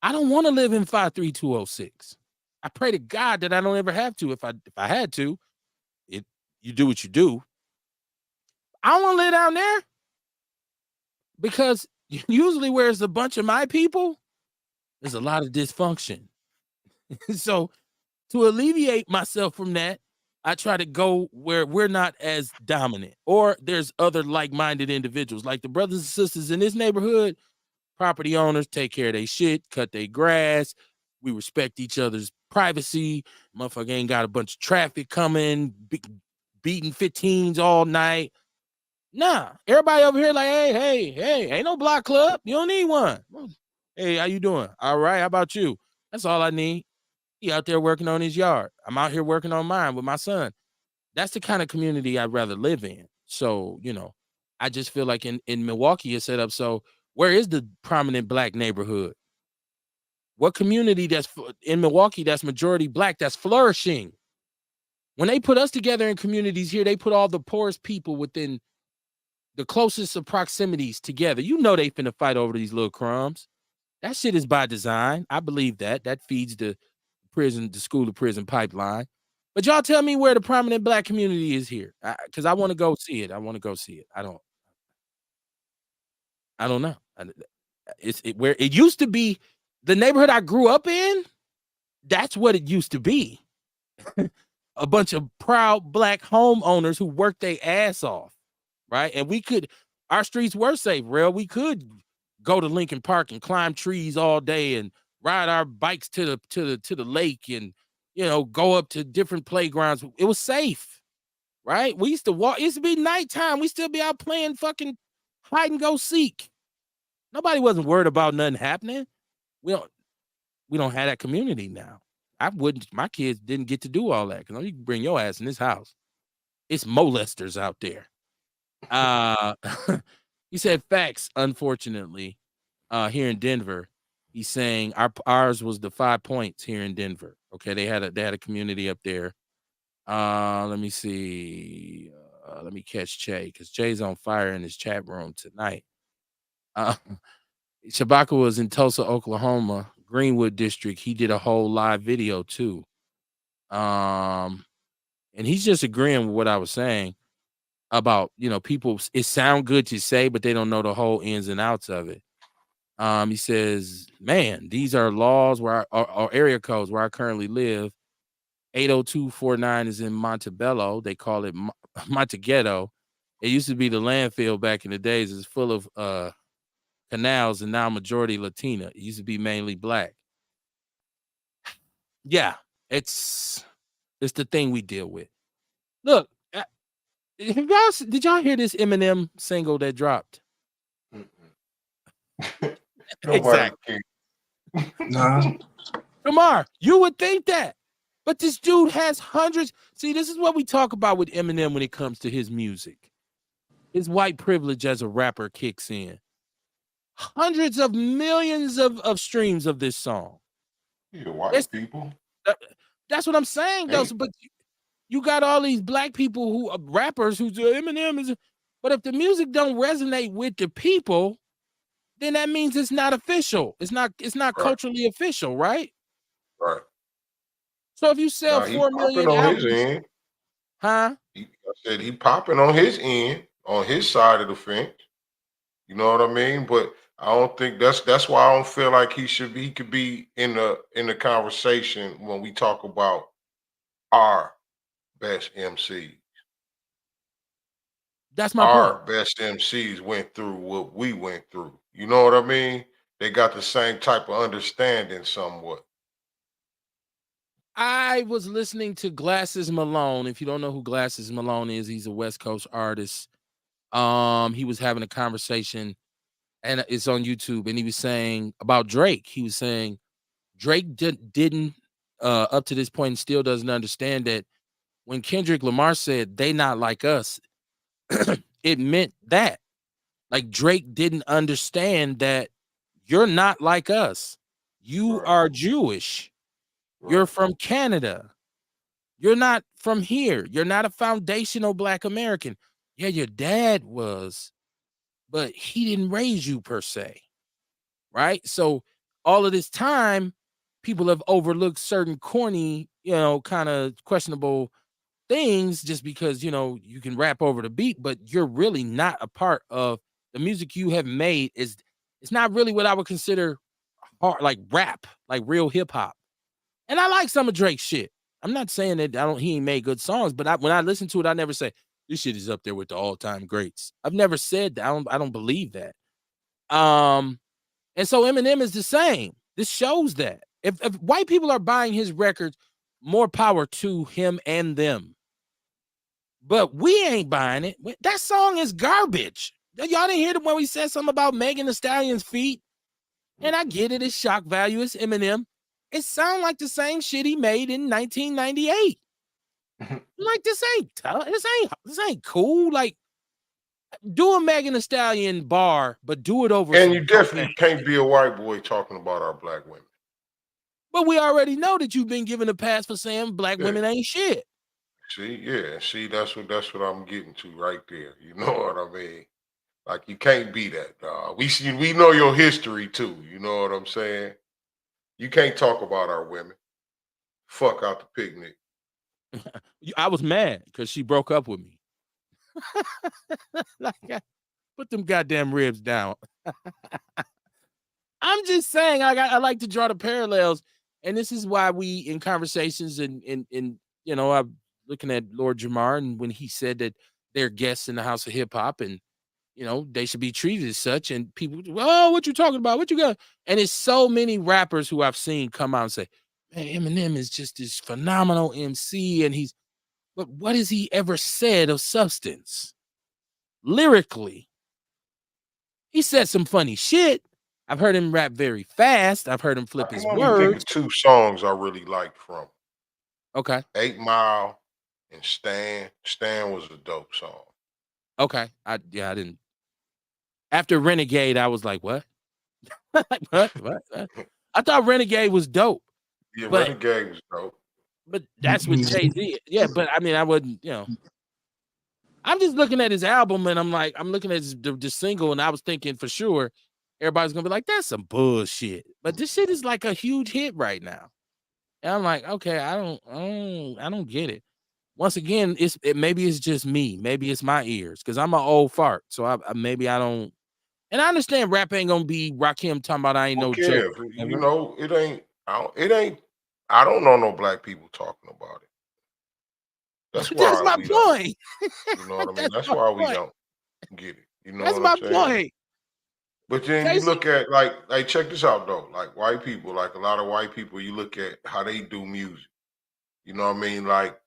A: I don't want to live in 53206. I pray to God that I don't ever have to. If I had to, you do what you do. I don't want to live down there, because usually where it's a bunch of my people, there's a lot of dysfunction. So to alleviate myself from that, I try to go where we're not as dominant, or there's other like-minded individuals, like the brothers and sisters in this neighborhood. Property owners take care of their shit, cut their grass. We respect each other's privacy. Motherfucker ain't got a bunch of traffic coming, beating 15s all night. Nah, everybody over here like, hey, ain't no block club. You don't need one. Hey, how you doing? All right, how about you? That's all I need. He out there working on his yard. I'm out here working on mine with my son. That's the kind of community I'd rather live in. So, I just feel like in Milwaukee it's set up. So where is the prominent black neighborhood? What community that's in Milwaukee that's majority black, that's flourishing? When they put us together in communities here, they put all the poorest people within the closest of proximities together. They finna fight over these little crumbs. That shit is by design. I believe that. That feeds the school to prison pipeline. But y'all tell me where the prominent black community is here, because I want to go see it. I don't know. It's where it used to be. The neighborhood I grew up in, that's what it used to be. A bunch of proud black homeowners who worked their ass off, right? And our streets were safe, real. We could go to Lincoln Park and climb trees all day and ride our bikes to the lake and go up to different playgrounds. It was safe, right? We used to walk. It used to be nighttime. We still be out playing fucking hide and go seek. Nobody wasn't worried about nothing happening. We don't have that community now. My kids didn't get to do all that, because you can bring your ass in this house. It's molesters out there. He said facts, unfortunately, here in Denver. He's saying ours was the 5 points here in Denver. Okay, they had a community up there. Let me see. Let me catch Jay, because Jay's on fire in his chat room tonight. Shabaka was in Tulsa, Oklahoma, Greenwood district. He did a whole live video too. And he's just agreeing with what I was saying about, people. It sound good to say, but they don't know the whole ins and outs of it. He says, man, these are laws where or area codes where I currently live. 80249 is in Montebello. They call it Monteghetto. It used to be the landfill back in the days. It's full of canals and now majority Latina. It used to be mainly black. Yeah, it's the thing we deal with. Look, did y'all hear this Eminem single that dropped? Exactly.
D: Nah.
A: Kamar, you would think that. But this dude has hundreds. See, this is what we talk about with Eminem when it comes to his music. His white privilege as a rapper kicks in. Hundreds of millions of streams of this song.
C: Yeah, white people.
A: That's what I'm saying, though. But you got all these black people who are rappers who Eminem is. But if the music don't resonate with the people, then that means it's not official. It's not right. Culturally official, right?
C: Right.
A: So if you sell 4 million albums, his end. Huh?
C: I said he popping on his end, on his side of the fence. You know what I mean? But I don't think that's why I don't feel like he could be in the conversation when we talk about our best MCs.
A: That's my point.
C: Our best MCs went through what we went through. You know what I mean? They got the same type of understanding somewhat.
A: I was listening to Glasses Malone. If you don't know who Glasses Malone is, he's a West Coast artist. He was having a conversation, and it's on YouTube, and he was saying about Drake. He was saying Drake didn't up to this point and still doesn't understand that when Kendrick Lamar said they not like us, it meant that. Like Drake didn't understand that you're not like us. You are Jewish. You're from Canada. You're not from here. You're not a foundational Black American. Yeah, your dad was, but he didn't raise you per se. Right? So all of this time, people have overlooked certain corny, kind of questionable things just because, you can rap over the beat, but you're really not a part of the music you have made. It's not really what I would consider hard, like rap, like real hip hop. And I like some of Drake's shit. I'm not saying that he ain't made good songs, but when I listen to it, I never say this shit is up there with the all-time greats. I've never said that. I don't believe that. And so Eminem is the same. This shows that. If white people are buying his records, more power to him and them. But we ain't buying it. That song is garbage. Y'all didn't hear it when we said something about Megan Thee Stallion's feet? And I get it. It's shock value. It's Eminem. It sounds like the same shit he made in 1998. Like this ain't cool. Like do a Megan Thee Stallion bar, but do it over.
C: And you definitely can't be a white boy talking about our black women.
A: But we already know that you've been given a pass for saying black women ain't shit.
C: See, that's what I'm getting to right there. You know what I mean? Like you can't be that, dog. We know your history too. You know what I'm saying? You can't talk about our women. Fuck out the picnic.
A: I was mad because she broke up with me. Like, put them goddamn ribs down. I'm just saying, I like to draw the parallels, and this is why we in conversations and I'm looking at Lord Jamar, and when he said that they're guests in the House of Hip Hop, and they should be treated as such. And people, oh, what you talking about? What you got? And it's so many rappers who I've seen come out and say, man, Eminem is just this phenomenal MC. And but what has he ever said of substance? Lyrically, he said some funny shit. I've heard him rap very fast. I've heard him flip his words. I think of
C: 2 songs I really liked from.
A: Okay.
C: 8 Mile and Stan. Stan was a dope song.
A: Okay. I didn't. After Renegade, I was like, what? Like, what? I thought Renegade was dope.
C: Yeah, Renegade was dope.
A: But that's what Jay-Z. Yeah, but I mean, I wouldn't, I'm just looking at his album and I'm looking at the single and I was thinking for sure everybody's gonna be like, that's some bullshit. But this shit is like a huge hit right now. And I'm like, okay, I don't get it. Once again, maybe it's just me. Maybe it's my ears because I'm an old fart. So maybe I don't And I understand rap ain't gonna be Rakim talking about I ain't no joke.
C: Kev, you know, it ain't. I don't know no black people talking about it. That's
A: That's
C: why
A: my
C: we don't.
A: point.
C: You know what I mean?
A: That's
C: That's
A: my
C: why we
A: point.
C: don't get it. You know
A: That's
C: what I'm
A: my
C: saying?
A: point.
C: But then you
A: Casey,
C: look at like check this out though. Like white people, like a lot of white people, you look at how they do music. You know what I mean? Like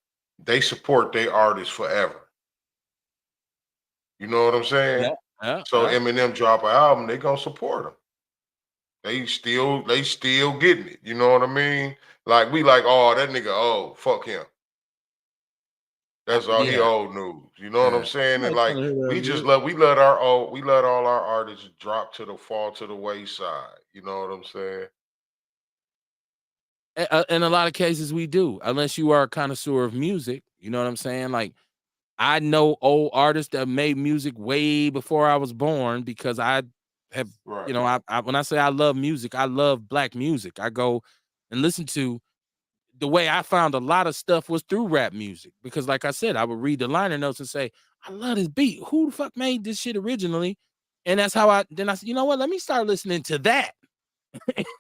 C: they support their artists forever. You know what I'm saying? So
A: yeah.
C: Eminem drop an album, they gonna support him. They still getting it. You know what I mean? Like we like, oh, that nigga, oh, fuck him. That's all he
A: Yeah.
C: old news. You know what I'm saying? And
A: Nobody
C: like
A: trying to hear that music.
C: we let all our artists drop to the fall to the wayside. You know what I'm saying?
A: In a lot of cases, we do, unless you are a connoisseur of music. You know what I'm saying? Like, I know old artists that made music way before I was born because I have,
C: Right.
A: when I say I love music, I love black music. I go and listen to the way I found a lot of stuff was through rap music because, like I said, I would read the liner notes and say, I love this beat. Who the fuck made this shit originally? And that's how I said, you know what? Let me start listening to that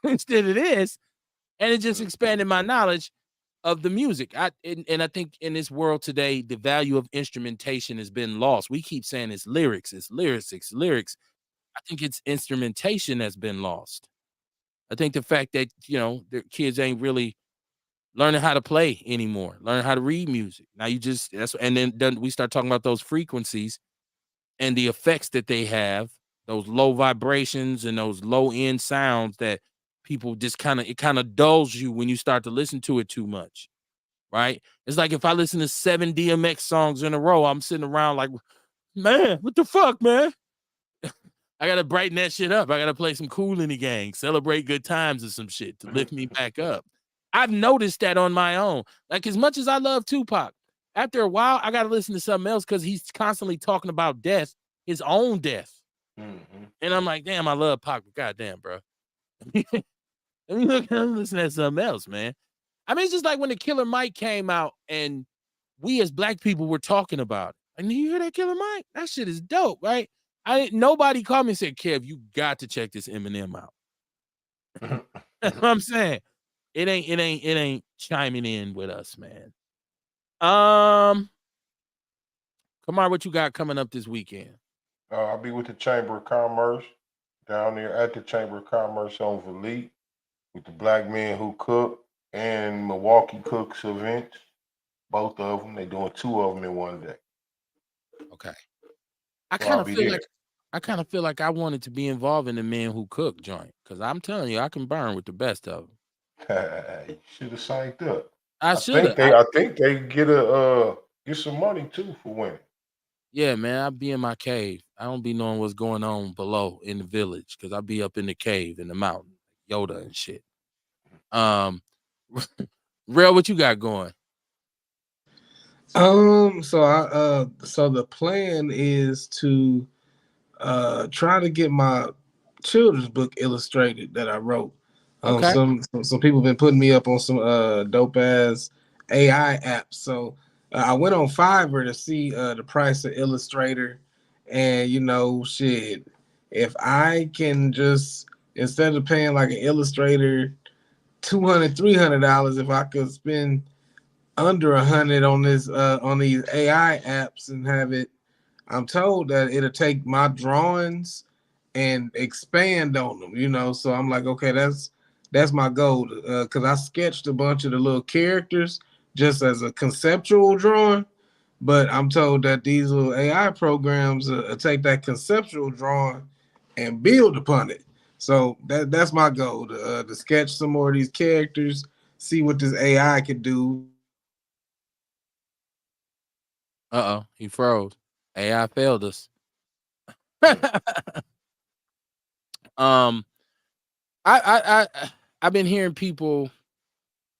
A: instead of this. And it just expanded my knowledge of the music. And I think in this world today, the value of instrumentation has been lost. We keep saying it's lyrics, it's lyrics, it's lyrics. I think it's instrumentation that's been lost. I think the fact that the kids ain't really learning how to play anymore, learning how to read music. Now and then we start talking about those frequencies and the effects that they have, those low vibrations and those low end sounds that people just kind of dulls you when you start to listen to it too much. Right? It's like if I listen to 7 DMX songs in a row, I'm sitting around like, man, what the fuck, man? I gotta brighten that shit up. I gotta play some Cool in the Gang, celebrate good times or some shit to lift me back up. I've noticed that on my own. Like as much as I love Tupac, after a while, I gotta listen to something else because he's constantly talking about death, his own death.
C: Mm-hmm.
A: And I'm like, damn, I love Pac, but goddamn, bro. Let me listen to something else, man. I mean, it's just like when the Killer Mike came out and we as black people were talking about it. And you hear that Killer Mike? That shit is dope, right? Nobody called me and said, Kev, you got to check this Eminem out. That's what I'm saying. It ain't chiming in with us, man. Come on, what you got coming up this weekend?
C: I'll be with the Chamber of Commerce down there at the Chamber of Commerce on Valete with the Black Men Who Cook and Milwaukee Cooks events. Both of them. They're doing 2 of them in one day.
A: Okay.
C: I kind
A: of feel like I wanted to be involved in the Men Who Cook joint because I'm telling you, I can burn with the best of them.
C: You should have signed up.
A: I should have.
C: I think they get some money too for winning.
A: Yeah, man, I'll be in my cave. I don't be knowing what's going on below in the village because I'll be up in the cave in the mountain, Yoda and shit. Real, what you got going?
D: So the plan is to try to get my children's book illustrated that I wrote.
A: Okay.
D: Some people have been putting me up on some dope ass AI apps. So I went on Fiverr to see the price of Illustrator, and shit, if I can just instead of paying like an Illustrator $200-$300, if I could spend under 100 on this on these AI apps and have it, I'm told that it'll take my drawings and expand on them, so I'm like, okay, that's my goal, because I sketched a bunch of the little characters just as a conceptual drawing, but I'm told that these little AI programs take that conceptual drawing and build upon it. So that's my goal, to sketch some more of these characters, see what this AI can do.
A: He froze. AI failed us. I've been hearing people,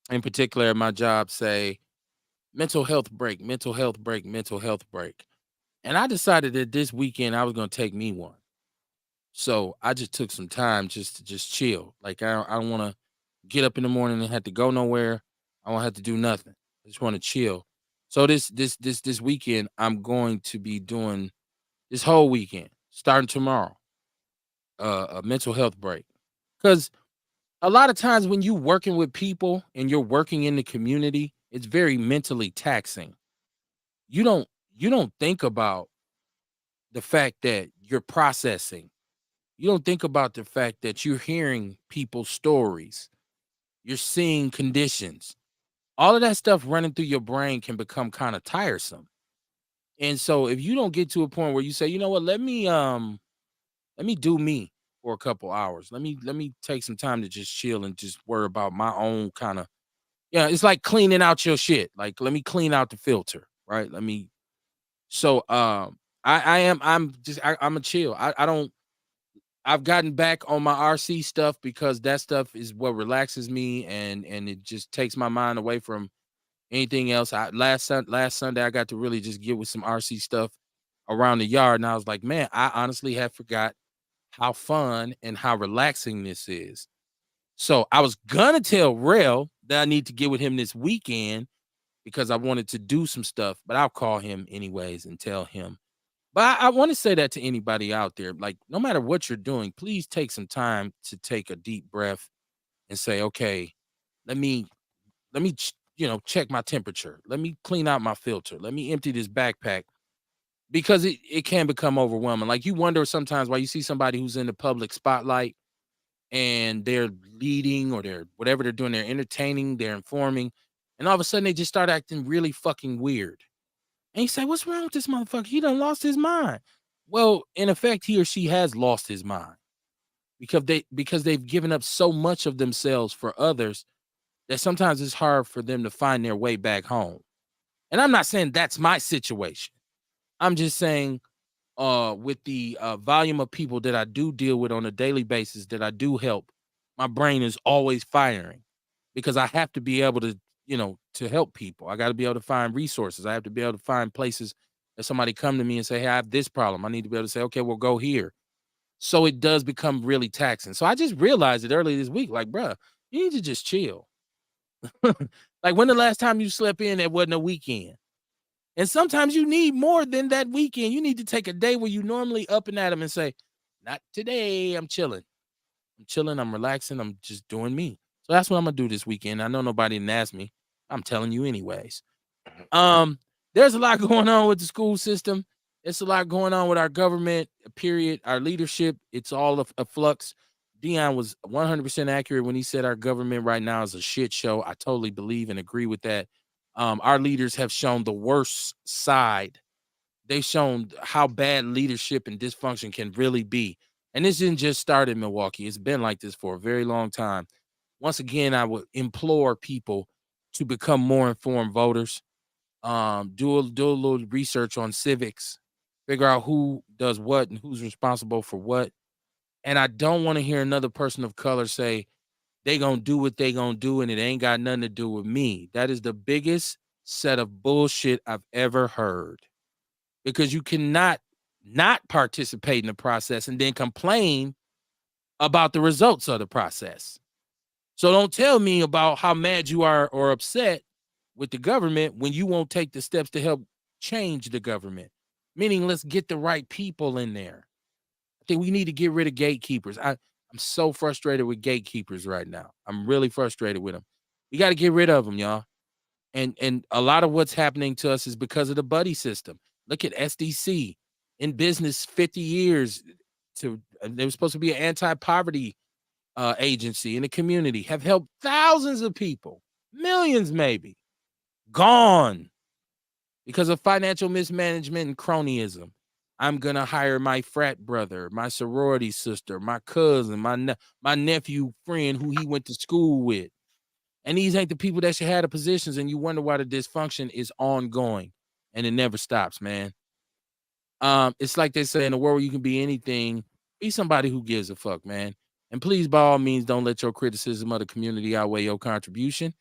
A: in particular at my job, say mental health break, mental health break, mental health break. And I decided that this weekend I was going to take me one. So I just took some time just to chill. Like I don't want to get up in the morning and have to go nowhere. I won't have to do nothing. I just want to chill. So this weekend I'm going to be doing this whole weekend, starting tomorrow. a mental health break, because a lot of times when you working with people and you're working in the community, it's very mentally taxing. You don't you don't think about the fact that you're processing. You don't think about the fact that you're hearing people's stories. You're seeing conditions. All of that stuff running through your brain can become kind of tiresome. And so if you don't get to a point where you say, you know what, let me do me for a couple hours. Let me take some time to just chill and just worry about my own kind of, yeah, it's like cleaning out your shit. Like, let me clean out the filter, right? Let me so I'm a chill. I don't I've gotten back on my RC stuff because that stuff is what relaxes me, and it just takes my mind away from anything else. Last Sunday I got to really just get with some RC stuff around the yard, and I was like, man, I honestly have forgot how fun and how relaxing this is. So I was gonna tell Rel that I need to get with him this weekend because I wanted to do some stuff, but I'll call him anyways and tell him. But I want to say that to anybody out there, like, no matter what you're doing, please take some time to take a deep breath and say, okay, let me check my temperature. Let me clean out my filter. Let me empty this backpack, because it can become overwhelming. Like, you wonder sometimes why you see somebody who's in the public spotlight and they're leading, or they're whatever they're doing, they're entertaining, they're informing, and all of a sudden they just start acting really fucking weird. And you say, what's wrong with this motherfucker? He done lost his mind. Well, in effect, he or she has lost his mind because they've given up so much of themselves for others that sometimes it's hard for them to find their way back home. And I'm not saying that's my situation. I'm just saying, with the volume of people that I do deal with on a daily basis, that I do help, my brain is always firing because I have to be able to, to help people. I got to be able to find resources. I have to be able to find places that somebody come to me and say, hey, I have this problem. I need to be able to say, okay, well, go here. So it does become really taxing. So I just realized it early this week, like, bruh, you need to just chill. Like, when the last time you slept in that wasn't a weekend? And sometimes you need more than that weekend. You need to take a day where you normally up and at them and say, not today. I'm chilling. I'm relaxing. I'm just doing me. So that's what I'm going to do this weekend. I know nobody didn't ask me. I'm telling you anyways. There's a lot going on with the school system. There's a lot going on with our government, period. Our leadership, it's all a flux. Dion was 100% accurate when he said our government right now is a shit show. I totally believe and agree with that. Our leaders have shown the worst side. They've shown how bad leadership and dysfunction can really be. And this didn't just start in Milwaukee. It's been like this for a very long time. Once again, I would implore people to become more informed voters. Do a little research on civics, figure out who does what and who's responsible for what. And I don't want to hear another person of color say they gonna do what they gonna do and it ain't got nothing to do with me. That is the biggest set of bullshit I've ever heard, because you cannot not participate in the process and then complain about the results of the process. So don't tell me about how mad you are or upset with the government when you won't take the steps to help change the government. Meaning, let's get the right people in there. I think we need to get rid of gatekeepers. I'm so frustrated with gatekeepers right now. I'm really frustrated with them. We got to get rid of them, y'all. And a lot of what's happening to us is because of the buddy system. Look at SDC, in business 50 years. They were supposed to be an anti-poverty agency in the community, have helped thousands of people, millions maybe, gone because of financial mismanagement and cronyism. I'm going to hire my frat brother, my sorority sister, my cousin, my nephew friend who he went to school with. And these ain't the people that should have the positions, and you wonder why the dysfunction is ongoing and it never stops, man. It's like they say, in a world where you can be anything, be somebody who gives a fuck, man. And please, by all means, don't let your criticism of the community outweigh your contribution,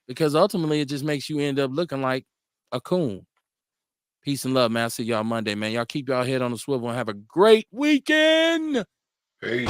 A: because ultimately it just makes you end up looking like a coon. Peace and love, man. I'll see y'all Monday, man. Y'all keep y'all head on the swivel and have a great weekend.
C: Peace.